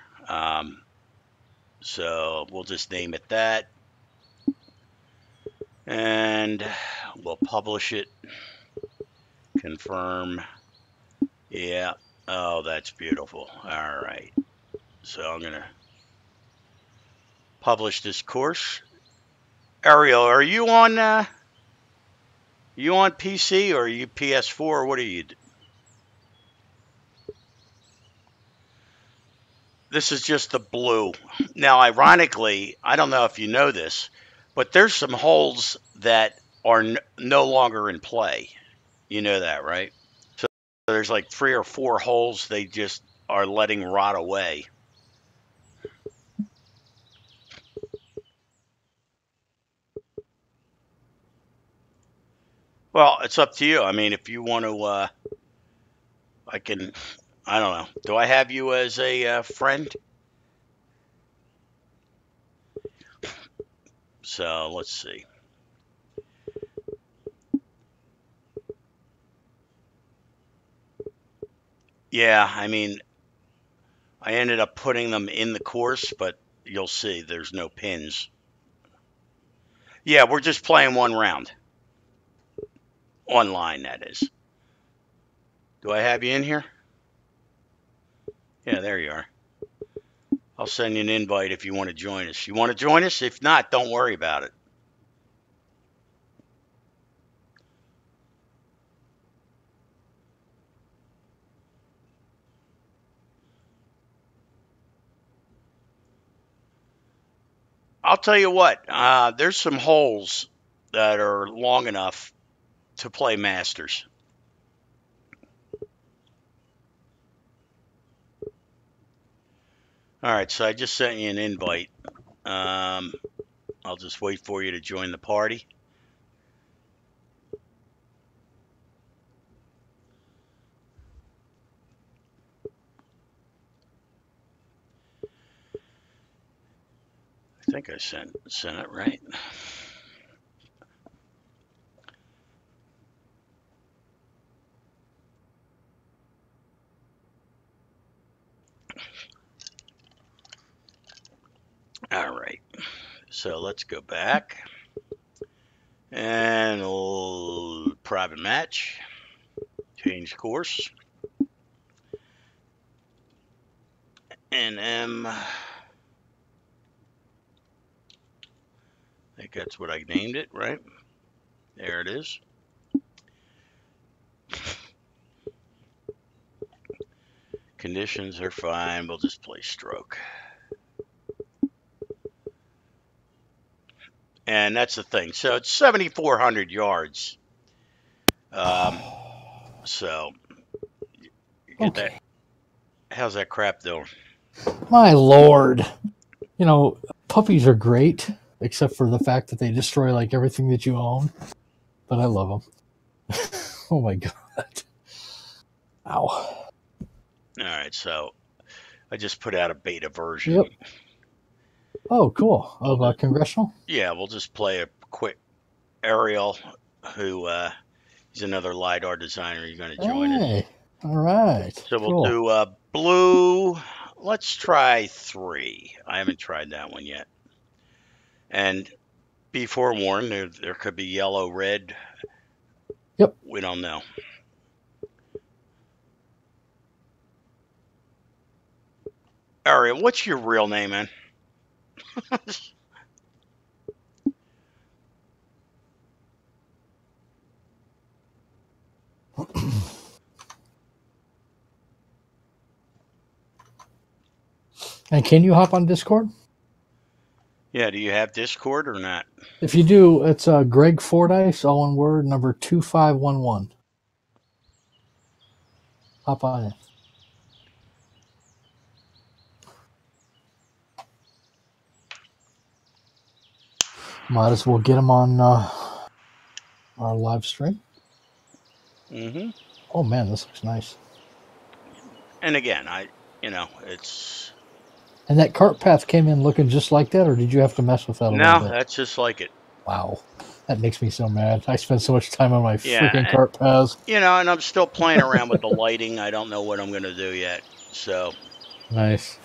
So we'll just name it that, and we'll publish it. Confirm. Yeah. Oh, that's beautiful. All right. So I'm gonna publish this course. Ariel, are you on PC or are you PS4 or what are you? This is just the blue. Now, ironically, I don't know if you know this, but there's some holes that are no longer in play. You know that, right? So there's like 3 or 4 holes they just are letting rot away. Well, it's up to you. I mean, if you want to, I don't know. Do I have you as a friend? So let's see. Yeah, I mean, I ended up putting them in the course, but you'll see there's no pins. Yeah, we're just playing one round. Online, that is. Do I have you in here? Yeah, there you are. I'll send you an invite if you want to join us. You want to join us? If not, don't worry about it. I'll tell you what, there's some holes that are long enough to play Masters. All right, so I just sent you an invite. I'll just wait for you to join the party. I think I sent it right. All right, so let's go back and private match, change course, NM. I think that's what I named it, right? There it is. Conditions are fine. We'll just play stroke. And that's the thing. So it's 7,400 yards. So you get Okay. that. How's that crap doing? My Lord. You know, puppies are great, except for the fact that they destroy like everything that you own. But I love them. Oh my God. Ow. All right, so I just put out a beta version. Yep. Oh, cool. Of Congressional? Yeah, we'll just play a quick Ariel, who he's another LiDAR designer. You're going to join us. All right. So we'll do blue. Let's try 3. I haven't tried that one yet. And be forewarned, there could be yellow, red. Yep. We don't know. Ariel, what's your real name, man? And can you hop on Discord? Yeah, do you have Discord or not? If you do, it's Greg Fordyce, all one word, number 2511. Hop on in. Might as well get him on our live stream. Mm-hmm. Oh man, this looks nice. And again, it's. And that cart path came in looking just like that, or did you have to mess with that a little bit? No, that's just like it. Wow. That makes me so mad. I spend so much time on my freaking cart paths. And I'm still playing around with the lighting. I don't know what I'm going to do yet. So. Nice.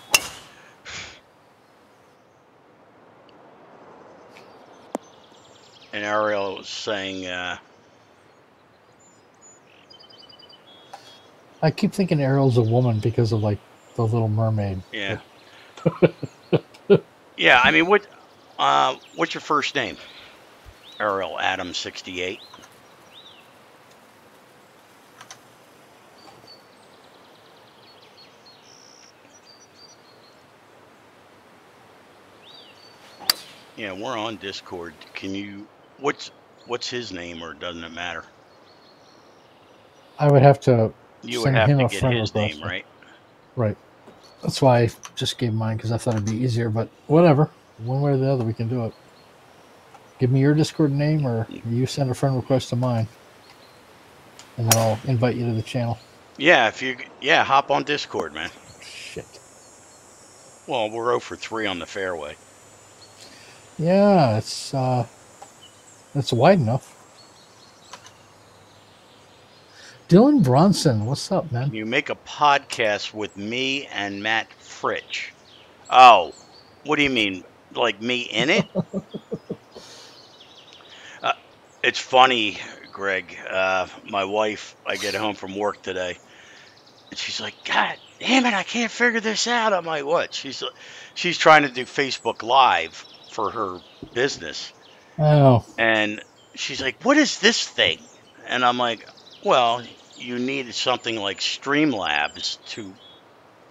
And Ariel was saying... I keep thinking Ariel's a woman because of, like, the Little Mermaid. Yeah. Yeah, I mean, what's your first name? Ariel Adam 68. Yeah, we're on Discord. Can you... What's his name, or doesn't it matter? I would have to You would send have him to a get friend his request. name, right? Right. That's why I just gave mine, because I thought it'd be easier, but whatever. One way or the other, we can do it. Give me your Discord name, or you send a friend request to mine, and then I'll invite you to the channel. Yeah, hop on Discord, man. Shit. Well, we're 0 for 3 on the fairway. Yeah, it's wide enough. Dylan Bronson, what's up, man? Can you make a podcast with me and Matt Fritsch? Oh, what do you mean? Like me in it? It's funny, Greg. My wife, I get home from work today, and she's like, God damn it, I can't figure this out. I'm like, what? She's trying to do Facebook Live for her business. Oh. And she's like, what is this thing? And I'm like, well, you need something like Streamlabs to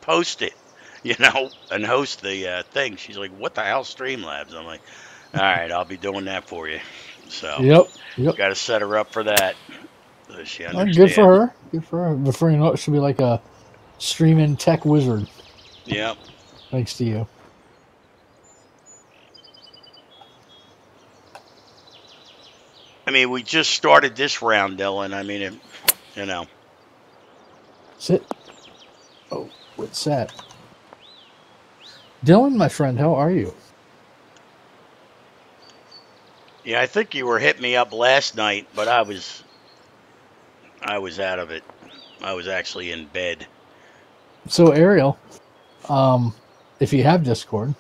post it, and host the thing. She's like, what the hell, Streamlabs? I'm like, All right, I'll be doing that for you. So, Yep. got to set her up for that. So she Well, good for understands. her. Good for her. Before you know it, she'll be like a streaming tech wizard. Yep. Thanks to you. I mean, we just started this round, Dylan. I mean, you know. Sit. Oh, what's that? Dylan, my friend, how are you? Yeah, I think you were hitting me up last night, but I was out of it. I was actually in bed. So, Ariel, if you have Discord,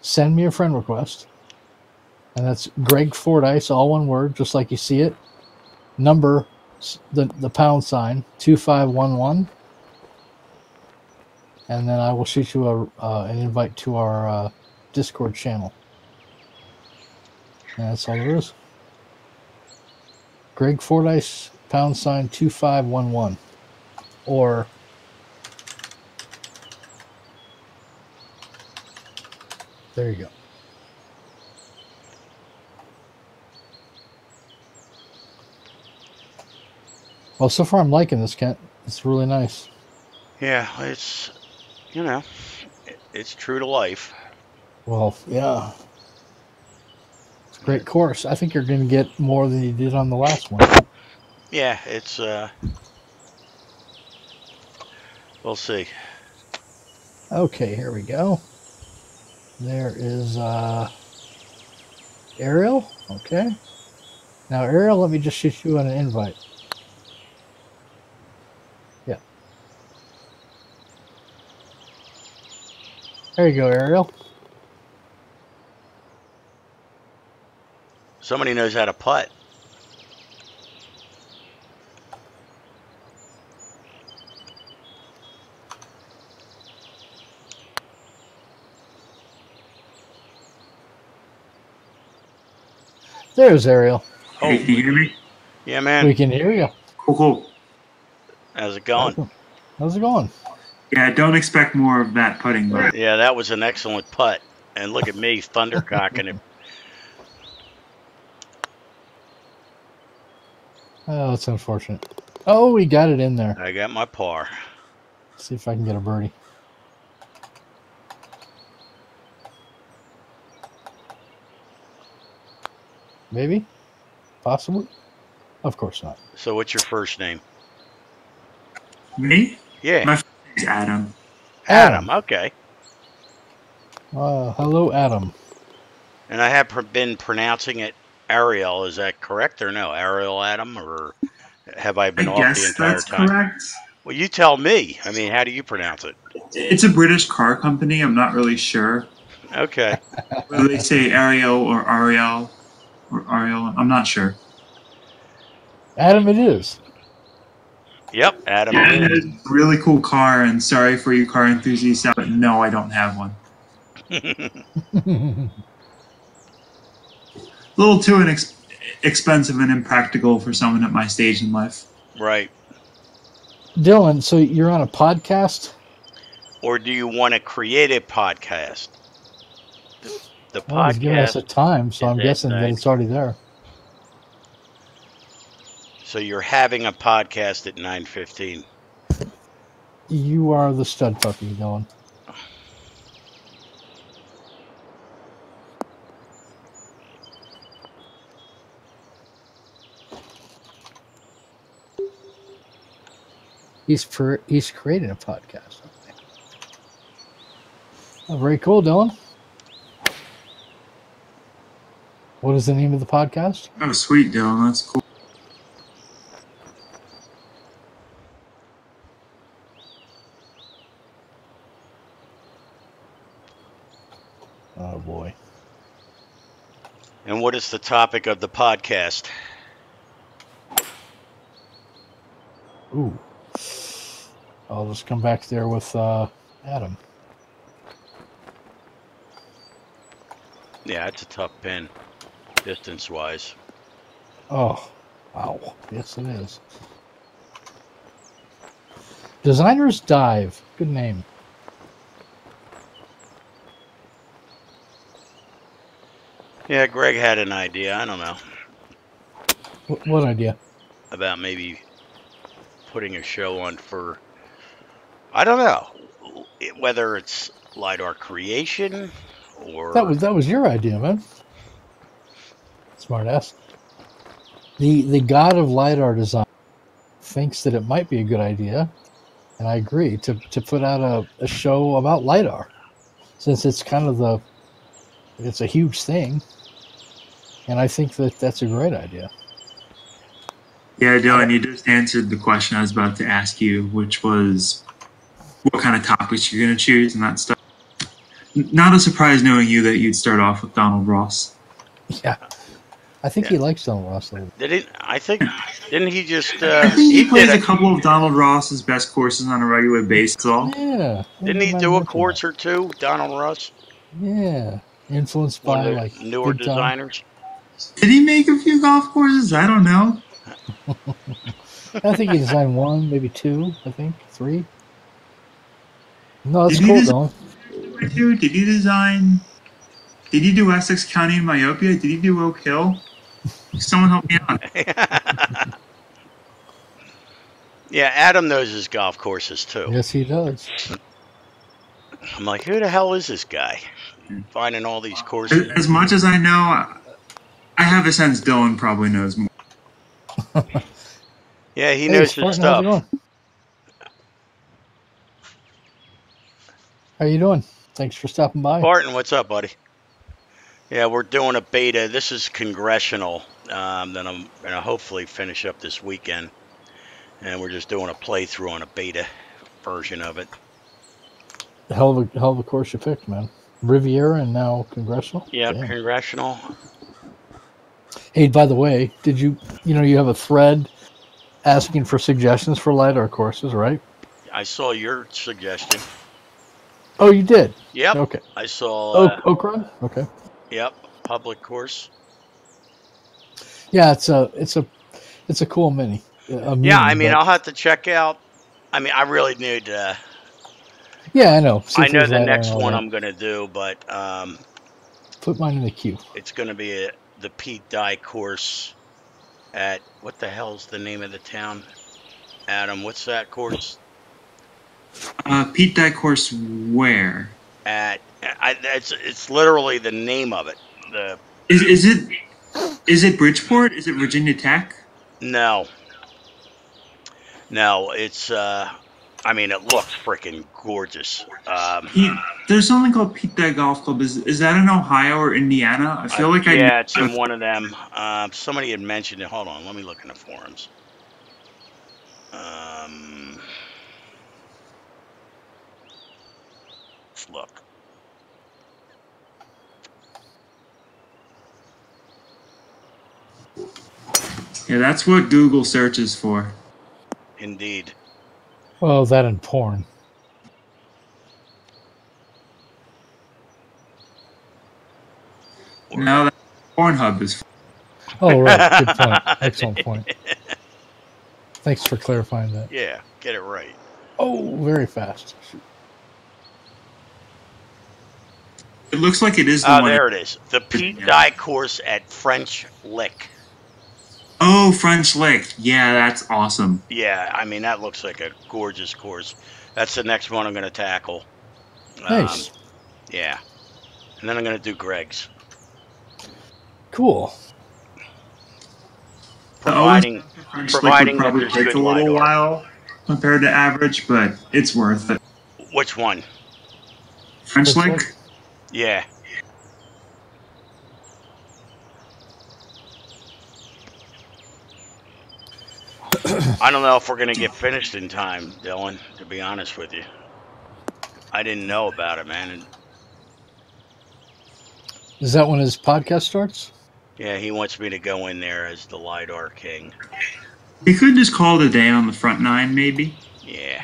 send me a friend request. And that's Greg Fordyce, all one word, just like you see it. Number, the pound sign, 2511. And then I will shoot you an invite to our Discord channel. And that's all there is. Greg Fordyce, pound sign 2511. Or there you go. Well, so far I'm liking this, Kent. It's really nice. Yeah, it's, you know, it's true to life. Well, yeah. It's a great course. I think you're going to get more than you did on the last one. Yeah, it's, we'll see. Okay, here we go. There is Ariel. Okay. Now, Ariel, let me just shoot you an invite. Yeah. There you go, Ariel. Somebody knows how to putt. There's Ariel. Oh, Hey, can you hear me? yeah, man. We can hear you. Cool. How's it going? How's it going? Yeah, don't expect more of that putting, but Yeah, that was an excellent putt. And look at me, thundercocking it. Oh, it's unfortunate. Oh, we got it in there. I got my par. Let's see if I can get a birdie. Maybe? Possibly? Of course not. So what's your first name? me? Yeah. My first name's Adam. Adam. Okay. Hello, Adam. And I have been pronouncing it Ariel. Is that correct or no? Ariel Adam? Or have I been I off the guess entire that's time? correct. Well, you tell me. I mean, how do you pronounce it? It's a British car company. I'm not really sure. Okay. Whether they say Ariel or Ariel or Ariel, I'm not sure. Adam, it is. Yep, Adam Yeah, it it is. is a really cool car, and sorry for you car enthusiasts out, but no, I don't have one. A little too expensive and impractical for someone at my stage in life. Right. Dylan, so you're on a podcast? Or do you want to create a podcast? The Well, he's giving us podcast. a time, so is I'm at guessing that 9. it's already there. So you're having a podcast at 9:15. You are the stud puppy, Dylan. He's creating a podcast. Oh, very cool, Dylan. What is the name of the podcast? Oh, sweet, Dylan. That's cool. Oh boy. And what is the topic of the podcast? Ooh. I'll just come back there with Adam. Yeah, it's a tough pin, distance-wise. Oh, wow. Yes, it is. Designer's Dive. Good name. Yeah, Greg had an idea. I don't know What idea? about maybe putting a show on for. I don't know whether it's LiDAR creation or. That was your idea, man. Smart ass. The god of LiDAR design thinks that it might be a good idea, and I agree to put out a show about LiDAR, since it's kind of it's a huge thing, and I think that that's a great idea. Yeah, Dylan, you just answered the question I was about to ask you, which was what kind of topics you're going to choose and that stuff. Not a surprise knowing you that you'd start off with Donald Ross. Yeah, I think he likes Donald Ross a little. Didn't he just? I think he plays a couple of Donald Ross's best courses on a regular basis. Yeah. Didn't he do a course or two, Donald Ross? Yeah, influenced by like newer designers. Did he make a few golf courses? I don't know. I think he designed one, maybe two. I think 3. No, that's cool, though. Did he design? Did he do Essex County and Myopia? Did he do Oak Hill? Someone help me out. Yeah, Adam knows his golf courses too. Yes, he does. I'm like, who the hell is this guy? Finding all these courses. As much as I know, I have a sense Dylan probably knows more. Yeah, he knows his stuff. How you doing? Thanks for stopping by. Barton, what's up, buddy? Yeah, we're doing a beta. This is Congressional that I'm going to hopefully finish up this weekend. And we're just doing a playthrough on a beta version of it. Hell of a course you picked, man. Riviera and now Congressional? Yeah, Congressional. Hey, by the way, did you have a thread asking for suggestions for LiDAR courses, right? I saw your suggestion. Oh, you did? Yep. Okay. I saw... Oak Run? Okay. Yep, public course. Yeah, it's a cool mini. Yeah, I mean, I'll have to check out. I mean, I really need... yeah, I know. I know the next one I'm going to do, but... put mine in the queue. It's going to be the Pete Dye course at... What the hell's the name of the town? Adam, what's that course? Pete Dye course where? It's literally the name of it. Is it Bridgeport? Is it Virginia Tech? No, it's I mean, it looks freaking gorgeous. There's something called Pete Dye Golf Club. Is that in Ohio or Indiana? I feel like yeah, it's in one of them. Somebody had mentioned it. Hold on, let me look in the forums. Let's look. Yeah, that's what Google searches for. Indeed. Well, that and porn. Now that Pornhub is. Oh, right. Good point. Excellent point. Thanks for clarifying that. Yeah, get it right. Oh, very fast. It looks like it is the one. Oh, there it is. The Pete Dye course at French Lick. Oh, French Lick. Yeah, that's awesome. Yeah, I mean, that looks like a gorgeous course. That's the next one I'm going to tackle. Nice. Yeah. And then I'm going to do Greg's. Cool. Providing would probably that take a little while compared to average, but it's worth it. Which one? French Lick? Yeah. I don't know if we're going to get finished in time, Dylan, to be honest with you. I didn't know about it, man. Is that when his podcast starts? Yeah, he wants me to go in there as the LiDAR king. We could just call it a day on the front 9, maybe. Yeah.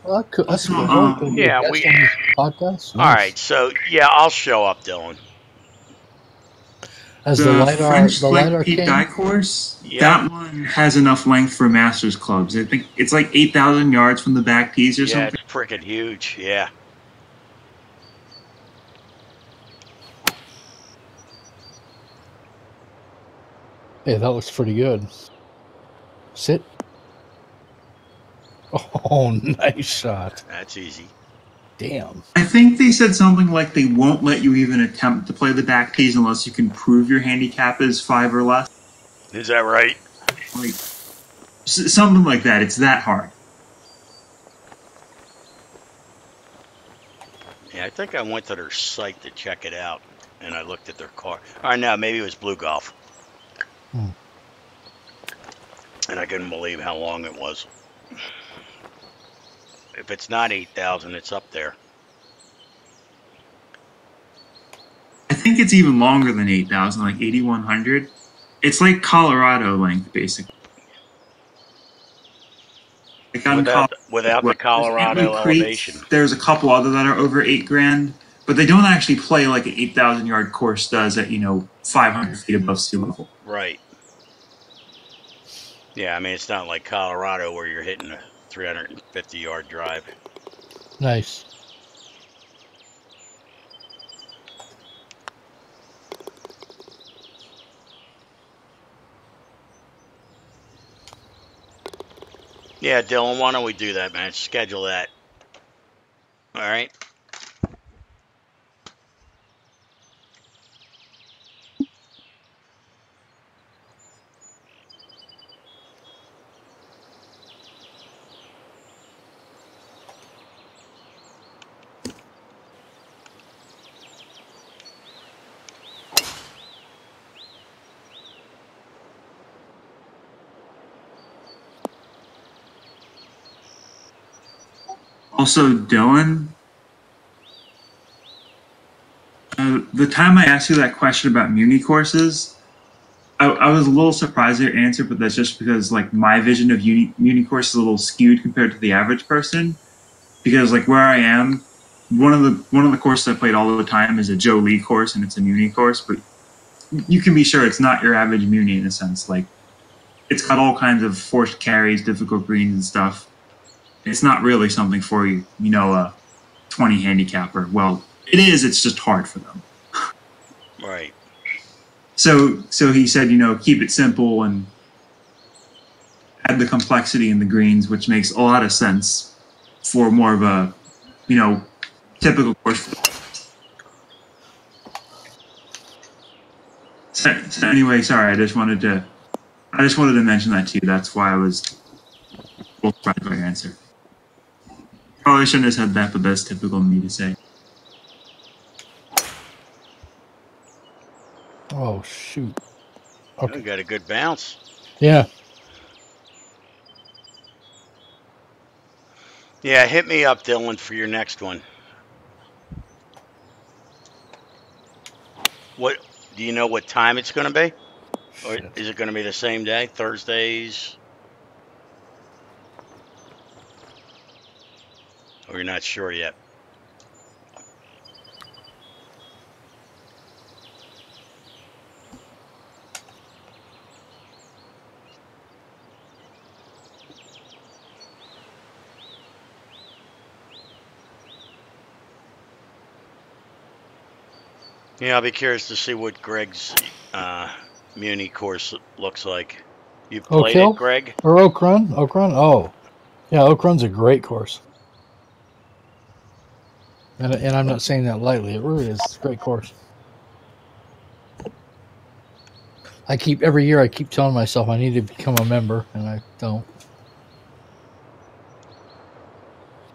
Well, that's cool. Yeah, podcast. Nice. All right, so yeah, I'll show up, Dylan. As the LiDAR Pete king? Dye course, that one has enough length for Masters clubs. I think it's like 8,000 yards from the back tees or something. Yeah, it's freaking huge. Yeah. Hey, that looks pretty good. Sit. Oh, nice shot. That's easy. Damn. I think they said something like they won't let you even attempt to play the back tees unless you can prove your handicap is 5 or less. Is that right? Like something like that. It's that hard. Yeah, I think I went to their site to check it out, and I looked at their car. Or no, maybe it was Blue Golf. And I couldn't believe how long it was. If it's not 8,000, it's up there. I think it's even longer than 8,000, like 8,100. It's like Colorado length, basically. Like without the Colorado elevation. There's a couple other that are over $8,000, but they don't actually play like an 8,000 yard course does at 500 feet above sea level. Right. Yeah, I mean it's not like Colorado where you're hitting a 350-yard drive. Nice. Yeah, Dylan, why don't we do that, man? Schedule that. All right. Also, Dylan, the time I asked you that question about Muni courses, I was a little surprised at your answer, but that's just because like my vision of Muni course is a little skewed compared to the average person. Because like where I am, one of the courses I played all the time is a Joe Lee course, and it's a Muni course. But you can be sure it's not your average Muni in a sense. Like it's got all kinds of forced carries, difficult greens, and stuff. It's not really something for a 20 handicapper. Well, it is. It's just hard for them. Right. So he said, keep it simple and add the complexity in the greens, which makes a lot of sense for more of a, typical course. So anyway, sorry, I just wanted to mention that to you. That's why I was surprised by your answer. Probably shouldn't have said that, but that's typical of me to say. Oh, shoot. Okay. You got a good bounce. Yeah. Yeah, hit me up, Dylan, for your next one. What do you know what time it's going to be? Or is it going to be the same day, Thursdays? Or you're not sure yet? Yeah, I'll be curious to see what Greg's Muni course looks like. You played it, Greg? Or Oak Run? Oak Run? Oh. Yeah, Oak Run's a great course. And I'm not saying that lightly. It really is. It's a great course. Every year I keep telling myself I need to become a member, and I don't.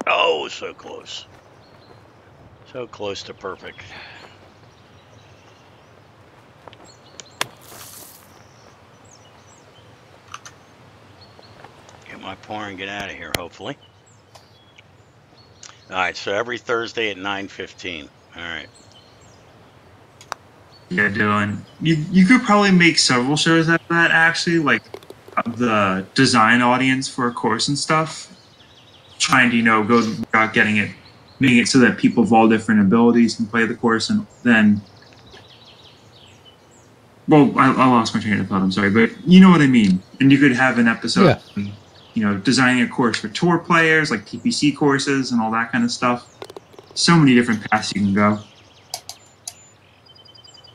Oh, so close. So close to perfect. Get my par and get out of here, hopefully. All right, so every Thursday at 9:15. All right. Yeah, Dylan. You could probably make several shows out of that, actually, like the design audience for a course and stuff. Trying to, go about making it so that people of all different abilities can play the course, and then... Well, I lost my train of thought, I'm sorry, but you know what I mean. And you could have an episode... Yeah. Designing a course for tour players, like TPC courses and all that kind of stuff. So many different paths you can go.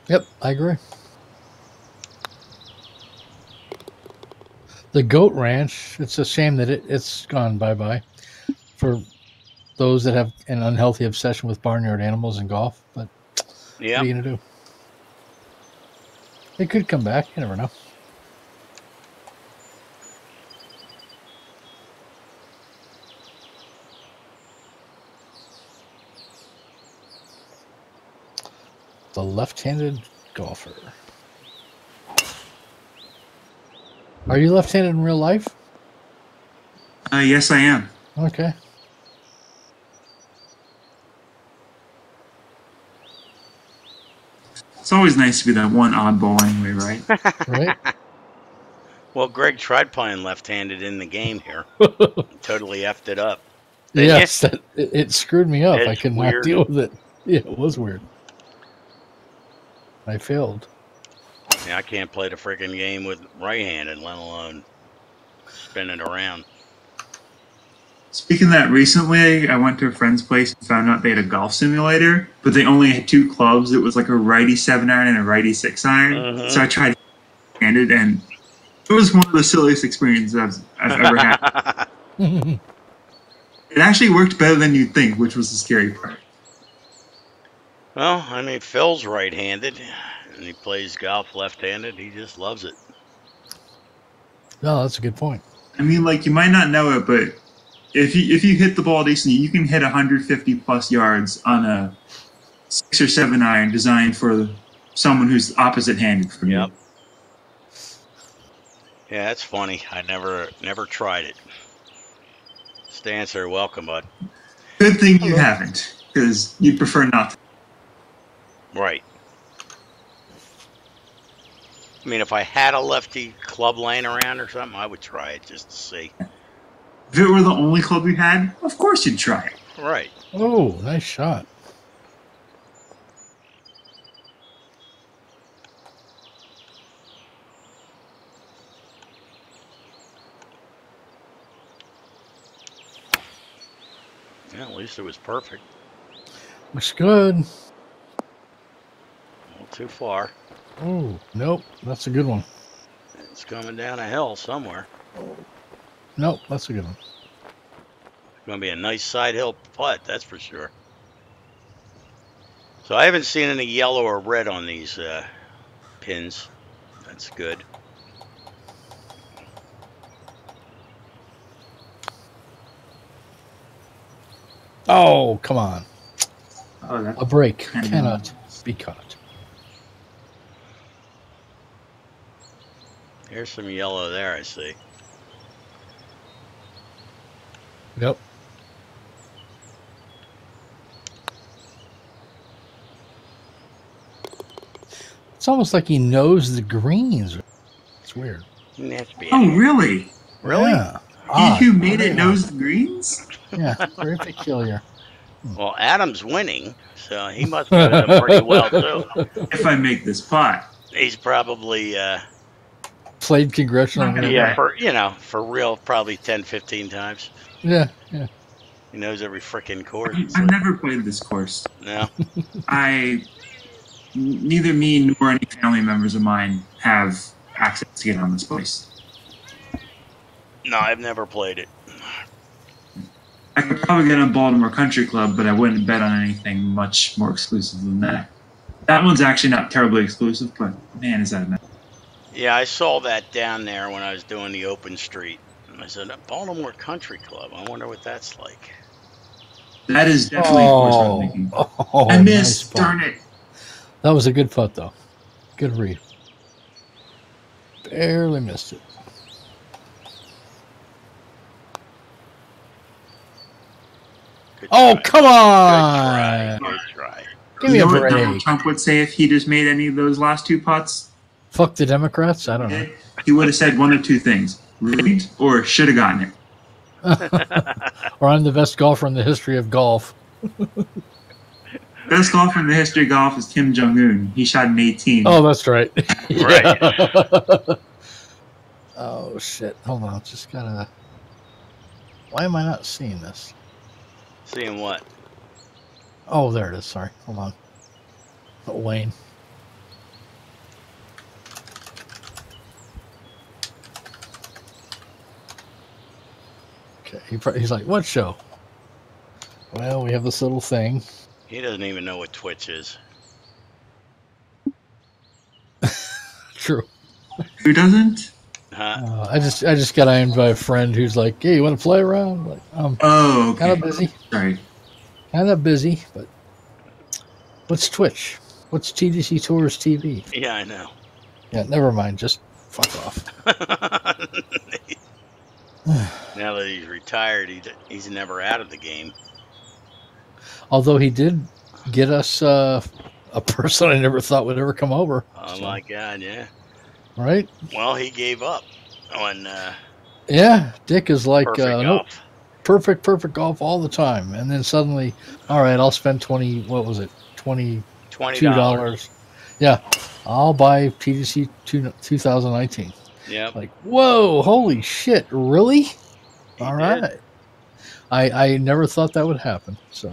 Yep, I agree. The Goat Ranch, it's a shame that it's gone bye-bye for those that have an unhealthy obsession with barnyard animals and golf. But what are you going to do? They could come back. You never know. The left-handed golfer. Are you left-handed in real life? Yes, I am. Okay. It's always nice to be that one oddball anyway, right? Right. Well, Greg tried playing left-handed in the game here. Totally effed it up. Yes, it screwed me up. It's I could weird. not deal with it. Yeah, it was weird. I failed. Yeah, I can't play the freaking game with right-handed, let alone spin it around. Speaking of that, recently I went to a friend's place and found out they had a golf simulator, but they only had 2 clubs. It was like a righty 7-iron and a righty 6-iron. Mhm. So I tried handed, and it was one of the silliest experiences I've ever had. It actually worked better than you'd think, which was the scary part. Well, I mean, Phil's right-handed, and he plays golf left-handed. He just loves it. No, that's a good point. I mean, like, you might not know it, but if you hit the ball decently, you can hit 150 plus yards on a 6 or 7-iron designed for someone who's opposite-handed from you. Yep. Yeah, that's funny. I never tried it. Stance are welcome, bud. Good thing you haven't, because you'd prefer not to. Right. I mean, if I had a lefty club laying around or something, I would try it just to see. If it were the only club you had, of course you'd try it. Right. Oh, nice shot. Yeah, at least it was perfect. Looks good. Not too far. Oh, nope. That's a good one. It's coming down a hill somewhere. Nope, that's a good one. It's going to be a nice side hill putt, that's for sure. So I haven't seen any yellow or red on these pins. That's good. Oh, come on. Oh, that's A break cannot be caught. There's some yellow there, I see. Yep. It's almost like he knows the greens. It's weird. It has to be Oh, really? Really? Yeah. He who made it knows the greens? Yeah, very peculiar. Well, Adam's winning, so he must have done pretty well, too. If I make this pot. He's probably, Played Congressional. yeah, for real, probably 10, 15 times. Yeah, yeah. He knows every freaking course. I've never played this course. No? Neither me nor any family members of mine have access to get on this place. No, I've never played it. I could probably get on Baltimore Country Club, but I wouldn't bet on anything much more exclusive than that. That one's actually not terribly exclusive, but man, is that a mess. Yeah, I saw that down there when I was doing the open street. And I said, Baltimore Country Club. I wonder what that's like. That is definitely a course I'm thinking. Oh, I missed, nice darn it. That was a good putt, though. Good read. Barely missed it. Good Oh, try. come on! Good try. Give me You a know what Donald break. Trump would say if he just made any of those last 2 putts? Fuck the Democrats? I don't know. He would have said one of 2 things. Rigged or should have gotten it. Or I'm the best golfer in the history of golf. Best golfer in the history of golf is Kim Jong-un. He shot an 18. Oh, that's right. Right. Oh, shit. Hold on. Just gotta... Why am I not seeing this? Seeing what? Oh, there it is. Sorry. Hold on. Oh, Wayne. Okay. He's like, what show? Well, we have this little thing. He doesn't even know what Twitch is. True. Who doesn't? Huh? I just got ironed by a friend who's like, hey, you want to play around? I'm like, Oh, okay. kind of busy. Sorry. Kind of busy, but what's Twitch? What's TDC Tours TV? Yeah, I know. Yeah, never mind. Just fuck off. Now that he's retired, he's never out of the game. Although he did get us a person I never thought would ever come over. Oh my God, yeah. Right? Well, he gave up on Yeah, Dick is like perfect nope, golf. perfect golf all the time, and then suddenly, all right, I'll spend $22. Yeah, I'll buy TDC 2019. Yeah. Like, whoa, holy shit, really? He All did. right. I never thought that would happen, so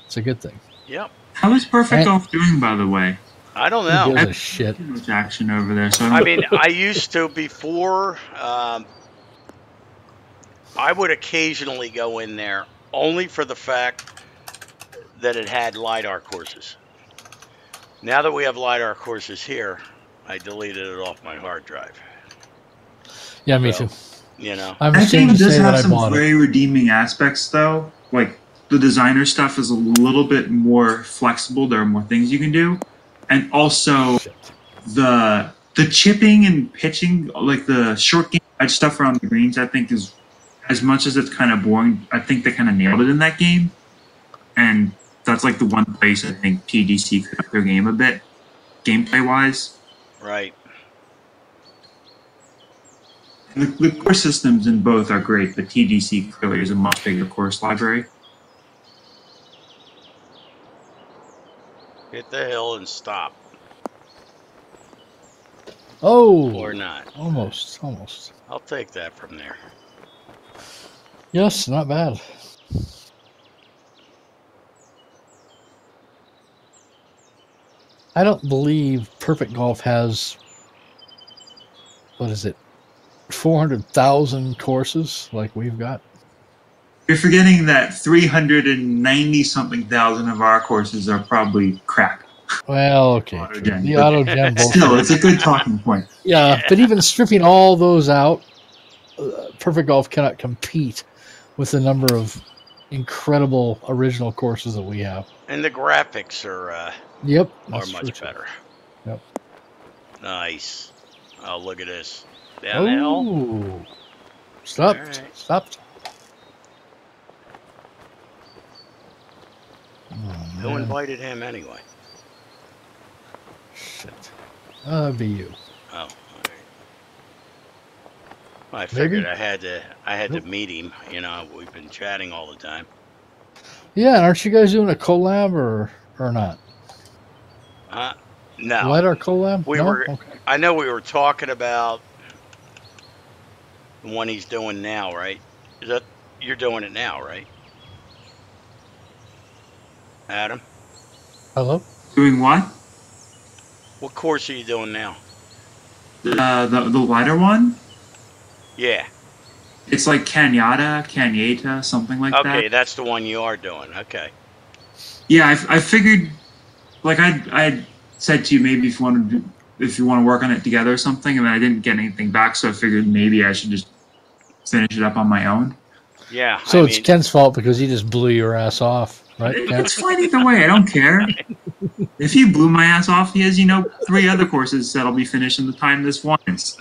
it's a good thing. Yep. How is Perfect Golf doing, by the way? I don't Who know. gives a shit? Too much action over there. So I mean, I used to before. I would occasionally go in there only for the fact that it had LiDAR courses. Now that we have LiDAR courses here, I deleted it off my hard drive. Yeah, me So, too. You know. I'm I think ashamed it to does say that have I some bought it. very redeeming aspects, though. Like the designer stuff is a little bit more flexible. There are more things you can do, and also Shit. the chipping and pitching, like the short game stuff around the greens. I think is, as much as it's kind of boring, I think they kind of nailed it in that game, and that's like the one place I think TDC could up their game a bit, gameplay wise. Right. The course systems in both are great, but TDC clearly is a much bigger course library. Hit the hill and stop, Oh, or not. almost. I'll take that from there. Yes, not bad. I don't believe Perfect Golf has, what is it, 400,000 courses like we've got. You're forgetting that 390 something thousand of our courses are probably crap. Well, okay. Auto-gen, The but auto-gen Still, bullshit. it's a good talking point. Yeah, but even stripping all those out, Perfect Golf cannot compete with the number of incredible original courses that we have. And the graphics are Yep. much better. Yep. Nice. Oh, look at this. Down the hill. Oh. Stopped. All right. Stopped. Oh, Who man. invited him anyway? Shit. That'd be you. Oh, all right. Well, I figured Maybe? I had Nope. to meet him. You know, we've been chatting all the time. Yeah, and aren't you guys doing a collab or not? No, LiDAR collab? We No? were- Okay. I know we were talking about the one he's doing now, right? Is that you're doing it now, right, Adam? Hello? Doing what? What course are you doing now? The lighter one? Yeah. It's like Cañada, something like that. Okay, that's the one you are doing. Okay. Yeah, I figured, like I said to you, maybe if you want to work on it together or something, and I didn't get anything back, so I figured maybe I should just finish it up on my own. Yeah. So I it's mean, Ken's fault because he just blew your ass off, right, Ken? It's fine either way. I don't care. If he blew my ass off, he has 3 other courses that'll be finished in the time this one is.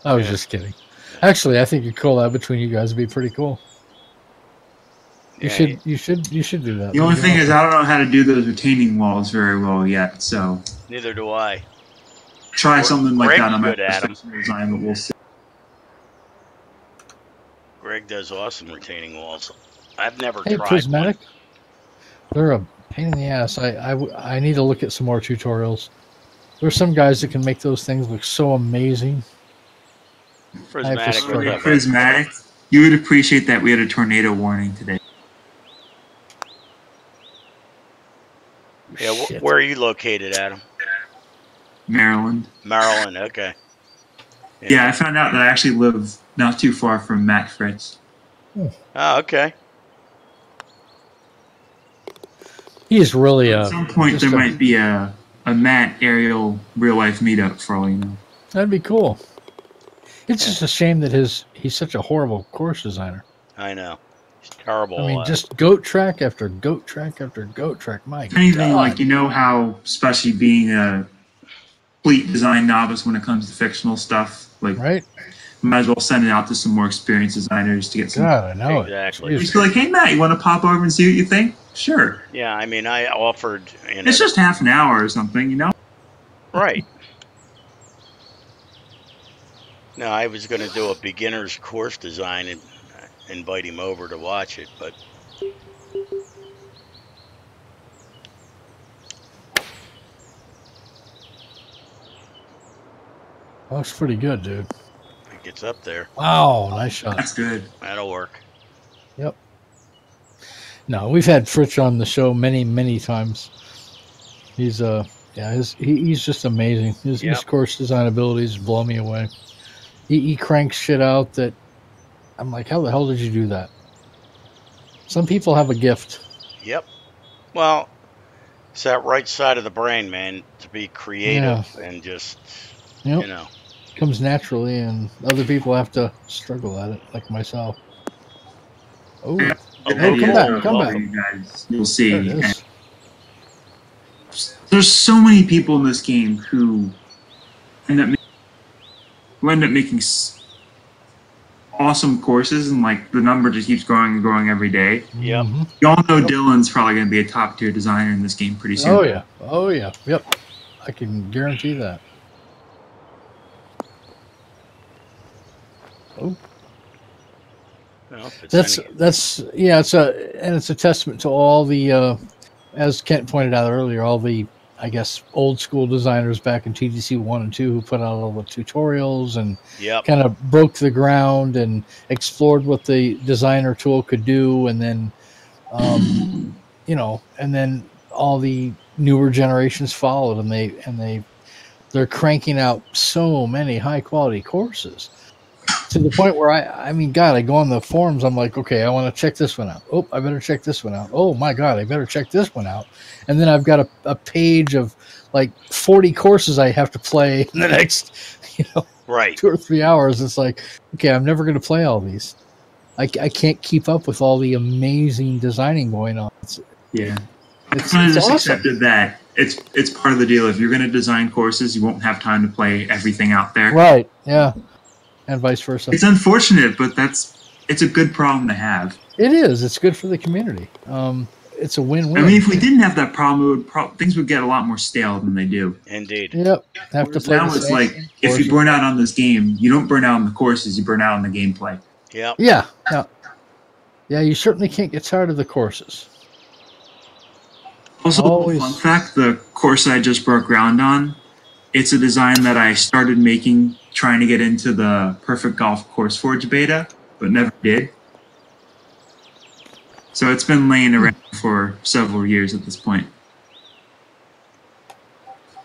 I was just kidding. Actually, I think a collab between you guys would be pretty cool. You yeah, should do that. The only thing is I don't know how to do those retaining walls very well yet, so neither do I. try something like Greg's that on my good at 'em. first design, but we'll see. Greg does awesome retaining walls. I've never Hey, tried prismatic. They're a pain in the ass. I need to look at some more tutorials. There's some guys that can make those things look so amazing. one. Prismatic. just would started. love it. Prismatic. You would appreciate that we had a tornado warning today. Yeah, where are you located, Adam? Maryland. Maryland. Okay. Yeah, I found out that I actually live not too far from Matt Fritz. Oh, okay. He's really At some point, there might be a Matt Ariel real life meetup for all you know. That'd be cool. It's just a shame that he's such a horrible course designer. I know. He's terrible. I mean, just goat track after goat track after goat track. My anything God. like, you know how, especially being a complete design novice when it comes to fictional stuff, like, right? Might as well send it out to some more experienced designers to get some. God, I know exactly. it. Just be like, hey Matt, you want to pop over and see what you think? Sure. Yeah, I mean, I offered. You know, it's just half an hour or something, you know. Right. No, I was going to do a beginner's course design and invite him over to watch it, but Looks pretty good, dude. it gets up there. Wow, nice shot. That's good. That'll work. Yep. No, we've had Fritz on the show many times. He's he's just amazing. His course design abilities blow me away. He cranks shit out that I'm like, how the hell did you do that? Some people have a gift. Yep. Well, it's that right side of the brain, man, to be creative and just, you know. Comes naturally, and other people have to struggle at it, like myself. Oh, come back. You guys, you'll see. There's so many people in this game who end up making awesome courses, and like the number just keeps growing and growing every day. Yep. Mm-hmm. Y'all know Dylan's probably going to be a top tier designer in this game pretty soon. Oh yeah. Yep. I can guarantee that. Oh. Well, it's a testament to all the as Kent pointed out earlier, all the, I guess, old school designers back in TGC 1 and 2 who put out all the tutorials and kind of broke the ground and explored what the designer tool could do, and then and then all the newer generations followed, and they're cranking out so many high quality courses. To the point where I mean, God, I go on the forums. I'm like, okay, I want to check this one out. Oh, I better check this one out. Oh my God, I better check this one out. And then I've got a page of like 40 courses I have to play in the next, 2 or 3 hours. It's like, okay, I'm never going to play all these. I can't keep up with all the amazing designing going on. It's just awesome. accepted that it's part of the deal. If you're going to design courses, you won't have time to play everything out there. Right. Yeah. And vice versa. It's unfortunate, but it's a good problem to have. It is. It's good for the community. It's a win-win. I mean, if we didn't have that problem, things would get a lot more stale than they do. Indeed. Yep. Have to play. Now it's like, if you burn out on this game, you don't burn out on the courses, you burn out on the gameplay. Yep. Yeah. You certainly can't get tired of the courses. Also, fun fact, the course I just broke ground on, it's a design that I started making trying to get into the Perfect Golf Course Forge beta, but never did. So it's been laying around for several years at this point.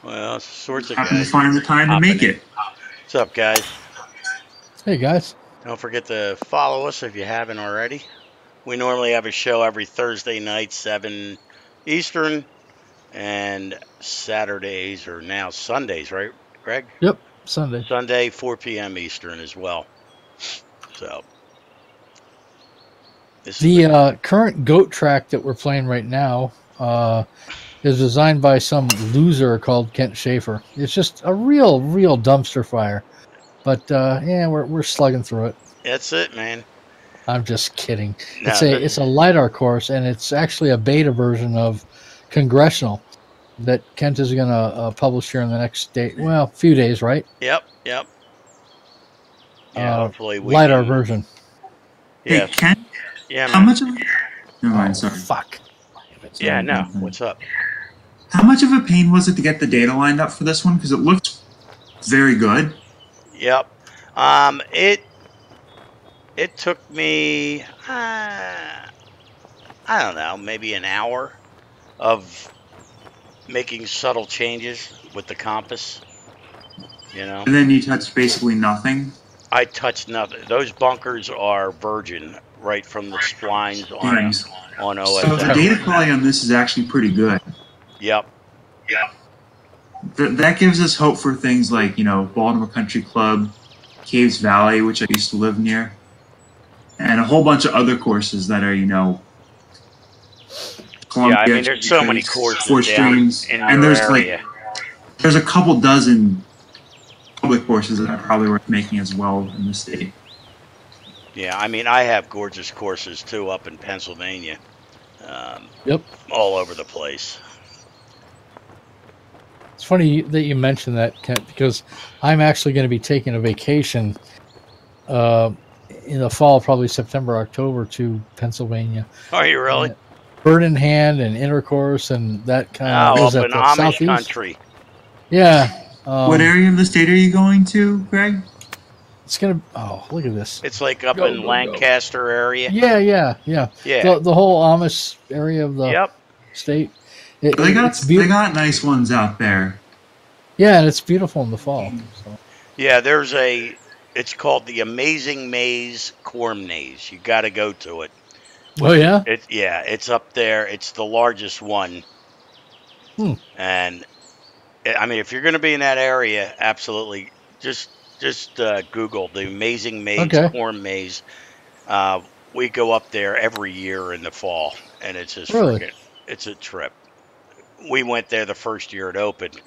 Well, sorts of Happened guys. to find the time to make it. What's up, guys? Hey, guys. Don't forget to follow us if you haven't already. We normally have a show every Thursday night, 7 Eastern, and Saturdays, or now Sundays, right, Greg? Yep, Sunday. Sunday, 4 p.m. Eastern as well. So. The current goat track that we're playing right now is designed by some loser called Kent Schaefer. It's just a real dumpster fire. But we're slugging through it. That's it, man. I'm just kidding. No, it's a LiDAR course, and it's actually a beta version of Congressional that Kent is going to publish here in the next few days, right? Yep. Yeah, hopefully we LiDAR version. Yeah. Hey, Kent? Yeah, man. How much of a... Never mind, sorry. Fuck. Yeah, no. What's up? How much of a pain was it to get the data lined up for this one? Because it looked very good. Yep. It took me, I don't know, maybe an hour of making subtle changes with the compass. You know. And then you touch basically nothing. I touched nothing. Those bunkers are virgin, right from the splines Nice. on So the OSO. data quality on this is actually pretty good. Yep. That gives us hope for things like, Baltimore Country Club, Caves Valley, which I used to live near, and a whole bunch of other courses that are, Yeah, I Columbia, mean, there's so many courses Four down Streams, in and your there's area. there's a couple dozen public courses that are probably worth making as well in the state. Yeah, I mean, I have gorgeous courses too up in Pennsylvania. Yep. All over the place. It's funny that you mentioned that, Kent, because I'm actually going to be taking a vacation in the fall, probably September, October, to Pennsylvania. Are you really? Bird in hand and intercourse and that kind of. Oh, Was up that in the Amish southeast country. Yeah. What area of the state are you going to, Greg? It's gonna. Oh, look at this. It's like up in Lancaster area. Yeah. The whole Amish area of the state. They got nice ones out there. Yeah, and it's beautiful in the fall. So. Yeah, it's called the Amazing Maze Corn Maze. You got to go to it. Oh yeah. It's up there. It's the largest one. And I mean, if you're going to be in that area, absolutely, just Google the Amazing Maze Corn Maze. We go up there every year in the fall, and it's just it's a trip. We went there the first year it opened,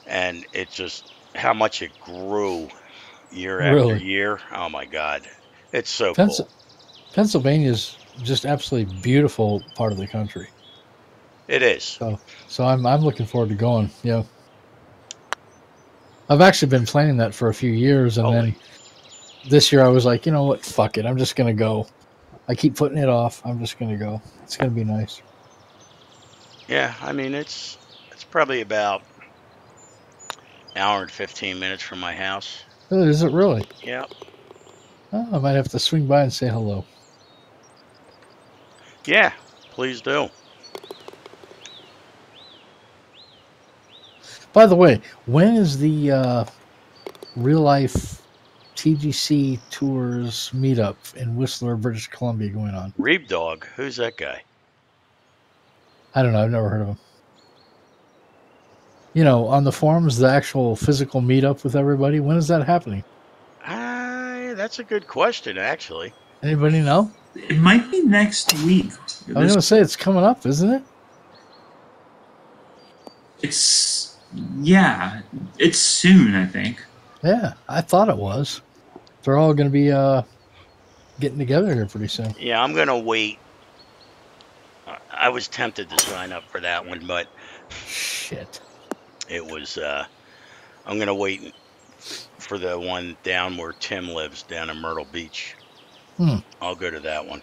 and it's just how much it grew year after year. Oh my God, it's so cool. Pennsylvania's just absolutely beautiful part of the country. It is. So I'm looking forward to going. Yeah. I've actually been planning that for a few years, and then this year I was like, you know what, fuck it, I'm just gonna go. I keep putting it off. I'm just gonna go. It's gonna be nice. Yeah, I mean it's probably about an hour and 15 minutes from my house. Oh, is it really? Yeah. Oh, I might have to swing by and say hello. Yeah, please do. By the way, when is the real life TGC Tours meetup in Whistler, British Columbia going on? Reeb Dog, who's that guy? I don't know. I've never heard of him. You know, on the forums, the actual physical meetup with everybody. When is that happening? That's a good question, actually. Anybody know? It might be next week. I was going to say it's coming up, isn't it? It's soon, I think. Yeah, I thought it was. They're all going to be getting together here pretty soon. Yeah, I'm going to wait. I was tempted to sign up for that one, but shit. It was I'm going to wait for the one down where Tim lives down in Myrtle Beach. I'll go to that one.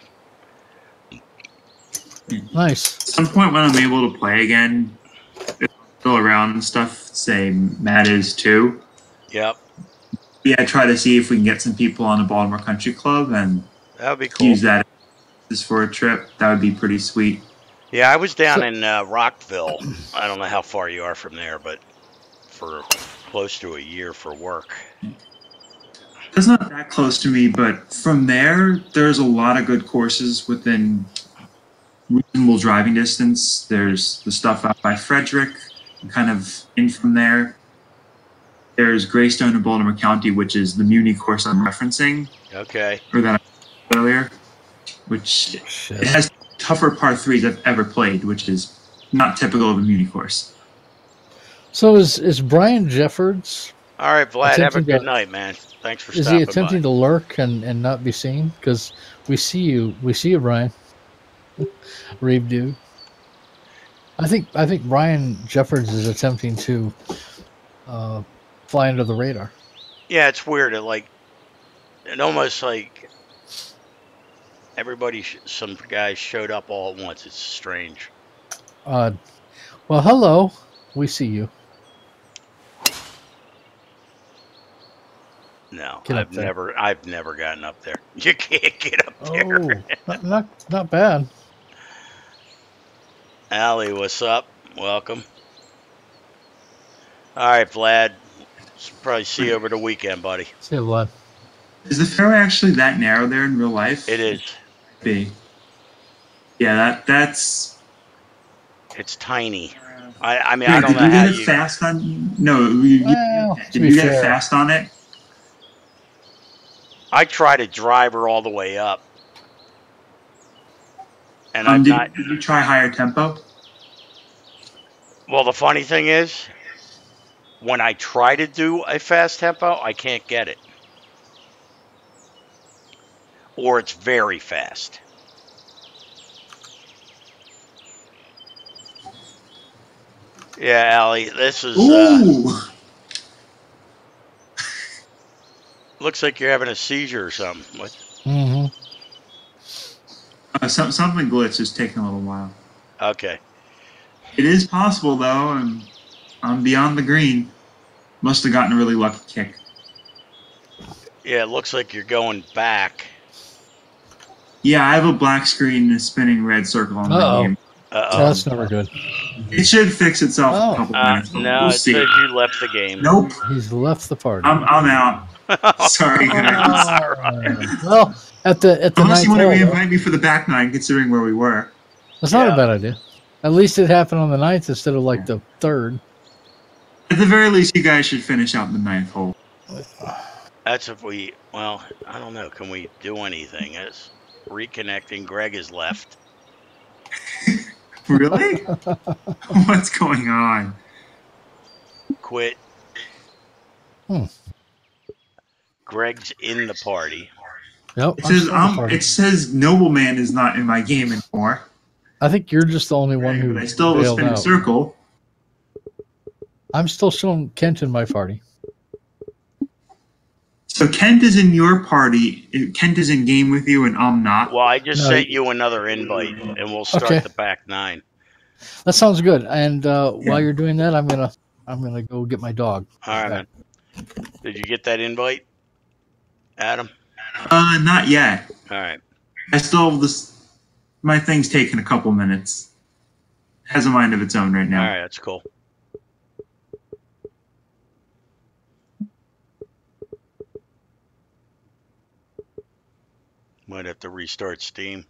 Nice. At some point when I'm able to play again, if I'm still around and stuff, say Matt is too. Yep. Yeah, try to see if we can get some people on the Baltimore Country Club and that would be cool. Use that just for a trip. That would be pretty sweet. Yeah, I was down in Rockville. I don't know how far you are from there, but for close to a year for work. It's not that close to me, but from there's a lot of good courses within reasonable driving distance. There's the stuff out by Frederick, kind of in from there. There's Greystone in Baltimore County, which is the Muni course I'm referencing. Okay. Or that I said earlier, which it has tougher par threes I've ever played, which is not typical of a Muni course. So is Brian Jeffords? All right, Vlad, have a good night, man. Thanks for stopping by. Is he attempting to lurk and not be seen? Because we see you, Brian. Reeb dude. I think Brian Jeffords is attempting to fly under the radar. Yeah, it's weird. It almost like everybody, some guys showed up all at once. It's strange. Well, hello. We see you. No, I've never gotten up there. You can't get up there. Oh, not bad. Allie, what's up? Welcome. All right, Vlad. Probably see you over the weekend, buddy. See you, Vlad. Is the fairway actually that narrow there in real life? It is. Be. Yeah, that's. It's tiny. I mean, I don't Did know you how get it you. fast on? No, Well, to did be you get it fair. fast on it? I try to drive her all the way up, and I'm not. Did you try higher tempo? Well, the funny thing is, when I try to do a fast tempo, I can't get it, or it's very fast. Yeah, Allie, this is. Ooh. Looks like you're having a seizure or something. What? Mm-hmm. Something glitch is taking a little while. Okay. It is possible though, and I'm beyond the green. Must have gotten a really lucky kick. Yeah, it looks like you're going back. Yeah, I have a black screen and a spinning red circle on my game. That's never good. It should fix itself in a couple minutes. No, we'll it see. says you left the game. Nope. He's left the party. I'm out. Sorry, guys. Well, at the Unless you want to ninth hole, reinvite me for the back nine, considering where we were. that's not a bad idea. At least it happened on the 9th instead of like the 3rd. At the very least, you guys should finish out the 9th hole. That's if we. Well, I don't know. Can we do anything? It's reconnecting. Greg is left. Really? What's going on? Quit. Greg's in the party. Yep. It says Nobleman is not in my game anymore. I think you're just the only one who. But I still have a spinning circle. I'm still showing Kent in my party. So Kent is in your party. Kent is in game with you, and I'm not. Well, I just sent you another invite, and we'll start the back nine. That sounds good. And while you're doing that, I'm gonna go get my dog. All right, man. Did you get that invite, Adam? Not yet. All right. I still have this. My thing's taking a couple minutes. It has a mind of its own right now. All right, that's cool. Might have to restart Steam.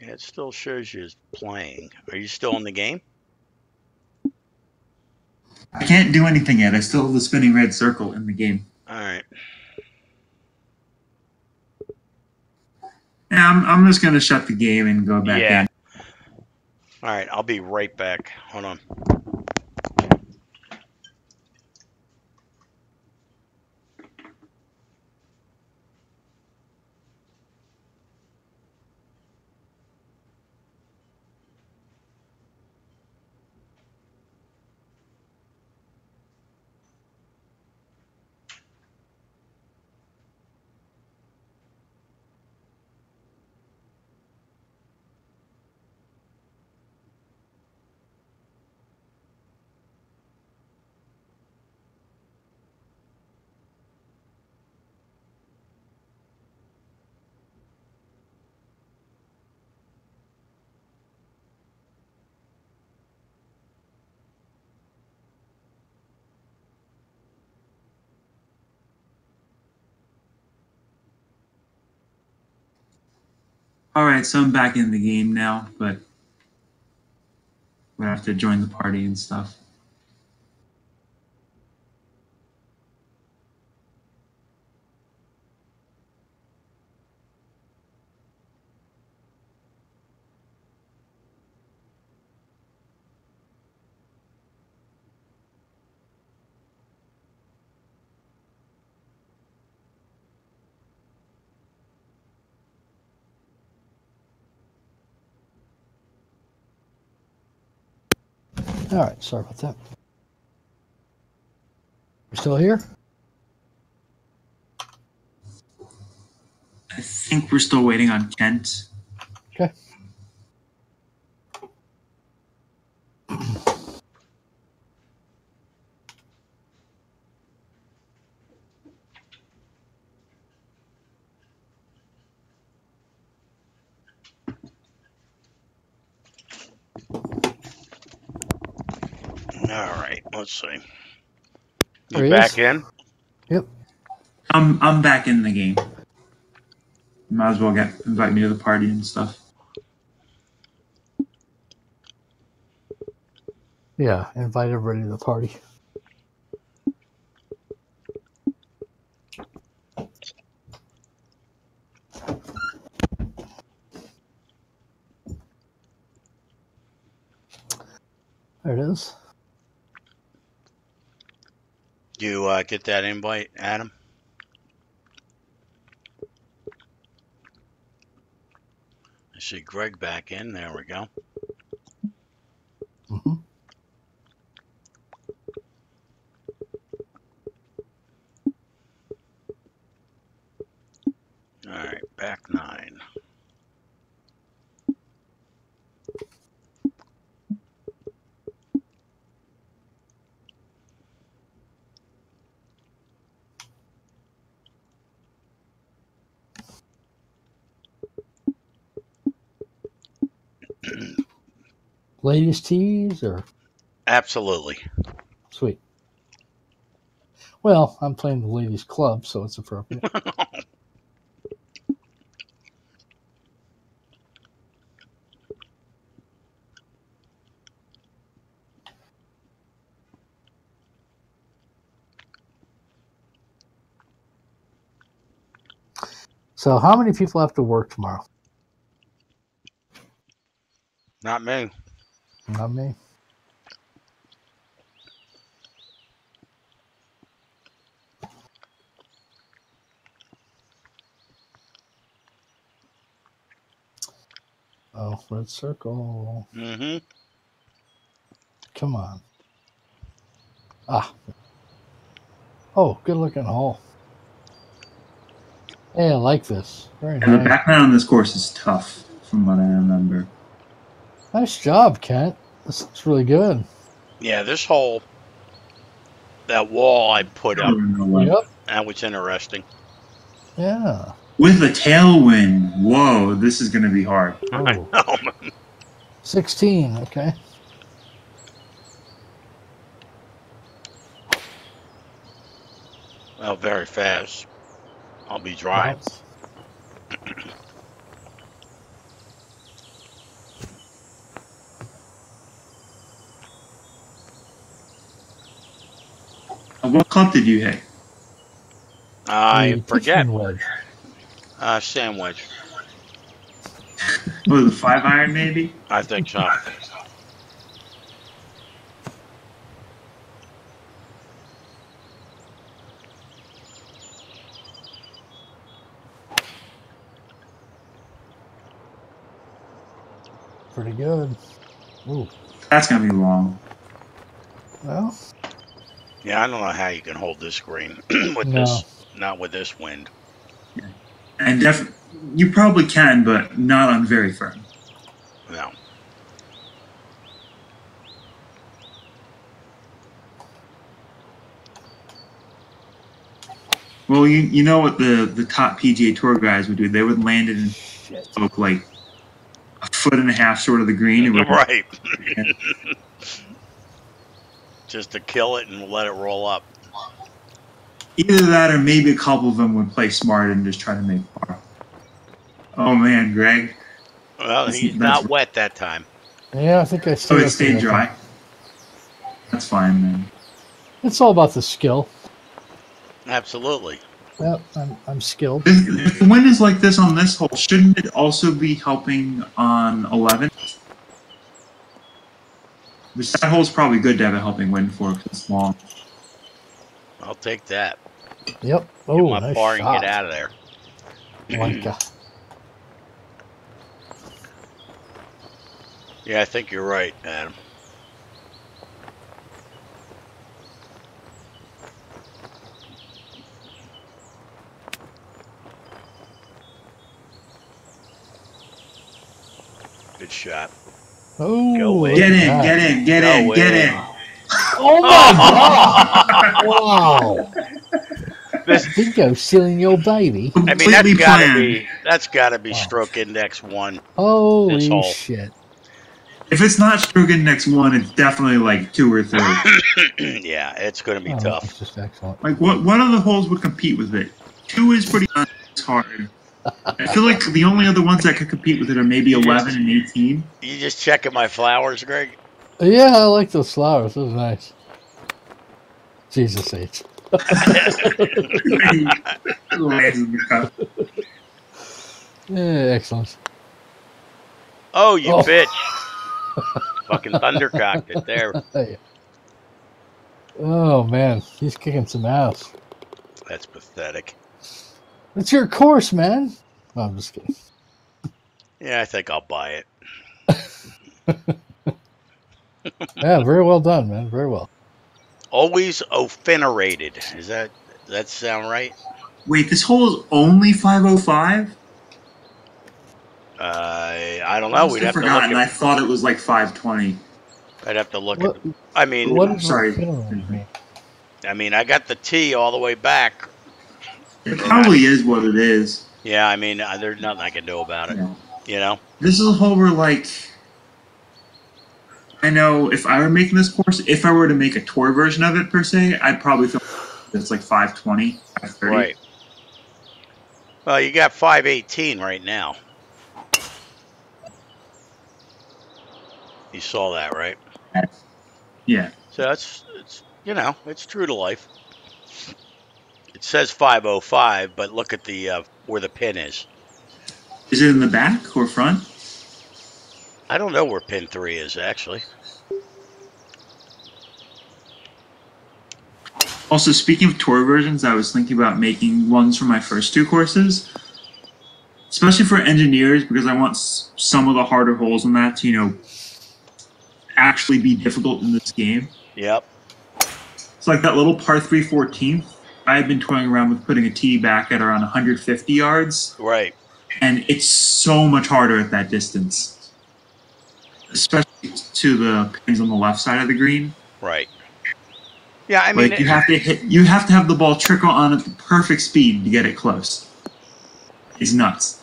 Yeah, it still shows you as playing. Are you still in the game? I can't do anything yet. I still have the spinning red circle in the game. All right. Yeah, I'm just going to shut the game and go back in. All right, I'll be right back. Hold on. All right, so I'm back in the game now, but we have to join the party and stuff. All right, sorry about that. We're still here? I think we're still waiting on Kent. Okay. All right, let's see. There You he back is. in? Yep. I'm back in the game. Might as well invite me to the party and stuff. Yeah, invite everybody to the party. There it is. You get that invite, Adam? I see Greg back in. There we go. Mm-hmm. All right, back 9. Ladies' teas or Absolutely. sweet. Well, I'm playing the ladies' club, so it's appropriate. So, how many people have to work tomorrow? Not me. Not me. Oh, red circle. Mm-hmm. Come on. Ah. Oh, good looking hole. Hey, I like this. Very And the nice. background on this course is tough, from what I remember. Nice job, Kent. This looks really good. Yeah, this hole, that wall I put up, Yep. that was interesting. Yeah. With a tailwind. Whoa, this is going to be hard. Oh. Oh, 16. Okay. well, very fast. I'll be dry. What club did you hit? I forget. Wedge. Sandwich. Was it 5-iron maybe? I think so. Pretty good. Ooh. That's going to be long. Well. Yeah, I don't know how you can hold this green with No. this, not with this wind. And you probably can, but not on very firm. No. Well, you know what the top PGA Tour guys would do? They would land it in stroke like a foot and a half short of the green. Right. Just to kill it and let it roll up. Either that or maybe a couple of them would play smart and just try to make par. Oh, man, Greg. Well, he's not wet that time. Yeah, I think I So it stayed dry? That's fine, man. It's all about the skill. Absolutely. Yep, I'm skilled. If the wind is like this on this hole, shouldn't it also be helping on 11? Which that hole's probably good to have a helping wind for because it's long. I'll take that. Yep. Oh, get my nice par shot. and get out of there. Yeah, I think you're right, Adam. Good shot. Oh, Go in. Get in. Oh my God! Wow. This Bingo stealing your baby. I mean, that's gotta be stroke index 1. Holy This hole. shit! If it's not Strogan next one, it's definitely like 2 or 3. Yeah, it's going to be That's tough. just excellent. Like what other holes would compete with it? 2 is pretty hard. I feel like the only other ones that could compete with it are maybe 11 and 18. You just checking my flowers, Greg? Yeah, I like those flowers. Those are nice. Jesus H. Yeah, excellent. Oh, you bitch. Fucking thundercocked it there. Oh, man. He's kicking some ass. That's pathetic. It's your course, man. No, I'm just kidding. Yeah, I think I'll buy it. Yeah, very well done, man. Very well. Always ophenerated. Does that sound right? Wait, this hole is only 505? I don't know. We'd have to look at. I thought it was like 520. I'd have to look What- at. I mean, What is sorry. mean? I got the T all the way back. It probably is what it is. Yeah, I mean, there's nothing I can do about it. Yeah. You know. This is a hole where, like, I know if I were making this course, if I were to make a tour version of it per se, I'd probably feel it's like 520, 530. Right. Well, you got 518 right now. You saw that, right? Yeah. So it's true to life. It says 505, but look at the where the pin is. Is it in the back or front? I don't know where pin 3 is actually. Also, speaking of tour versions, I was thinking about making ones for my first 2 courses, especially for engineers, because I want some of the harder holes in that to, actually be difficult in this game. Yep. It's like that little par 3 14th. I had been toying around with putting a tee back at around 150 yards. Right. And it's so much harder at that distance, especially to the pins on the left side of the green. Right. Yeah, I mean, Like you have to have the ball trickle on at the perfect speed to get it close. It's nuts.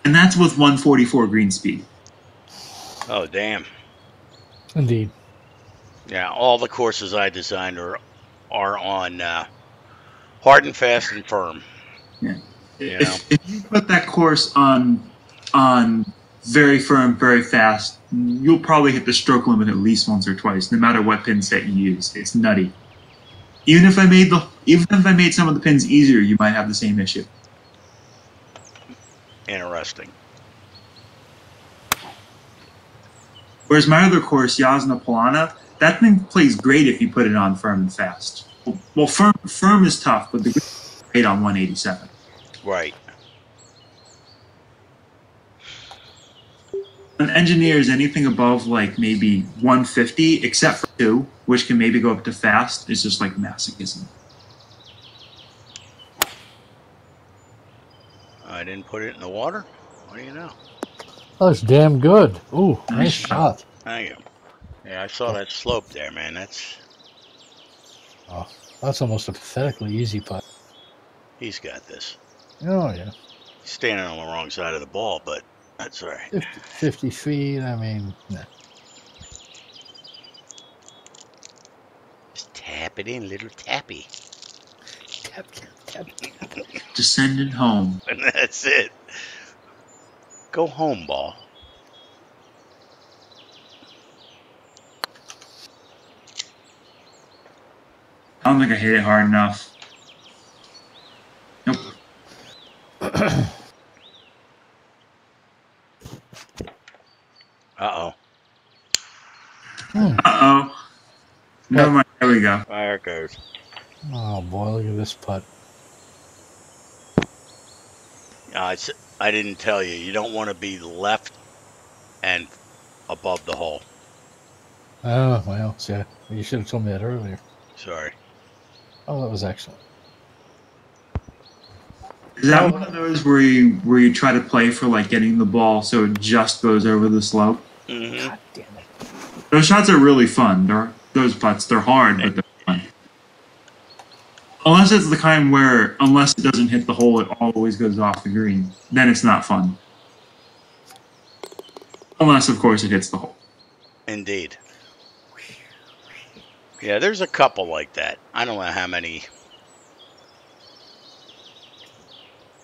And that's with 144 green speed. Oh, damn. Indeed. Yeah, all the courses I designed are on hard and fast and firm. Yeah. You know? If you put that course on very firm, very fast, you'll probably hit the stroke limit at least once or twice, no matter what pin set you use. It's nutty. Even if I made some of the pins easier, you might have the same issue. Interesting. Whereas my other course, Jasna Polana, that thing plays great if you put it on firm and fast. Well, firm is tough, but the green is great on 187. Right. On engineers, anything above like maybe 150, except for 2, which can maybe go up to fast, is just like masochism. I didn't put it in the water. What do you know? That's damn good. Ooh, nice shot. Thank you. Yeah, I saw that slope there, man. That's almost a pathetically easy putt. He's got this. Oh, yeah. He's standing on the wrong side of the ball, but that's all right. 50 feet, I mean, nah. Just tap it in, little tappy. Tap, tap, tap. Descending home. And that's it. Go home, ball. I don't think I hit it hard enough. Nope. Uh-oh. Uh-oh. Never mind. There we go. There it goes. Oh, boy, look at this putt. I didn't tell you. You don't want to be left and above the hole. Oh, well, see, you should have told me that earlier. Sorry. Oh, that was excellent. Is that one of those where you try to play for like getting the ball so it just goes over the slope? Mm-hmm. God damn it. Those shots are really fun. Those putts, they're hard, but they're fun. Unless it's the kind where, unless it doesn't hit the hole, it always goes off the green. Then it's not fun. Unless, of course, it hits the hole. Indeed. Yeah, there's a couple like that. I don't know how many.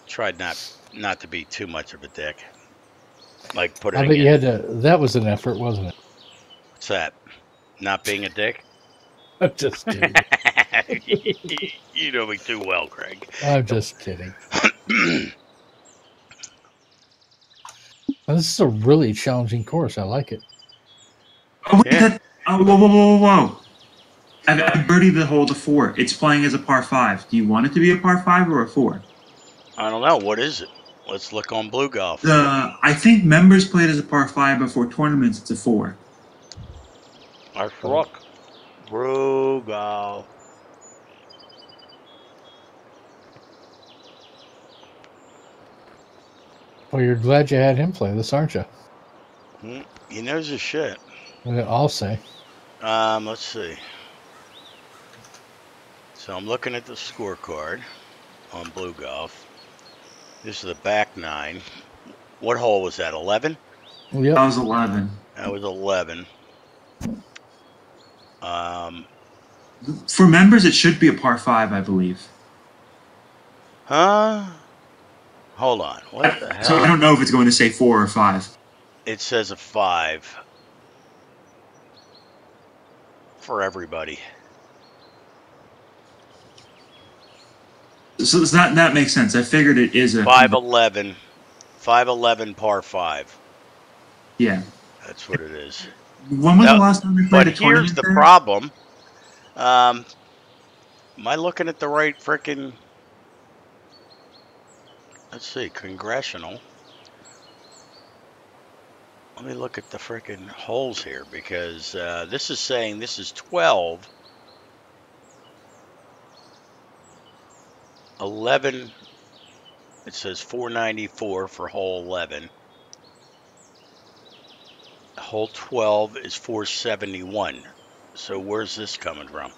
Tried not to be too much of a dick. Like putting. I bet you had to. That was an effort, wasn't it? What's that? Not being a dick? I'm just kidding. You know me too well, Craig. I'm just kidding. This is a really challenging course. I like it. Oh, wait, whoa. I birdied the hole to 4. It's playing as a par 5. Do you want it to be a par 5 or a 4? I don't know. What is it? Let's look on Blue Golf. I think members played as a par 5, but for tournaments, it's a 4. Our look. Blue Golf. Well, you're glad you had him play this, aren't you? He knows his shit. I'll say. Let's see. So I'm looking at the scorecard on Blue Golf. This is the back 9. What hole was that? 11? Yep. That was 11. That was 11. For members, it should be a par 5, I believe. Huh? Hold on. What the hell? So I don't know if it's going to say 4 or 5. It says a 5 for everybody. So that makes sense. I figured it is a 511. 511 par 5. Yeah. That's what it is. When was the last time we played a But tournament? here's the problem. Am I looking at the right frickin'... Let's see, Congressional. Let me look at the frickin' holes here, because this is saying this is 12. 11, it says 494 for hole 11. Hole 12 is 471. So where's this coming from?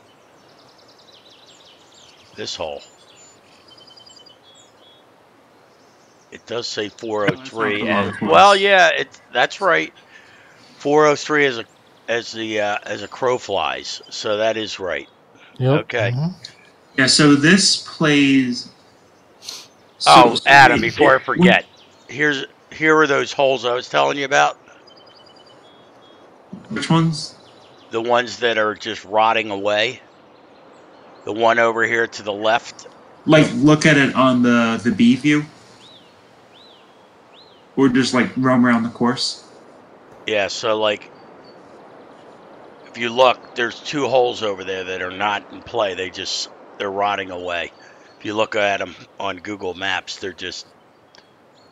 This hole. It does say 403. Well, yeah, that's right. 403 as a crow flies. So that is right. Yep. Okay. Mm-hmm. Yeah, so this plays... Adam, before I forget, here are those holes I was telling you about. Which ones? The ones that are just rotting away. The one over here to the left. Like, look at it on the B view? Or just, like, roam around the course? Yeah, so, like, if you look, there's 2 holes over there that are not in play. They're rotting away. If you look at them on Google Maps, they're just,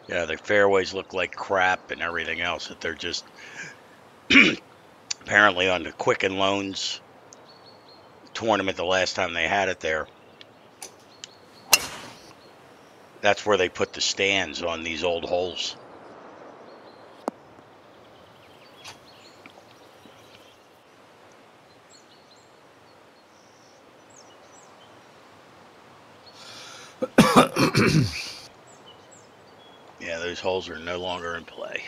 the fairways look like crap and everything else. That they're just, apparently on the Quicken Loans tournament, the last time they had it there, that's where they put the stands on these old holes. Yeah, those holes are no longer in play.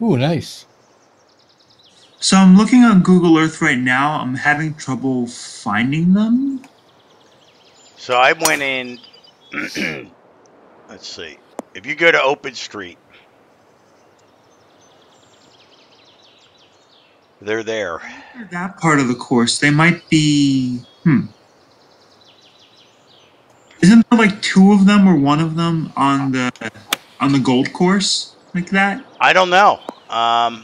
Ooh, nice. So I'm looking on Google Earth right now. I'm having trouble finding them. So I went in, let's see. If you go to Open Street, they're there. That part of the course, they might be... Isn't there like 2 of them or 1 of them on the gold course like that? I don't know. I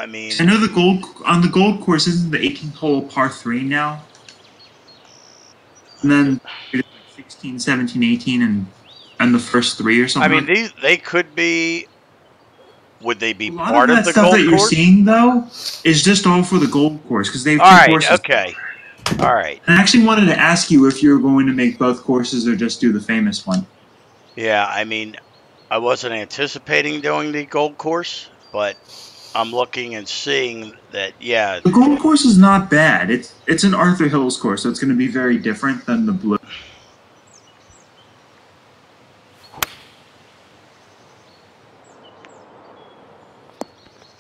mean, I know on the gold course isn't the 18th hole par 3 now, and then 16, 17, 18, and the first 3 or something. I mean, they could be. Would they be a lot part of of that the stuff gold that you're course? seeing, though, is just all for the gold course because they have All 2 right. courses. Okay. All right. And I actually wanted to ask you if you were going to make both courses or just do the famous one. Yeah. I mean, I wasn't anticipating doing the gold course, but I'm looking and seeing that. Yeah. The gold course is not bad. It's an Arthur Hills course, so it's going to be very different than the blue.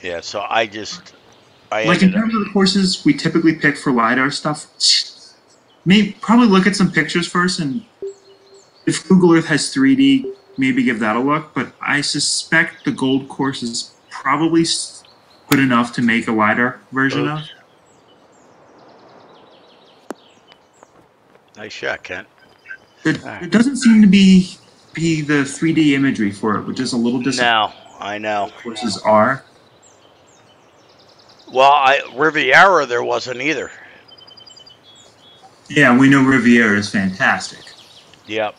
Yeah. So I Like in terms of the courses we typically pick for LiDAR stuff, probably look at some pictures first, and if Google Earth has 3D, maybe give that a look. But I suspect the gold course is probably good enough to make a LiDAR version of. Nice shot, Kent. It doesn't seem to be the 3D imagery for it, which is a little disappointing. No, I know. Courses are. Well, Riviera there wasn't either. Yeah, we know Riviera is fantastic. Yep.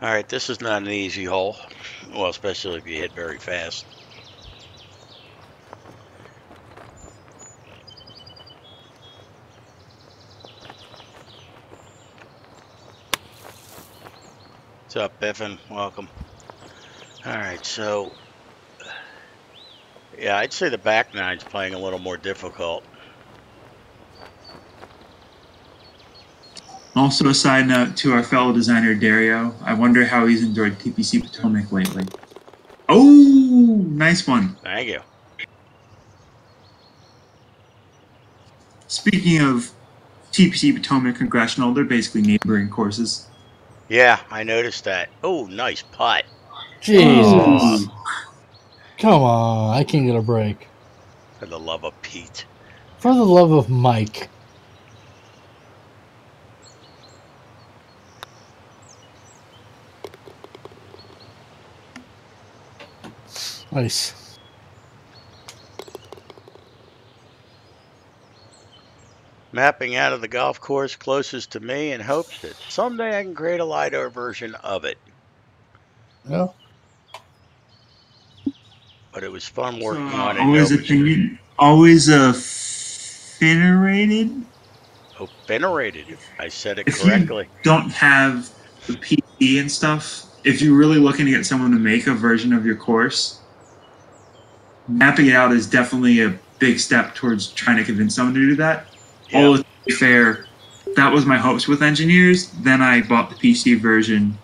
All right, this is not an easy hole. Well, especially if you hit very fast. What's up, Biffin? Welcome. All right, so yeah, I'd say the back nine's playing a little more difficult. Also, a side note to our fellow designer Dario, I wonder how he's enjoyed TPC Potomac lately. Oh, nice one. Thank you. Speaking of TPC Potomac Congressional, they're basically neighboring courses. Yeah, I noticed that. Oh, nice putt. Jesus. Oh. Come on, I can't get a break. For the love of Pete. For the love of Mike. Nice. Mapping out of the golf course closest to me in hopes that someday I can create a LiDAR version of it. Yeah. But it was fun working on it. Always finerated? Oh, finerated. I said it correctly. If you don't have the PC and stuff, if you're really looking to get someone to make a version of your course, mapping it out is definitely a big step towards trying to convince someone to do that. Yeah. All to be fair, that was my hopes with engineers. Then I bought the PC version,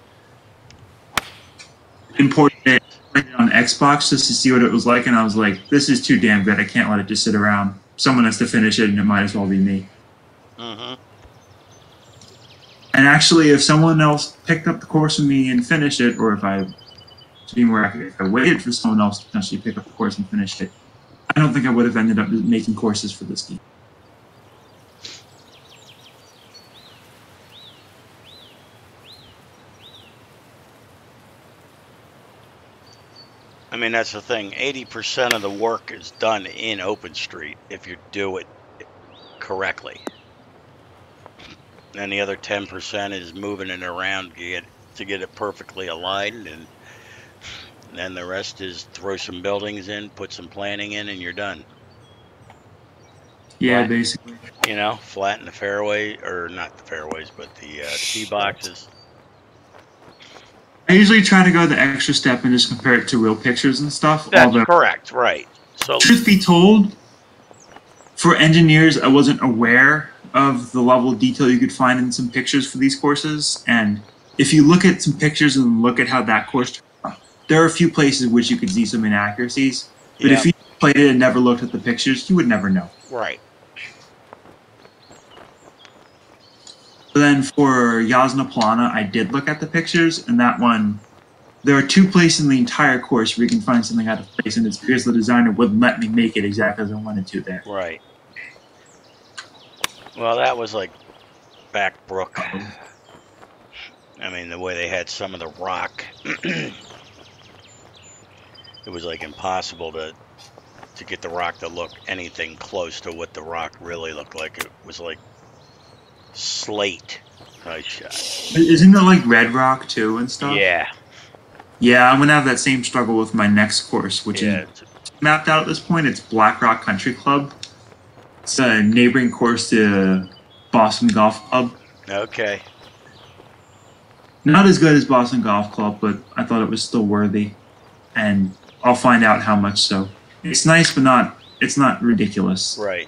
imported it on Xbox just to see what it was like, and I was like, this is too damn good. I can't let it just sit around. Someone has to finish it, and it might as well be me. Mm-hmm. And actually, if someone else picked up the course with me and finished it, or if I waited for someone else to potentially pick up the course and finish it, I don't think I would have ended up making courses for this game. I mean, that's the thing. 80% of the work is done in OpenStreet if you do it correctly. And the other 10% is moving it around to get it perfectly aligned, and then the rest is throw some buildings in, put some planning in, and you're done. Yeah, basically. You know, flatten the fairway, or not the fairways, but the tee boxes. I usually try to go the extra step and just compare it to real pictures and stuff. That's correct, right. So, truth be told, for engineers, I wasn't aware of the level of detail you could find in some pictures for these courses. And if you look at some pictures and look at how that course turned out, there are a few places which you could see some inaccuracies. But if you played it and never looked at the pictures, you would never know. Right. But then for Jasna Plana, I did look at the pictures, and that one, there are 2 places in the entire course where you can find something out of place, and it's because the designer wouldn't let me make it exactly as I wanted to there. Right. Well, that was like Backbrook. I mean, the way they had some of the rock, it was like impossible to to get the rock to look anything close to what the rock really looked like. It was like slate I shot. Isn't it like red rock too and stuff? Yeah. Yeah, I'm gonna have that same struggle with my next course, which Yeah. is mapped out at this point. It's Black Rock Country Club. It's a neighboring course to Boston Golf Club. Okay. Not as good as Boston Golf Club, but I thought it was still worthy, and I'll find out how much so. It's nice, but it's not ridiculous. Right.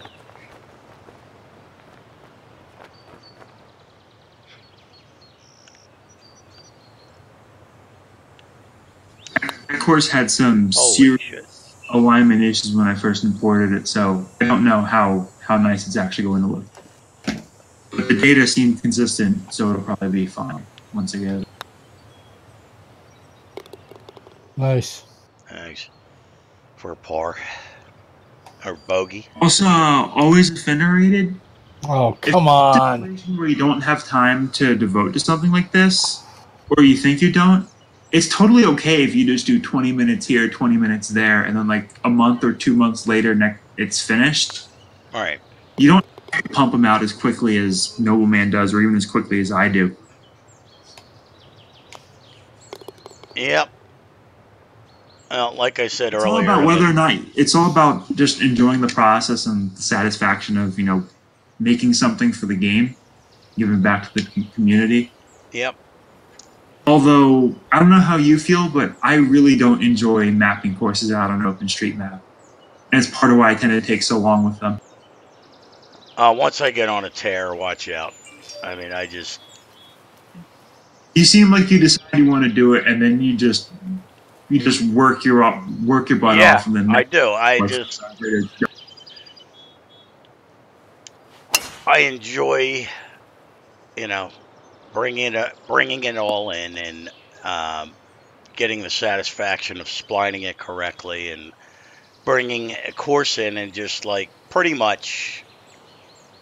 That course had some Holy serious shit. alignment issues when I first imported it, so I don't know how nice it's actually going to look. But the data seemed consistent, so it'll probably be fine once I get it. Nice. Thanks. For par. Or bogey. Also, always offender rated. Oh, come on. Situation where you don't have time to devote to something like this, or you think you don't, it's totally okay if you just do 20 minutes here, 20 minutes there, and then like a month or 2 months later, it's finished. All right. You don't have to pump them out as quickly as Nobleman does, or even as quickly as I do. Yep. Well, like I said earlier. It's all about whether or not, it's all about just enjoying the process and the satisfaction of, making something for the game, giving back to the community. Yep. Although, I don't know how you feel, but I really don't enjoy mapping courses out on OpenStreetMap. And it's part of why I tend to take so long with them. Once I get on a tear, watch out. I mean, You seem like you decide you want to do it, and then you just work your butt off, and then I do. I enjoy, bringing it all in and getting the satisfaction of splining it correctly and bringing a course in and just like pretty much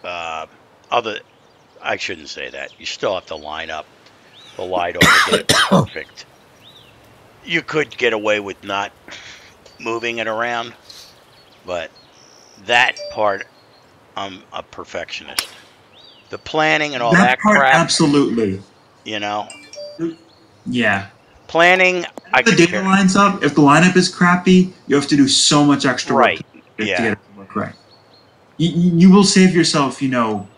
I shouldn't say that. You still have to line up the LiDAR to get it perfect. You could get away with not moving it around, but that part, I'm a perfectionist. The planning and all that part, crap. Absolutely. Yeah. Planning, if the data lines up, if the lineup is crappy, you have to do so much extra work to get it to work right. You will save yourself, 10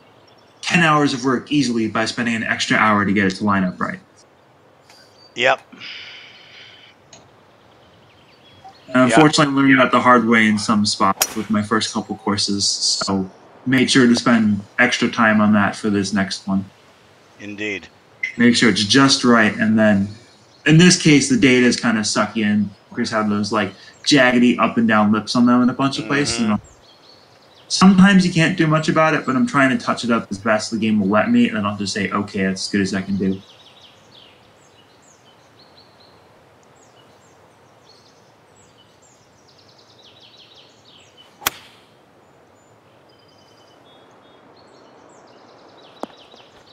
hours of work easily by spending an extra hour to get it to line up right. Yep. Unfortunately, I learned that the hard way in some spots with my first couple courses, so made sure to spend extra time on that for this next one. Indeed. Make sure it's just right, and then, in this case, the data is kind of sucky in. Chris had those like jaggedy up and down lips on them in a bunch of places. Sometimes you can't do much about it, but I'm trying to touch it up as best the game will let me, and then I'll just say, okay, that's as good as I can do.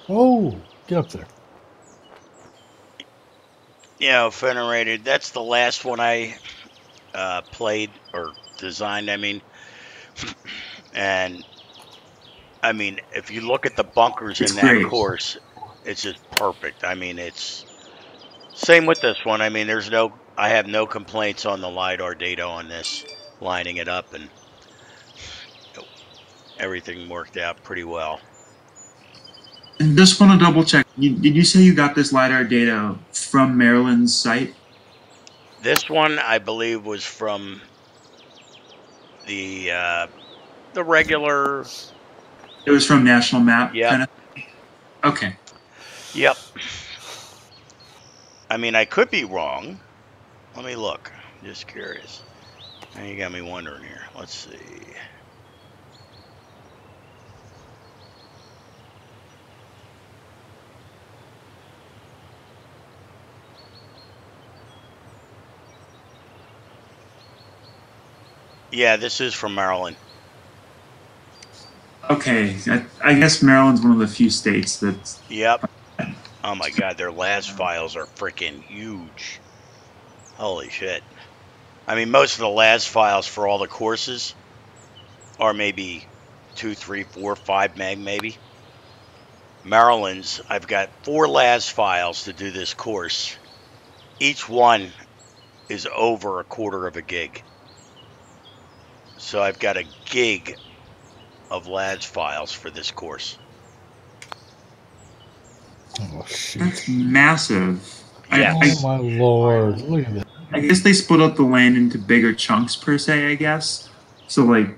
Oh, get up there. Yeah, Federated. That's the last one I played or designed, And, if you look at the bunkers in that course, it's just perfect. It's same with this one. I have no complaints on the LiDAR data on this, lining it up, and everything worked out pretty well. And just want to double check. Did you say you got this LiDAR data from Maryland's site? This one, I believe, was from the regular. It was from National Map. Yeah. Kind of? Okay. Yep. I could be wrong. Let me look. I'm just curious. Now you got me wondering here. Let's see. Yeah, this is from Maryland. Okay, I guess Maryland's one of the few states that's... Yep. Oh my god, their LAS files are freaking huge. Holy shit. I mean, most of the LAS files for all the courses are maybe 2, 3, 4, 5 meg, maybe. Maryland's, I've got 4 LAS files to do this course. Each one is over a quarter of a gig. So I've got a gig of LAS files for this course. Oh, shoot. That's massive. Yeah. Oh, my Lord. Look at that. I guess they split up the land into bigger chunks, per se, I guess. So, like,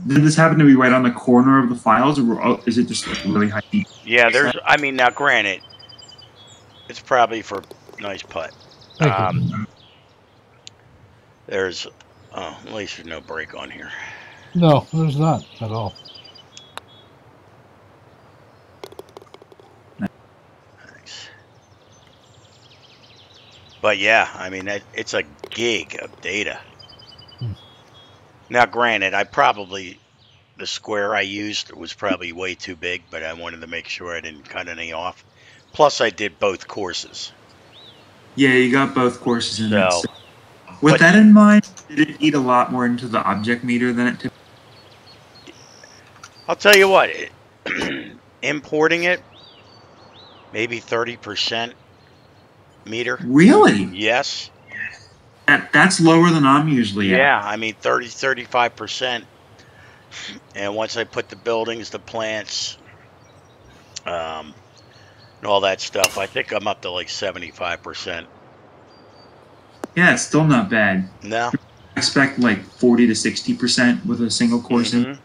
did this happen to be right on the corner of the files, or is it just like really high? Yeah, there's, I mean, now granted, it's probably for nice putt. Thank you. There's, oh, at least there's no break on here. No, there's not at all. Thanks. But yeah, I mean, it's a gig of data. Now, granted, the square I used was probably way too big, but I wanted to make sure I didn't cut any off. Plus, I did both courses. Yeah, you got both courses in there. So, with that in mind, did it eat a lot more into the object meter than it typically? I'll tell you what, importing it, maybe 30% meter. Really? Yes. That's lower than I'm usually at. Yeah, I mean 35%. And once I put the buildings, the plants, and all that stuff, I think I'm up to like 75%. Yeah, it's still not bad. No. I expect like 40 to 60% with a single course in.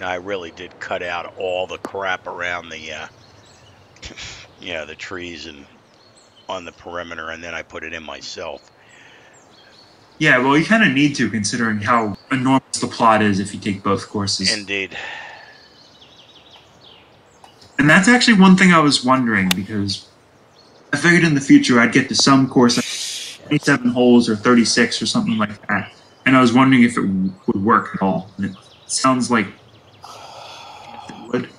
I really did cut out all the crap around the, the trees and on the perimeter, and then I put it in myself. Yeah, well, you kind of need to, considering how enormous the plot is if you take both courses. Indeed. And that's actually one thing I was wondering, because I figured in the future I'd get to some course like 27 holes or 36 or something like that. And I was wondering if it would work at all. And it sounds like it would.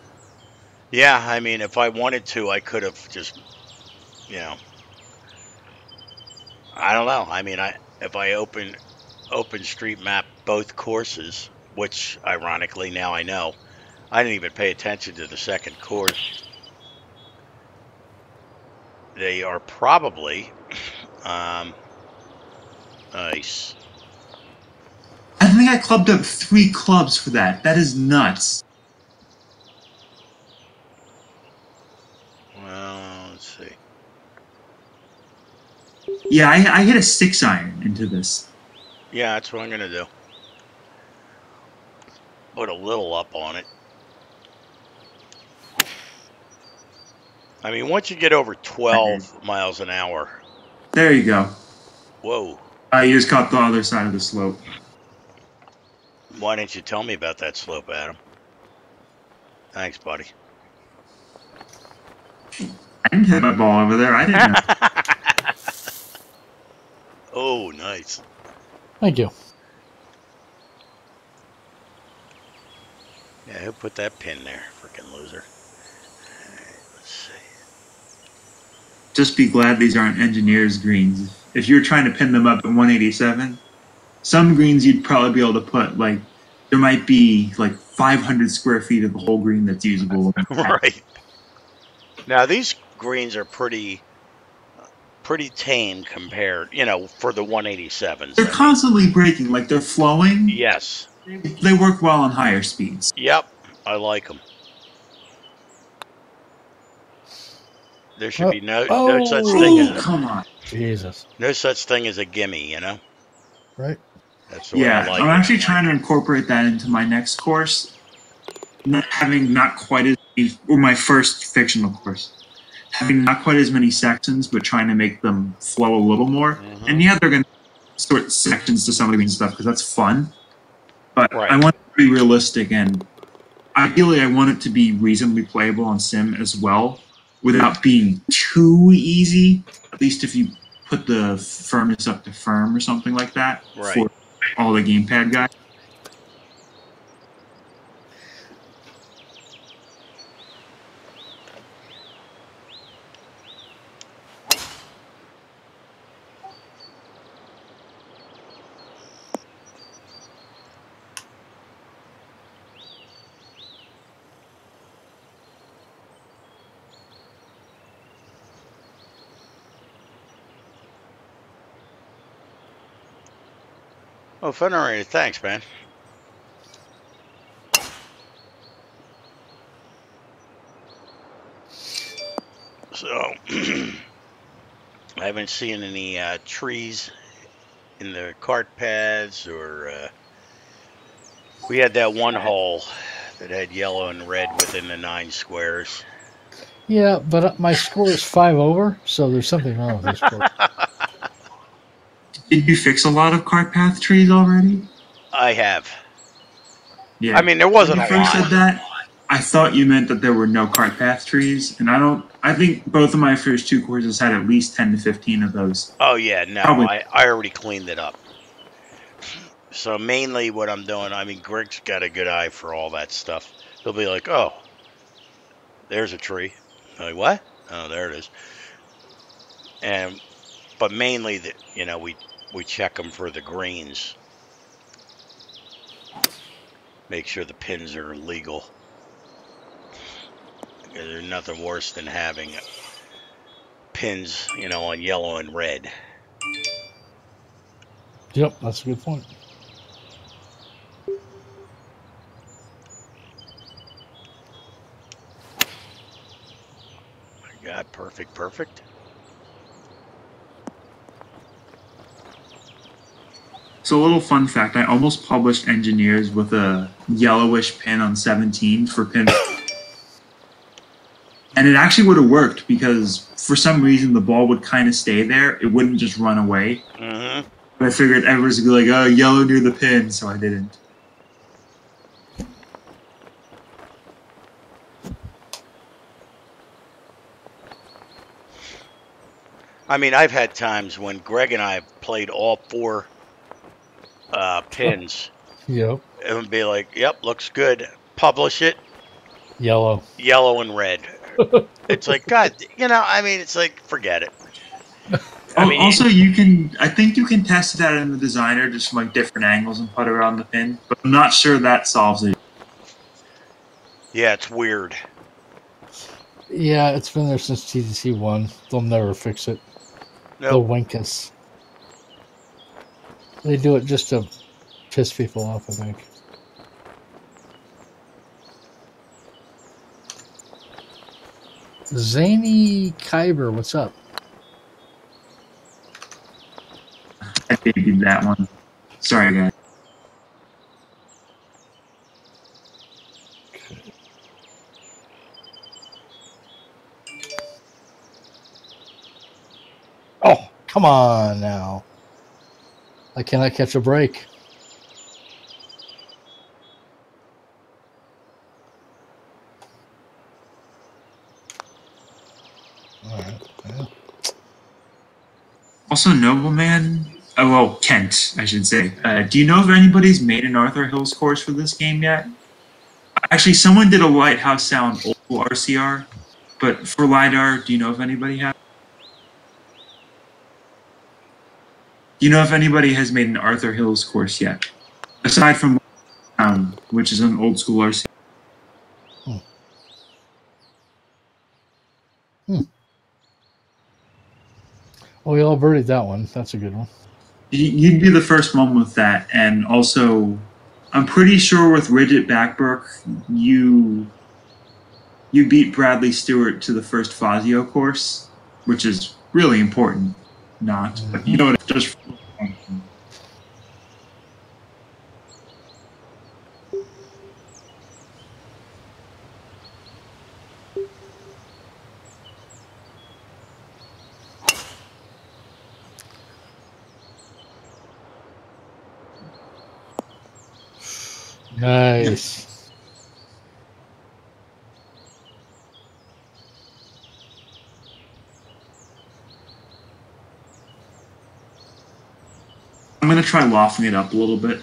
Yeah, I mean, if I wanted to, I could have just, I don't know. I mean, if I open Street Map both courses, which ironically now I know, I didn't even pay attention to the second course. They are probably nice. I think I clubbed up 3 clubs for that. That is nuts. Well, let's see. Yeah, I hit a 6-iron into this. Yeah, that's what I'm going to do. Put a little up on it. I mean, once you get over 12 miles an hour. There you go. Whoa. You just caught the other side of the slope. Why didn't you tell me about that slope, Adam? Thanks, buddy. I didn't hit my ball over there. I didn't know. Oh, nice. Thank you. Yeah, who put that pin there? Freaking loser. All right, let's see. Just be glad these aren't engineers' greens. If you're trying to pin them up at 187, some greens you'd probably be able to put, like, there might be like 500 square feet of the whole green that's usable. Right. Now, these greens are pretty tame compared, for the 187s. They're constantly breaking, like they're flowing. Yes. They work well on higher speeds. Yep, I like them. There should be no such thing as come on. Jesus. No such thing as a gimme, Right. That's the way I like I'm it. actually trying to incorporate that into my next course. Not quite as, or my first fictional course. Having not quite as many sections, but trying to make them flow a little more. Mm-hmm. And yeah, they're going to sort sections to some of the green stuff because that's fun. But right. I want it to be realistic, and ideally I want it to be reasonably playable on Sim as well, without being too easy. At least if you put the firmness up to firm or something like that for all the gamepad guys. Oh, Fenrir, thanks, man. So, I haven't seen any trees in the cart paths, or we had that one hole that had yellow and red within the 9 squares. Yeah, but my score is 5 over, so there's something wrong with this score. Did you fix a lot of cart path trees already? I have. Yeah. I mean, there wasn't When a you first lot. said that, I thought you meant that there were no cart path trees, and I think both of my first 2 courses had at least 10 to 15 of those. Oh, yeah, no, Probably. I already cleaned it up. So mainly what I'm doing, I mean, Greg's got a good eye for all that stuff. He'll be like, oh, there's a tree. I'm like, what? Oh, there it is. But mainly, we check them for the greens. Make sure the pins are legal. There's nothing worse than having pins, on yellow and red. Yep, that's a good point. My God, perfect. So a little fun fact, I almost published Engineers with a yellowish pin on 17 for pin. And it actually would have worked because for some reason the ball would kind of stay there. It wouldn't just run away. Mm-hmm. But I figured everyone's going to be like, oh, yellow near the pin, so I didn't. I mean, I've had times when Greg and I have played all 4 pins. Yep. It would be like, yep, looks good. Publish it. Yellow and red. It's like, God, it's like, forget it. Also, I think you can test it out in the designer just from like different angles and put around the pin, but I'm not sure that solves it. Yeah, it's weird. Yeah, it's been there since TDC 1. They'll never fix it. Nope. They'll wink us. They do it just to piss people off, I think. Zany Kyber, what's up? I figured that one. Sorry, guys. Oh, come on now. I cannot catch a break. All right. Yeah. Also, Nobleman. Oh, well, Kent, I should say. Do you know if anybody's made an Arthur Hills course for this game yet? Actually, someone did a Lighthouse Sound old school RCR, but for LiDAR, do you know if anybody has? Do you know if anybody has made an Arthur Hills course yet? Aside from which is an old school RCR. Well, we all birdied that one. That's a good one. You'd be the first one with that, and also, I'm pretty sure with Ridget Backbrook, you beat Bradley Stewart to the first Fazio course, which is really important. Not, but you know what? Just Nice. I'm going to try lofting it up a little bit.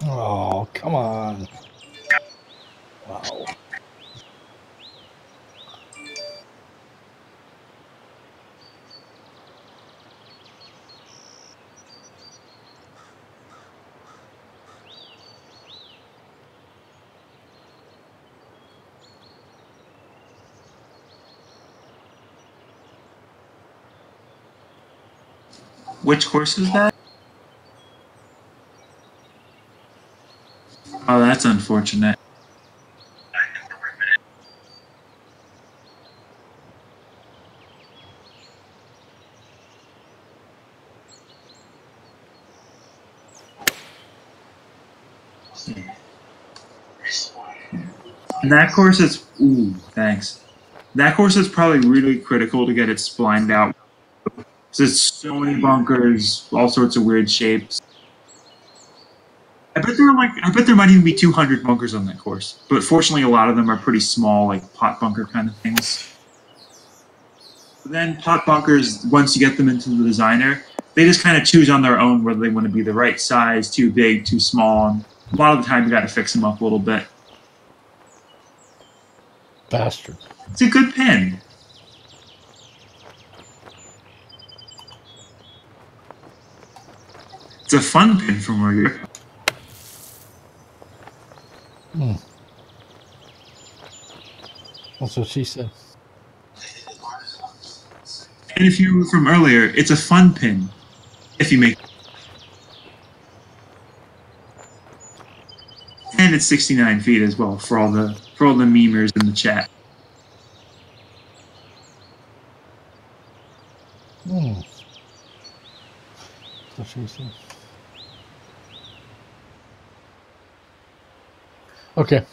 Oh, come on. Wow. Which course is that? Oh, that's unfortunate. And that course is thanks. That course is probably really critical to get it splined out. There's so many bunkers, all sorts of weird shapes. I bet there might even be 200 bunkers on that course. But fortunately, a lot of them are pretty small, like pot bunker kind of things. But then pot bunkers, once you get them into the designer, they just kind of choose on their own whether they want to be the right size, too big, too small. And a lot of the time, you got to fix them up a little bit. Bastard. It's a good pin. It's a fun pin from where you're. That's what she said. And if you were from earlier, it's a fun pin. If you make. And it's 69 feet as well for all the memers in the chat. That's what she said. Okay.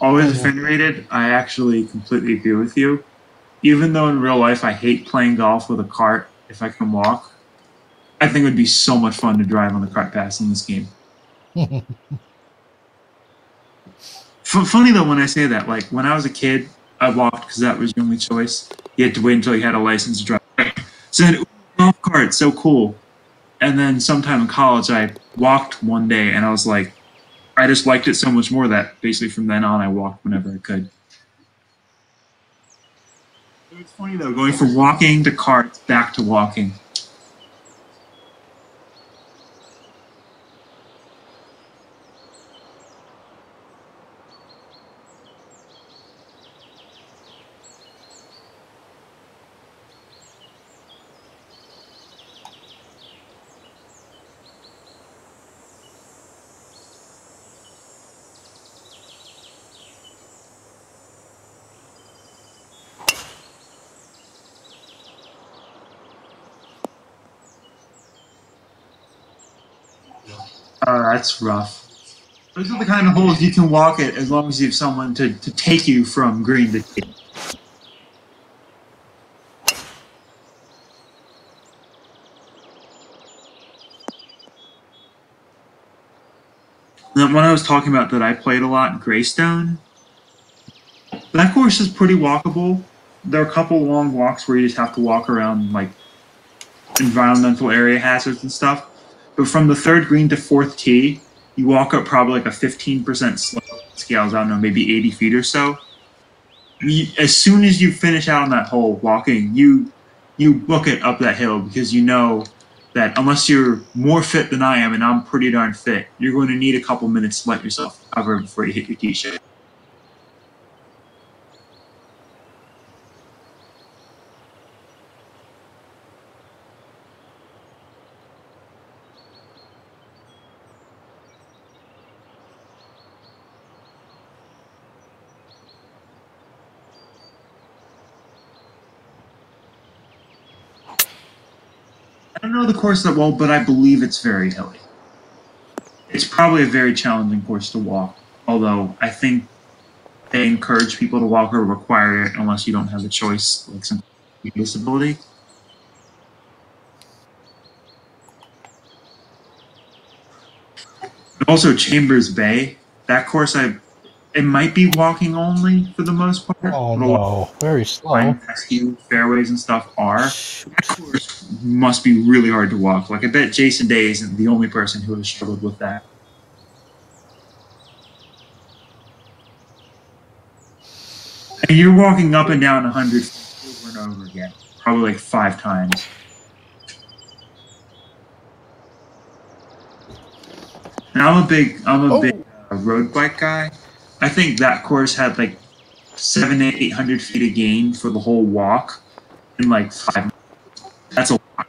Always offended. I actually completely agree with you. Even though in real life I hate playing golf with a cart if I can walk, I think it would be so much fun to drive on the cart pass in this game. Funny though, when I say that, like when I was a kid, I walked because that was your only choice. You had to wait until you had a license to drive. So then, golf cart, so cool. And then sometime in college, I walked one day, and I was like, I just liked it so much more that basically from then on, I walked whenever I could. It's funny though, going from walking to carts back to walking. That's rough. Those are the kind of holes you can walk it as long as you have someone to take you from green to tee. When I was talking about that I played a lot in Greystone, that course is pretty walkable. There are a couple long walks where you just have to walk around like environmental area hazards and stuff. But from the third green to fourth tee, you walk up probably like a 15% slope, scales, I don't know, maybe 80 feet or so. As soon as you finish out on that hole walking, you book it up that hill because you know that unless you're more fit than I am, and I'm pretty darn fit, you're going to need a couple minutes to let yourself recover before you hit your tee shot. I don't know the course that well, but I believe it's very hilly. It's probably a very challenging course to walk, although I think they encourage people to walk or require it unless you don't have a choice, like some disability. Also, Chambers Bay, that course it might be walking only for the most part. Oh no, very slow. Rescue fairways and stuff are. That course must be really hard to walk. Like I bet Jason Day isn't the only person who has struggled with that. And you're walking up and down 100 over and over again, probably like 5 times. And I'm a big road bike guy. I think that course had like 700-800 feet of gain for the whole walk in like 5 minutes. That's a lot.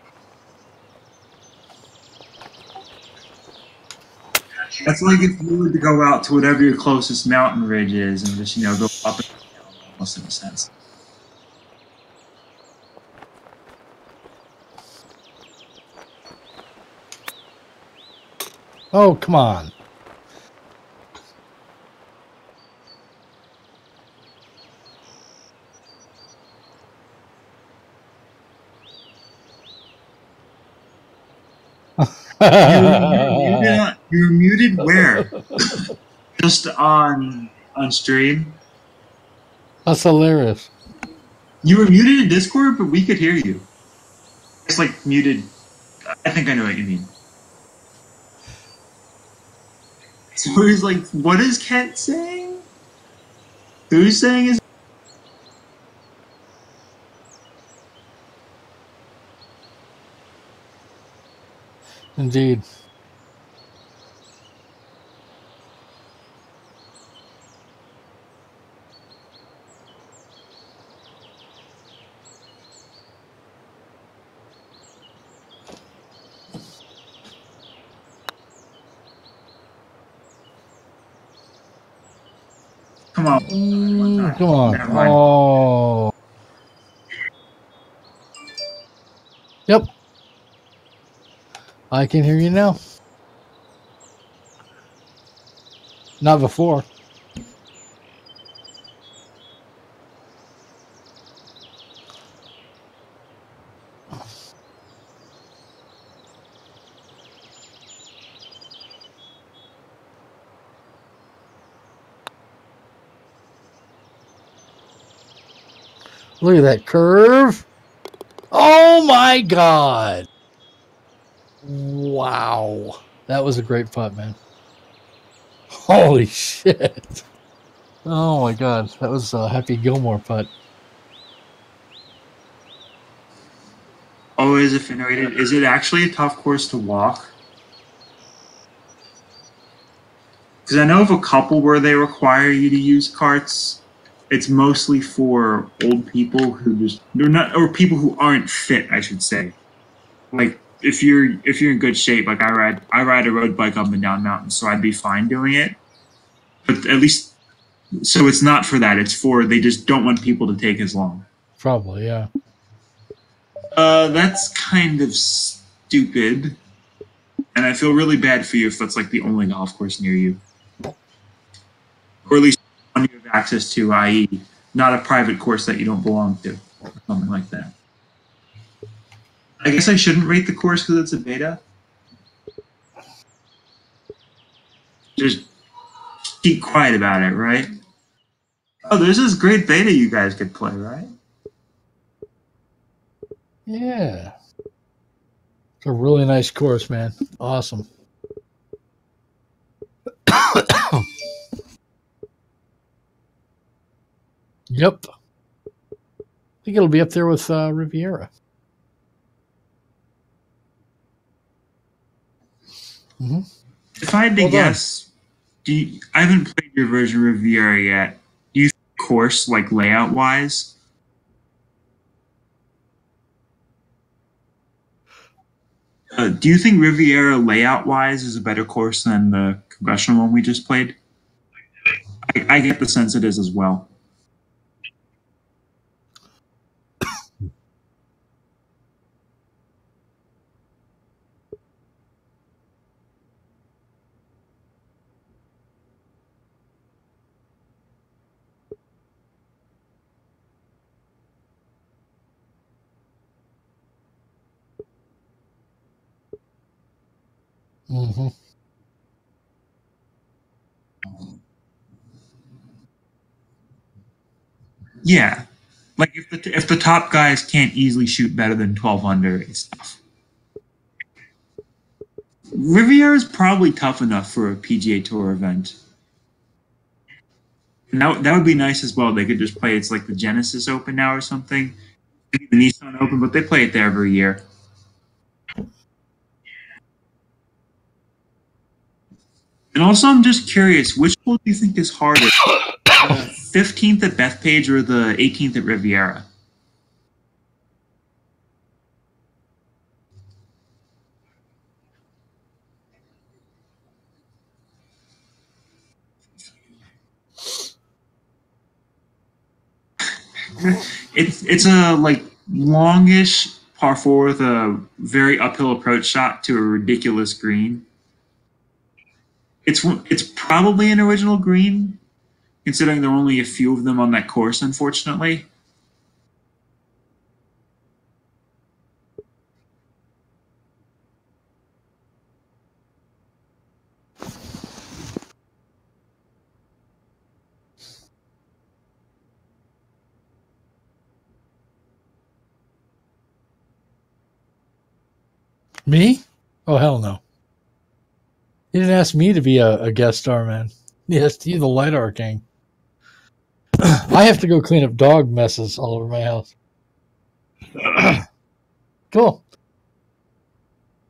That's like if you were to go out to whatever your closest mountain ridge is and just, go up and down almost in a sense. Oh, come on. You're muted where? Just on stream? That's hilarious. You were muted in Discord, but we could hear you. It's like muted. I think I know what you mean. So he's like, what is Kent saying? Who's saying is? Indeed. Come on. Come on. Oh. Yep. I can hear you now. Not before. Look at that curve. Oh my God. Wow. That was a great putt, man. Holy shit. Oh my God. That was a Happy Gilmore putt. Oh, is it actually a tough course to walk? Because I know of a couple where they require you to use carts. It's mostly for old people or people who aren't fit, I should say. Like if you're in good shape, like I ride a road bike up and down mountains, so I'd be fine doing it. But at least, so it's not for that. It's for they just don't want people to take as long. Probably, yeah. That's kind of stupid, and I feel really bad for you if that's like the only golf course near you, or at least one you have access to, i.e., not a private course that you don't belong to, or something like that. I guess I shouldn't rate the course because it's a beta. Just keep quiet about it, right? Oh, there's this great beta you guys could play, right? Yeah. It's a really nice course, man. Awesome. Yep. I think it'll be up there with Riviera. Mm-hmm. If I had to guess, I haven't played your version of Riviera yet. Do you think course, like layout-wise? Do you think Riviera layout-wise is a better course than the Congressional one we just played? I get the sense it is as well. Mm-hmm. Yeah, like if the top guys can't easily shoot better than 12 under, it's tough. Riviera is probably tough enough for a PGA Tour event. And that would be nice as well. They could just play. It's like the Genesis Open now or something. Maybe the Nissan Open, but they play it there every year. And also, I'm just curious, which hole do you think is harder? The 15th at Bethpage or the 18th at Riviera? It's a like longish par 4 with a very uphill approach shot to a ridiculous green. It's probably an original green, considering there are only a few of them on that course, unfortunately. Me? Oh, hell no. You didn't ask me to be a guest star, man. You asked you, the LiDAR king. I have to go clean up dog messes all over my house. Cool.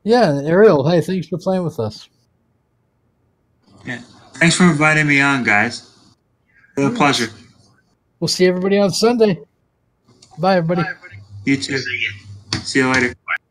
Yeah, Ariel, hey, thanks for playing with us. Yeah. Thanks for inviting me on, guys. It was a pleasure. We'll see everybody on Sunday. Bye, everybody. You too. See you later.